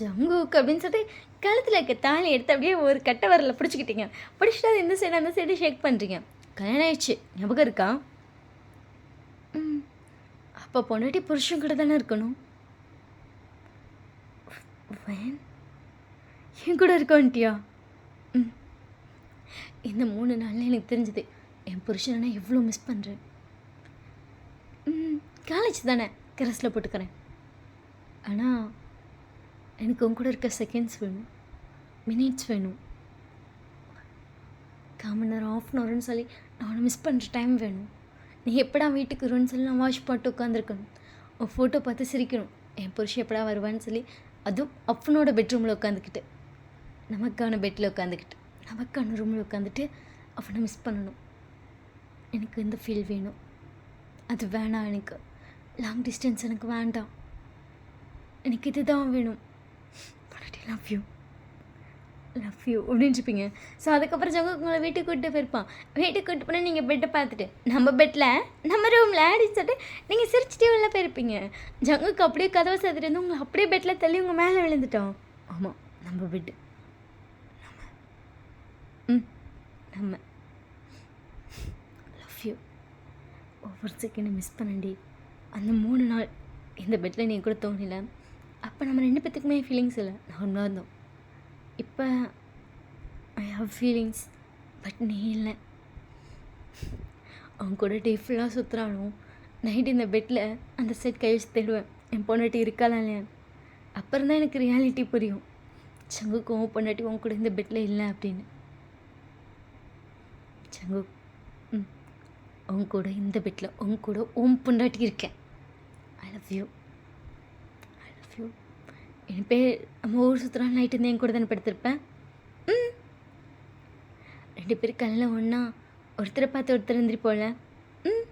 ஜங்குக்கு அப்படின்னு சொல்லிட்டு கழுத்தில் இருக்க தாலி எடுத்து அப்படியே ஒரு கட்டை வரல பிடிச்சிக்கிட்டீங்க. பிடிச்சிட்டு அது இந்த சைடு அந்த சைடு ஷேக் பண்ணுறீங்க. கல்யாணம் ஆயிடுச்சு, ஞாபகம் இருக்கா? அப்போ பொண்டாட்டி புருஷன் கூட தானே இருக்கணும். வேன் என் கூட இருக்கவன்ட்டியா? இந்த 3 நாளில் எனக்கு தெரிஞ்சது என் புருஷனை நான் எவ்வளோ மிஸ் பண்ணுறேன். காலேஜ் தானே கரஸில் போட்டுக்கிறேன். ஆனால் எனக்கு உன் கூட இருக்க செகண்ட்ஸ் வேணும், மினிட்ஸ் வேணும், 1/4 மணி நேரம் 1/2 ஹவர்னு சொல்லி நான் உன்னை மிஸ் பண்ணுற டைம் வேணும். நீ எப்படா வீட்டுக்கு வருன்னு சொல்லி நான் வாட்ச் போட்டு உட்காந்துருக்கணும். உன் ஃபோட்டோ பார்த்து சிரிக்கணும். என் புருஷன் எப்படா வருவான்னு சொல்லி, அதுவும் அப்பனோட பெட்ரூமில் உட்காந்துக்கிட்டு, நமக்கான பெட்டில் உட்காந்துக்கிட்டு, நமக்கான ரூமில் உட்காந்துட்டு அவனை மிஸ் பண்ணணும். எனக்கு இந்த ஃபீல் வேணும். அது வேணாம், எனக்கு லாங் டிஸ்டன்ஸ் எனக்கு வேண்டாம். எனக்கு இது தான் வேணும். லவ் யூ அப்படின்னு இருப்பீங்க. ஸோ அதுக்கப்புறம் ஜங்கு உங்களை வீட்டுக்கு கூப்பிட்டு போயிருப்பான். வீட்டுக்கு கூப்பிட்டு போனால் நீங்கள் பெட்டை பார்த்துட்டு நம்ம பெட்டில் நம்ம ரூமில் அப்படின்னு சொல்லிட்டு நீங்கள் சிரிச்சிட்டே உள்ள போயிருப்பீங்க. ஜங்குக்கு அப்படியே கதவை சாத்திட்டு வந்து உங்களை அப்படியே பெட்டில் தள்ளி உங்கள் மேலே விழுந்துட்டோம். ஆமாம் நம்ம பெட்டு, நம்ம லவ் யூ. ஒவ்வொரு செகண்டும் மிஸ் பண்ணண்டி. அந்த 3 நாள் இந்த பெட்டில் நீ கூட தோணல. அப்போ நம்ம 2 பேத்துக்குமே ஃபீலிங்ஸ் இல்லை, நார்மலாக இருந்தோம். இப்போ ஐ ஹவ் ஃபீலிங்ஸ், பட் நீ இல்லை. அவன் கூட டே ஃபுல்லாக சுற்றுறாலும் நைட்டு இந்த பெட்டில் அந்த சைட் கை வச்சு தேடுவேன், என் பொண்டாட்டி இருக்காளா இல்லையான்னு. அப்புறம் தான் எனக்கு ரியாலிட்டி புரியும், சங்குக்கும் பொண்டாட்டி உன் கூட இந்த பெட்டில் இல்லை அப்படின்னு. ஜங்கு, ம் உன் கூட இந்த பெட்டில் உன் கூட உன் பொண்டாட்டி இருக்கேன். I love you, I love you. என் பேர் நம்ம ஊர் சுற்றுலா நைட்டு இருந்து என் கூட தானே படுத்திருப்பேன். ம் 2 பேரும் கல்லில் ஒன்றா ஒருத்தரை பார்த்து ஒருத்தர் எந்திரிப்போல. ம்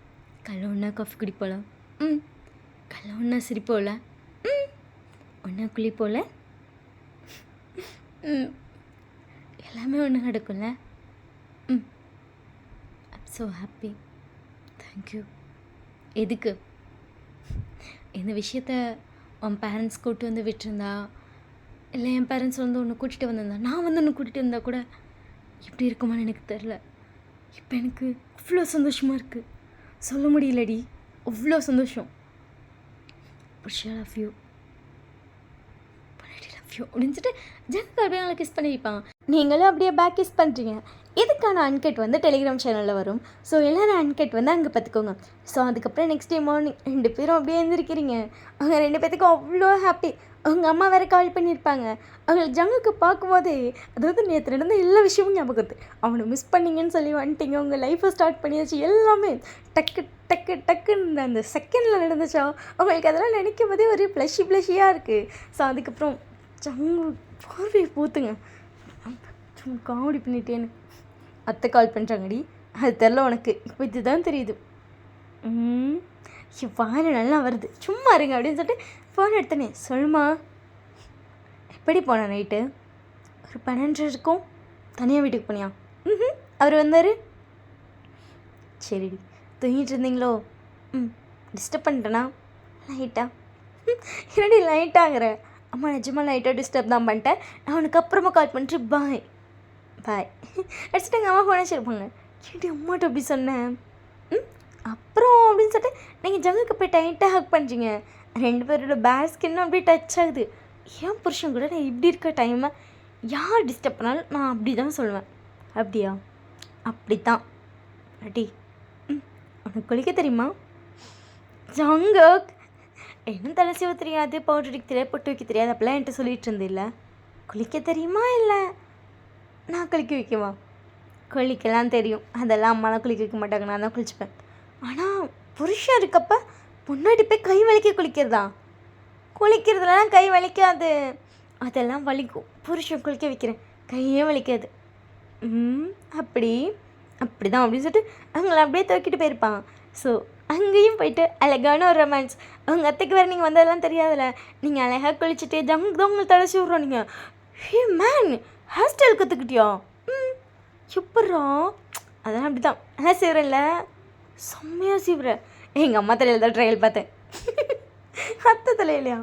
கல்ல ஒன்றா காஃபி குடிப்போல. ம் கல்ல ஒன்றா சிரிப்போல. ம் ஒன்றா குளிப்போல. ம் எல்லாமே ஒன்றா நடக்கும்ல. ம் ஐம் ஸோ ஹாப்பி. தேங்க்யூ. எதுக்கு இந்த விஷயத்த உன் பேரண்ட்ஸ் கூப்பிட்டு வந்து விட்டுருந்தா, இல்லை என் பேரண்ட்ஸ் வந்து ஒன்று கூட்டிகிட்டு வந்திருந்தா, நான் வந்து ஒன்று கூட்டிகிட்டு வந்தால் கூட எப்படி இருக்குமான்னு எனக்கு தெரில. இப்போ எனக்கு அவ்வளோ சந்தோஷமாக இருக்குது, சொல்ல முடியலடி. அவ்வளோ சந்தோஷம். புருஷா லவ் யூ, லவ் யூ அப்படின்ட்டு ஜங்கு அப்படியே அவங்களை கிஸ் பண்ணி வைப்பான். நீங்களும் அப்படியே பேக் கிஸ் பண்ணுறீங்க. இதுக்கான அன்கட் வந்து டெலிகிராம் சேனலில் வரும். ஸோ எல்லோரும் அன்கட் வந்து அங்கே பார்த்துக்கோங்க. ஸோ அதுக்கப்புறம் நெக்ஸ்ட் டே மார்னிங் 2 பேரும் அப்படியே எழுந்திருக்கிறீங்க. அவங்க 2 பேத்துக்கும் அவ்வளோ ஹாப்பி. அவங்க அம்மா வேறு கால் பண்ணியிருப்பாங்க. அவங்க ஜங்குக்கு பார்க்கும்போதே, அதாவது நேற்று நடந்த எல்லா விஷயமும் ஞாபகத்து. அவனை மிஸ் பண்ணிங்கன்னு சொல்லி வந்துட்டீங்க, உங்கள் லைஃப்பை ஸ்டார்ட் பண்ணியாச்சு, எல்லாமே டக்கு டக்கு டக்குன்னு அந்த செகண்டில் நடந்துச்சா. அவங்களுக்கு அதெல்லாம் நினைக்கும் போதே ஒரே ப்ளஷியாக இருக்குது. ஸோ அதுக்கப்புறம் ஜங்கு பார்வையை பூத்துங்க, காமெடி பண்ணிட்டேன்னு அத்தை கால் பண்ணுறாங்கடி. அது தெரில உனக்கு, இப்போ இதுதான் தெரியுது. வாழை நல்லா வருது, சும்மா இருங்க அப்படின்னு சொல்லிட்டு ஃபோன் எடுத்தனே. சொல்லுமா, எப்படி போனேன் நைட்டு? ஒரு 12 இருக்கும். தனியாக வீட்டுக்கு போனியா? அவர் வந்தார். சரிடி, தூங்கிட்டு இருந்தீங்களோ? டிஸ்டர்ப் பண்ணிட்டேனா? லைட்டாக. என்னடி லைட்டாகிற? அம்மா நிஜமாக லைட்டாக டிஸ்டர்ப் தான் பண்ணிட்டேன். நான் உனக்கு அப்புறமா கால் பண்ணிட்டு பாய் பாய் அடிச்சுட்டு எங்கள் அம்மா ஃபோன் வச்சுருப்பாங்க. ஏன்டி அம்மாட்ட அப்படி சொன்னேன்? அப்புறம் அப்படின்னு சொல்லிட்டு நீங்கள் ஜங்குக்கு போய் டைட்டாக ஹக் பண்ணுறீங்க. 2 பேரோட பேட் ஸ்கின்னும் அப்படியே டச் ஆகுது. ஏன் புருஷன் கூட நான் இப்படி இருக்க டைமை யார் டிஸ்டர்ப் பண்ணாலும் நான் அப்படி தான் சொல்லுவேன். அப்படியா? அப்படி தான் அடி. உனக்கு குளிக்க தெரியுமா? ஜங்கு என்ன தலை சீவ தெரியாது, பவுடர் அடிக்க தெரியாது, பொட்டு வைக்க தெரியாது, அப்படிலாம் என்கிட்ட சொல்லிகிட்டு இருந்தில்ல. குளிக்க தெரியுமா? இல்லை நான் குளிக்க வைக்கவா? குளிக்கலாம் தெரியும், அதெல்லாம் அம்மாலாம் குளிக்க வைக்க மாட்டாங்க, நான் தான் குளிச்சுப்பேன். ஆனால் புருஷன் இருக்கப்ப முன்னாடி போய் கை வலிக்க குளிக்கிறதா? குளிக்கிறதுலாம் கை வலிக்காது, அதெல்லாம் வலிக்கும். புருஷன் குளிக்க வைக்கிறேன், கையே வலிக்காது. அப்படி தான் அப்படின்னு சொல்லிட்டு அவங்கள அப்படியே துவக்கிட்டு போயிருப்பான். ஸோ அங்கேயும் போயிட்டு அழகான ஒரு ரொமான்ஸ். அவங்க அத்தைக்கு வேறு நீங்கள் வந்ததெல்லாம் தெரியாதுல்ல. நீங்கள் அழகாக குளிச்சுட்டு ஜங்கு தான் உங்களை தலை விட்றோம். நீங்கள் ஹே மேன், ஹேர் ஸ்டைல் கற்றுக்கிட்டியா? எப்பட்றா? அதெல்லாம் அப்படி தான் அதான் செய்கிறேன்ல, செம்மையாக செய்கிறேன். எங்கள் அம்மா தலையில் தான் ட்ரையல் பார்த்தேன். அத்தை தலையிலையா?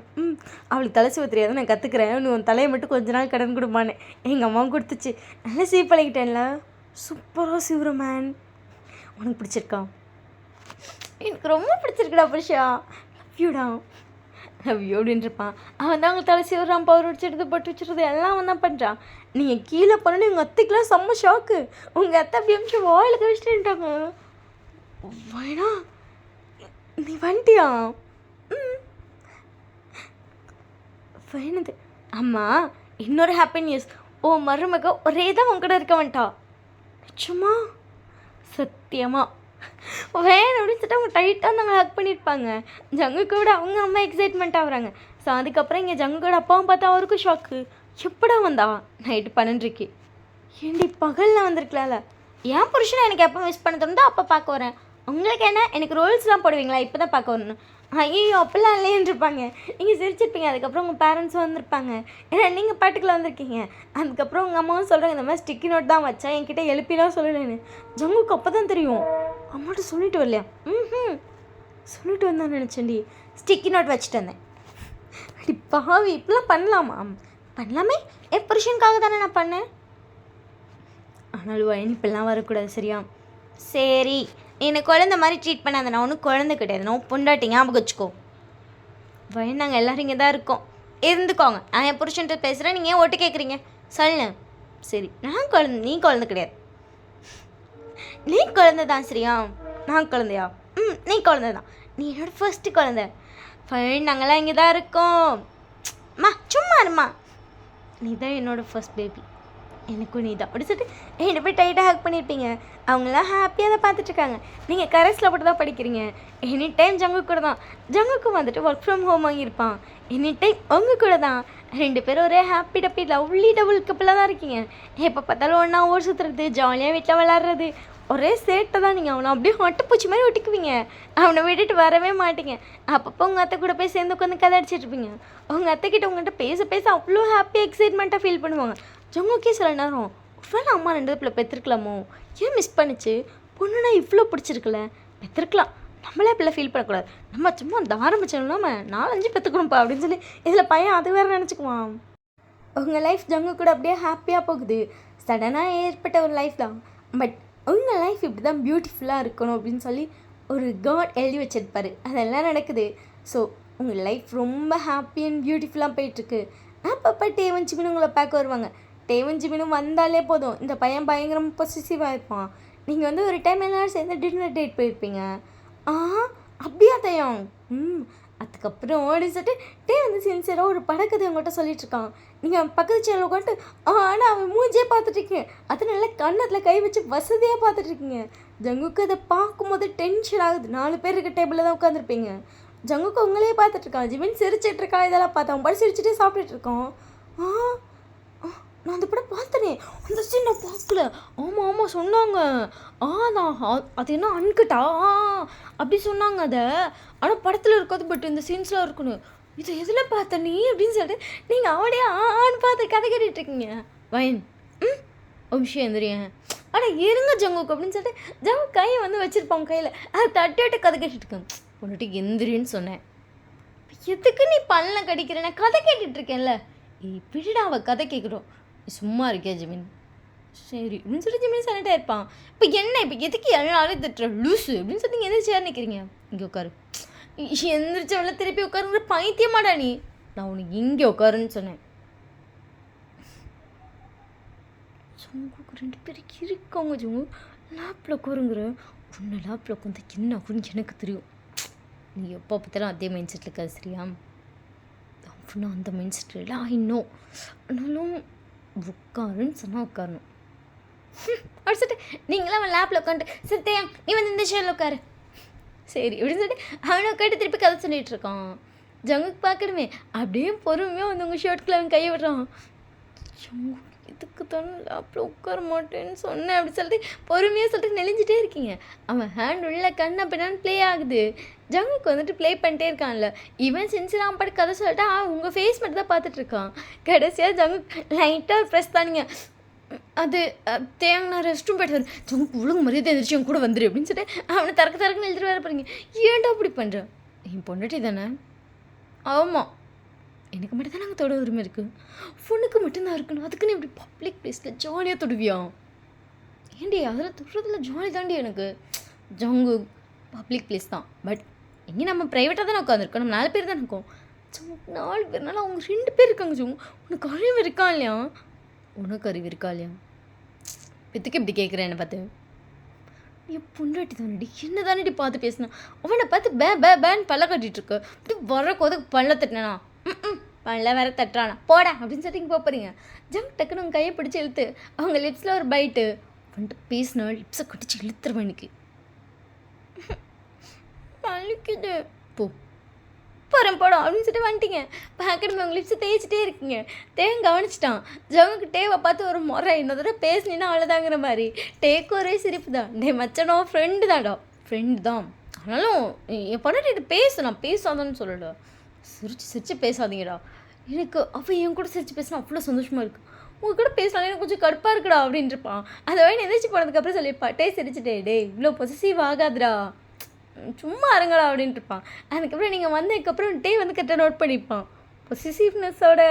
அவளுக்கு தலை சீவ தெரியாது, நான் கற்றுக்குறேன், நீ உன் தலையை மட்டும் கொஞ்ச நாள் கடன் கொடுப்பானே. எங்கள் அம்மாவும் கொடுத்துச்சு, நல்லா சீவ பழகிட்டேன்ல. சூப்பராக சீவுற மேன். உனக்கு பிடிச்சிருக்கா? எனக்கு ரொம்ப பிடிச்சிருக்குடா புருஷா. லவ் யூடா, லவ் யூ அப்படின்ட்டுருப்பான். அவன் தான் அவங்க தலை சீவுறான், பவர் வச்சுடுறது, பட்டு வச்சுடுறது எல்லாம் அவன் தான் பண்ணுறான். நீங்கள் கீழே போனோன்னு எங்கள் அத்தைக்கெலாம் செம்ம ஷாக்கு. உங்கள் அத்தை அப்படி அமிச்சு வாயில் கழிச்சிட்டுட்டாங்க. வேணா நீ வந்துட்டியா? வேணுது. அம்மா இன்னொரு ஹாப்பி நியூஸ், ஓ மருமக ஒரே தான் உங்ககிட்ட இருக்க வேண்டா. நிச்சயமா? சத்தியமா வேணும் அப்படின்னு சொல்லிட்டு அவங்க டைட்டாக நாங்கள் ஹக் பண்ணியிருப்பாங்க. ஜங்குக்கு விட அவங்க அம்மா எக்ஸைட்மெண்ட் ஆகுறாங்க. ஸோ அதுக்கப்புறம் இங்கே ஜங்குக்கோட அப்பாவும் பார்த்தா அவருக்கும் ஷாக்கு. எப்படா வந்தா? நைட்டு 12:30. ஏண்டி பகலில் வந்திருக்கலாம்ல? ஏன் புருஷனை எனக்கு எப்போ மிஸ் பண்ண தோணுதோ அப்போ பார்க்க வரேன். உங்களுக்கு என்ன, எனக்கு ரோல்ஸ்லாம் போடுவீங்களா? இப்போ தான் பார்க்க வரணும். ஐயோ அப்போல்லாம் இல்லைன்றிருப்பாங்க. நீங்கள் சிரிச்சிருப்பீங்க. அதுக்கப்புறம் உங்கள் பேரண்ட்ஸும் வந்திருப்பாங்க, ஏன்னா நீங்கள் பாட்டுக்குள்ள வந்திருக்கீங்க. அதுக்கப்புறம் உங்கள் அம்மாவும் சொல்கிறாங்க, இந்த மாதிரி ஸ்டிக்கி நோட் தான் வச்சா, என்கிட்ட எழுப்பிலாம் சொல்லலைன்னு. ஜங்குக்கு அப்போ தான் தெரியும். அம்மாட்ட சொல்லிட்டு வரலையா? சொல்லிட்டு வந்தான்னு நினச்சேன்டி. ஸ்டிக்கி நோட் வச்சுட்டு வந்தேன். அப்படி பாவி, இப்படிலாம் பண்ணலாமா? பண்ணலாமே, என் புருஷனுக்காக தானே நான் பண்ணேன். ஆனாலும் வயனி இப்படிலாம் வரக்கூடாது, சரியா? சரி, என்னை குழந்த மாதிரி ட்ரீட் பண்ணாத. நான் ஒன்றும் குழந்தை கிடையாது, நான் பொண்டாட்டி, ஞாபகம் வச்சுக்கோ. வயன் நாங்கள் எல்லோரும் இங்கே தான் இருக்கோம், இருந்துக்கோங்க. நான் என் புருஷன்ட்டு பேசுகிறேன், நீங்கள் ஏன் ஓட்டு கேட்குறீங்க? சொல்லு. சரி, நான் குழந்தை, நீ குழந்தை கிடையாது. நீ குழந்தை தான், சரியா? நான் குழந்தையா? நீ குழந்தை தான். நீ என்னோடய ஃபர்ஸ்ட்டு குழந்தை. ஃபைன், நாங்கள்லாம் இங்கே தான் இருக்கோம். அம்மா சும்மா இருமா. நீ தான் என்னோடய ஃபர்ஸ்ட் பேபி, எனக்கு ஒன்று இது அப்படி சொல்லிட்டு என்ன போய் டைட்டாக ஹேக் பண்ணியிருப்பீங்க. அவங்களாம் ஹாப்பியாக தான் பார்த்துட்ருக்காங்க. நீங்கள் கரஸில் மட்டும் தான் படிக்கிறீங்க. எனி டைம் ஜங்குக் கூட தான். ஜங்குக்கும் வந்துட்டு ஒர்க் ஃப்ரம் ஹோம் வாங்கியிருப்பான். எனி டைம் உங்கள் கூட தான். 2 பேரும் ஒரே ஹாப்பி டப்பி லவ்லி டபுள் கப்பிளாக தான் இருக்கீங்க. எப்போ பார்த்தாலும் ஒன்றா ஊர் சுற்றுறது, ஜாலியாக வீட்டில் விளாட்றது, ஒரே சேட்டை தான். நீங்கள் அவனை அப்படியே ஒட்டப்பூச்சி மாதிரி ஒட்டிக்குவீங்க. அவனை விட்டுட்டு வரவே மாட்டீங்க. அப்பப்போ உங்கள் அத்தை கூட போய் சேர்ந்து உட்காந்து கதை அடிச்சிட்ருப்பீங்க. உங்கள் அத்தைக்கிட்ட உங்கள்கிட்ட பேச பேச அவ்வளோ ஹாப்பியாக எக்ஸைட்மெண்ட்டாக ஃபீல் பண்ணுவாங்க. ஜங்குக்கே சில நேரம் ஒருவேளை அம்மா 2 பிள்ளை பெற்றுருக்கலாமோ, ஏன் மிஸ் பண்ணிச்சு, பொண்ணுனா இவ்வளோ பிடிச்சிருக்குல்ல, பெற்றுருக்கலாம், நம்மளே பிள்ளை ஃபீல் பண்ணக்கூடாது, நம்ம சும்மா அந்த ஆரம்பிச்சோம் இல்லாமல் 4-5 பெற்றுக்கணும்ப்பா அப்படின்னு சொல்லி இதில் பையன் அது வேறு நினச்சிக்குவான். உங்கள் லைஃப் ஜங்கு கூட அப்படியே ஹாப்பியாக போகுது. சடனாக ஏற்பட்ட ஒரு லைஃப் தான். பட் உங்கள் லைஃப் இப்படி தான் பியூட்டிஃபுல்லாக இருக்கணும் அப்படின்னு சொல்லி ஒரு காட் எழுதி வச்சிருப்பாரு. அதெல்லாம் நடக்குது. ஸோ உங்கள் லைஃப் ரொம்ப ஹாப்பி அண்ட் பியூட்டிஃபுல்லாக போயிட்டுருக்கு. அப்பப்போ டேவன் ஜிமினும் உங்களை பார்க்க வருவாங்க. டேவன் ஜிமினும் வந்தாலே போதும், இந்த பையன் பயங்கரமாக பொசிசிவாக இருப்பான். நீங்கள் வந்து ஒரு டைம் எல்லோரும் சேர்ந்து டின்னர் டேட் போயிருப்பீங்க. அப்படியா தயம்? அதுக்கப்புறம் ஓடிச்சுட்டு டே வந்து சின்சியராக ஒரு படக்கதை அவங்கள்ட்ட சொல்லிட்டுருக்கான். நீங்கள் பக்கத்து சேரில் உட்காந்துட்டு ஆனால் அவன் மூஞ்சே பார்த்துட்ருக்கீங்க. அது நல்லா கண்ணத்தில் கை வச்சு வசதியாக பார்த்துட்ருக்கீங்க. ஜங்குக்கு அதை பார்க்கும்போது டென்ஷன் ஆகுது. 4 பேர் இருக்க டேபிளில் தான் உட்காந்துருப்பீங்க. ஜங்குக்கு உங்களே பார்த்துட்ருக்கான். ஜிமின் சிரிச்சிட்ருக்கான். இதெல்லாம் பார்த்தா அவன் படம் சிரிச்சுட்டே சாப்பிட்டுட்ருக்கான். நான் அந்த படம் பார்த்தனே, அந்த சீன் நான் பார்க்கல. ஆமாம் சொன்னாங்க. நான் அது என்ன அன்கட்டா அப்படி சொன்னாங்க அதை. ஆனால் படத்தில் இருக்காது, பட் இந்த சீன்ஸ்லாம் இருக்கணும். இது எதில் பார்த்த நீ அப்படின்னு சொல்லிட்டு நீங்கள் அவனே பார்த்து கதை கேட்டுட்ருக்கீங்க. வயன் ஒரு விஷயம் எந்திரியன் ஆனால் இருங்க ஜங்குக்கு அப்படின்னு சொல்லிட்டு ஜங்கு கையை வந்து வச்சுருப்பாங்க கையில். அதை தட்டி விட்டு கதை கேட்டுட்ருக்கேன். பொண்ணுட்டு எந்திரின்னு சொன்னேன். எதுக்கு நீ பல்ல கடிக்கிற? நான் கதை கேட்டுட்ருக்கேன்ல. இப்படிடா அவள் கதை கேட்குறோம். சும்மா இருக்கே ஜிமின். சரி அப்படின்னு சொல்லிட்டு ஜிமின் சைலண்டாக இருப்பான். இப்போ என்ன, இப்போ எதுக்கு எல்லாரும் திட்டுற லூஸு அப்படின்னு சொல்லி நீங்கள் எந்திரிச்சு நிற்கிறீங்க. இங்கே உட்காரு. எந்திரிச்சவள திருப்பி உட்காருங்கிற பைத்தியமாடா நீ. நான் உனக்கு இங்கே உட்காருன்னு சொன்னேன். ஜங்குக்கு 2 பேருக்கு இருக்கவங்க ஜங்கு லேப்பில் உட்காருங்கிற. உன்னை லேப்பில் உட்காந்து என்ன அப்படின்னு எனக்கு தெரியும். நீ எப்போ பார்த்தாலும் அதே மைண்ட் செட்டில் இருக்காது சரியா? அப்படின்னா அந்த மைண்ட் செட்டில் இல்லை இன்னும். ஆனாலும் உட்காருன்னு சொன்னால் உட்காரணும். அப்படி சொல்லிட்டு நீங்களாம் அவன் லேப்பில் உட்காந்துட்டு சரி தேயா நீ வந்து இந்த ஷேரில் உட்காரு சரி அப்படின்னு சொல்லிட்டு அவனை உட்காந்து திருப்பி கதை சொல்லிகிட்டு இருக்கான். ஜங்குக்கு பார்க்கணுமே அப்படியே பொறுமையாக வந்து உங்கள் ஷர்ட்குள்ளே அவன் கையை விடுறான். ஜங்கு இதுக்கு தானே லேப்பில் உட்கார மாட்டேன்னு சொன்னேன் அப்படி சொல்லிட்டு பொறுமையாக சொல்லிட்டு நெளிஞ்சிட்டே இருக்கீங்க. அவன் ஹேண்ட் உள்ள கண்ணை பின்னான்னு ப்ளே ஆகுது. ஜங்குக்கு வந்துட்டு ப்ளே பண்ணிட்டே இருக்கான்ல. இவன் சின்சியராக பாட்டு கதை சொல்லிட்டா உங்கள் ஃபேஸ் மட்டும் தான் பார்த்துட்ருக்கான். கடைசியாக ஜங்குக்கு லைட்டாக ப்ரெஸ் தானுங்க. அது தேங்க நான் ரெஸ்ட் ரூம் போய்ட்டு வரேன். ஜங்குக்கு ஒழுங்கு மரியாதை எழுந்திரிச்சு என் கூட வந்துடு அப்படின்னு சொல்லிட்டு அவனை தரக்குன்னு எழுதிட்டு வர போகிறீங்க. ஏன்டா அப்படி பண்ணுறேன்? என் பொண்டாட்டி தானே? ஆமாம் எனக்கு மட்டும் தான் நாங்கள் தொட உரிமை இருக்குது. பொண்ணுக்கு மட்டும்தான் இருக்கணும். அதுக்குன்னு இப்படி பப்ளிக் பிளேஸில் ஜாலியாக தொடுவியா? ஏண்டி அதில் தொடுறதுல ஜாலி தாண்டி எனக்கு. ஜங்கு பப்ளிக் பிளேஸ் தான், பட் எங்கே நம்ம ப்ரைவேட்டாக தானே உட்காந்துருக்கோம். நம்ம 4 பேர் தானே இருக்கோம். 4 பேர்னால அவங்க 2 பேர் இருக்காங்க. உனக்கு அறிவு இருக்கா இல்லையா? உனக்கு அறிவு இருக்கா இல்லையா? எதுக்கு இப்படி கேட்குறேன் என்னை பார்த்து? என் பொண்டாட்டி தானடி என்ன தானடி பார்த்து பேசினா? அவனை பார்த்து பேன்னு பல்ல கட்டிகிட்ருக்கு. இப்படி வர கோதுக்கு பல்ல தட்டினா பல்ல வேற தட்டுறானா போடா அப்படின்னு சொல்லிட்டு இங்கே போகிறீங்க. ஜங்க் டக்குன்னு உங்கள் கையை பிடிச்சி இழுத்து அவங்க லிப்ஸில் ஒரு பைட்டு வந்துட்டு பேசினா லிப்ஸை கட்டிச்சு இழுத்துருவேன். எனக்கு பழிக்குது போ போகிறேன் போடும் அப்படின்னு சொல்லிட்டு வந்துட்டீங்க. பார்க்கணுமே உங்கள் லிப்ஸை தேய்ச்சிட்டே இருக்கீங்க. தேங்க கவனிச்சிட்டான். ஜங்குக்கு டேவை பார்த்து ஒரு முறை இன்னொரு தடவை பேசினா அவ்வளோதாங்கிற மாதிரி. டேக்கு ஒரே சிரிப்பு தான். டே மச்சனோ ஃப்ரெண்டு தான்டா ஃப்ரெண்டு தான். ஆனாலும் என் பொண்ணு இது நான் பேசாதான்னு சொல்லலை. சிரிச்சு பேசாதீங்கடா. எனக்கு அவள் என் கூட சிரிச்சு பேசினா அவ்வளோ சந்தோஷமாக இருக்குது. உங்கள் கூட பேசினாலே எனக்கு கொஞ்சம் கடுப்பாக இருக்குடா அப்படின்ட்டுருப்பான். அதை வாங்கி எந்திரிச்சு போனதுக்கப்புறம் சொல்லியிருப்பான் டே சிரிச்சுட்டே டே இவ்வளோ பொசிசிவ் ஆகாதுடா சும்மா இருங்கடா அப்படின்ட்டுருப்பான். அதுக்கப்புறம் நீங்கள் வந்ததுக்கப்புறம் டே வந்து கரெக்டாக நோட் பண்ணியிருப்பான். பொசிசிவ்னஸோட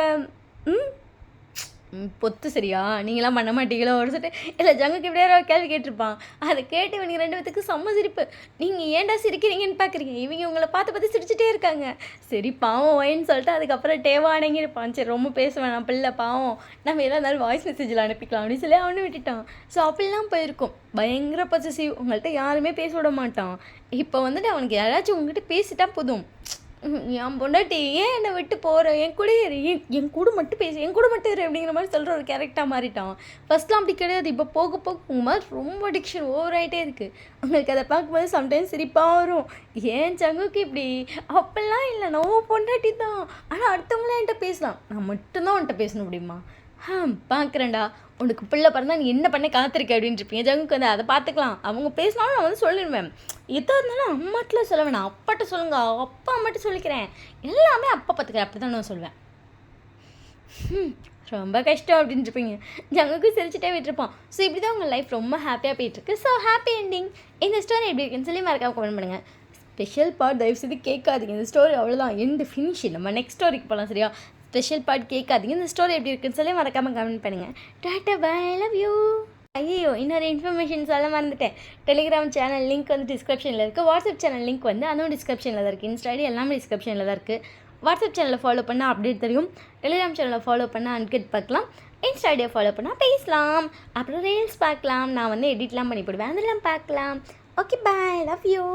பொத்து சரியா நீங்களாம் பண்ண மாட்டீங்களோ அப்படின்னு சொல்லிட்டு இல்லை ஜங்குக்கு எப்படியா ஒரு கேள்வி கேட்டிருப்பான். அதை கேட்டு இவங்க 2 பேத்துக்கு செம்ம சிரிப்பு. நீங்கள் ஏன்டா சிரிக்கிறீங்கன்னு பார்க்குறீங்க. இவங்க உங்களை பார்த்து சிரிச்சுட்டே இருக்காங்க. சரி பாவம் ஒயின்னு சொல்லிட்டு அதுக்கப்புறம் டேவா அடங்கியிருப்பான். சரி ரொம்ப பேசுவேன் நான் பிள்ளை பாவம் நம்ம எதாக இருந்தாலும் வாய்ஸ் மெசேஜில் அனுப்பிக்கலாம் அப்படின்னு சொல்லி அவனு விட்டுட்டான். ஸோ அப்படிலாம் போயிருக்கும். பயங்கர பொசசிவ். உங்கள்கிட்ட யாருமே பேச விட மாட்டான். இப்போ வந்துட்டு அவனுக்கு யாராச்சும் உங்ககிட்ட பேசிட்டா போதும் என் பொண்டாட்டி ஏன் என்னை விட்டு போகிற என் கூட இரு என் கூட மட்டும் பேசு என் கூட மட்டும் இரு அப்படிங்கிற மாதிரி சொல்கிற ஒரு கேரக்டராக மாறிட்டான். ஃபஸ்ட்லாம் அப்படி கிடையாது. இப்போ போக போக உங்கள் மாதிரி ரொம்ப அடிக்ஷன் ஓவர் ஆகிட்டே இருக்குது. உங்களுக்கு அதை பார்க்கும்போது சம்டைம்ஸ் சிரிப்பாக வரும். ஏன் சங்குக்கு இப்படி அப்போல்லாம் இல்லை, நான் பொண்டாட்டி தான். ஆனால் அடுத்தவங்களாம் என்கிட்ட பேசலாம், நான் மட்டும்தான் உன்கிட்ட பேசணும் அப்படிமா. பார்க்குறேன்டா, உனக்கு பிள்ளை பிறந்தா நீ என்ன பண்ண காத்திருக்க அப்படின்னு இருப்பீங்க. ஜங்குக்கு வந்து அதை பார்த்துக்கலாம், அவங்க பேசினாலும் நான் வந்து சொல்லிடுவேன். எதாக இருந்தாலும் அம்மாட்டில் சொல்ல வேணாம், அப்பாட்ட சொல்லுங்க, அப்பா அம்மாட்ட சொல்லிக்கிறேன், எல்லாமே அப்பா பார்த்துக்கிறேன், அப்படி தான் நான் சொல்லுவேன். ரொம்ப கஷ்டம் அப்படின்னு இருப்பீங்க. ஜங்குக்கு சிரிச்சுட்டே விட்டுருப்போம். ஸோ இப்படி தான் உங்கள் லைஃப் ரொம்ப ஹாப்பியாக போயிட்டுருக்கு. So happy ending. இந்த ஸ்டோரி எப்படி இருக்குன்னு சொல்லி மறக்காம கமெண்ட் பண்ணுங்கள். ஸ்பெஷல் பார்ட் தயவு செய்து கேட்காதீங்க. இந்த ஸ்டோரி அவ்வளோதான், எண்டு ஃபினிஷ். நம்ம நெக்ஸ்ட் ஸ்டோரிக்கு போகலாம், சரியா? ஸ்பெஷல் பார்ட் கேட்காதீங்க. இந்த ஸ்டோரி எப்படி இருக்குன்னு சொல்லி மறக்காமல் கமெண்ட் பண்ணுங்கள். Tata bye, love you. ஐயோ, இன்னொரு இன்ஃபர்மேஷன் சொல்ல மறந்துட்டேன். டெலிகிராம் சேனல் லிங்க் வந்து டிஸ்கிரிப்ஷனில் இருக்குது. வாட்ஸ்அப் சேனல் லிங்க் வந்து அதுவும் டிஸ்கிரிப்ஷனில் தான் இருக்குது. இன்ஸ்டா ஐடி எல்லாமே டிஸ்கிரிப்ஷனில் தான் இருக்குது. வாட்ஸ்அப் சேனலில் ஃபாலோ பண்ணால் அப்டேட் தெரியும். டெலிகிராம் சேனலில் ஃபாலோ பண்ணால் அன்கட் பார்க்கலாம். இன்ஸ்டா ஐடியை ஃபாலோ பண்ணால் பேசலாம். அப்புறம் ரீல்ஸ் பார்க்கலாம். நான் வந்து எடிட்லாம் பண்ணி போடுவேன், அதெல்லாம் பார்க்கலாம். Okay, bye, love you.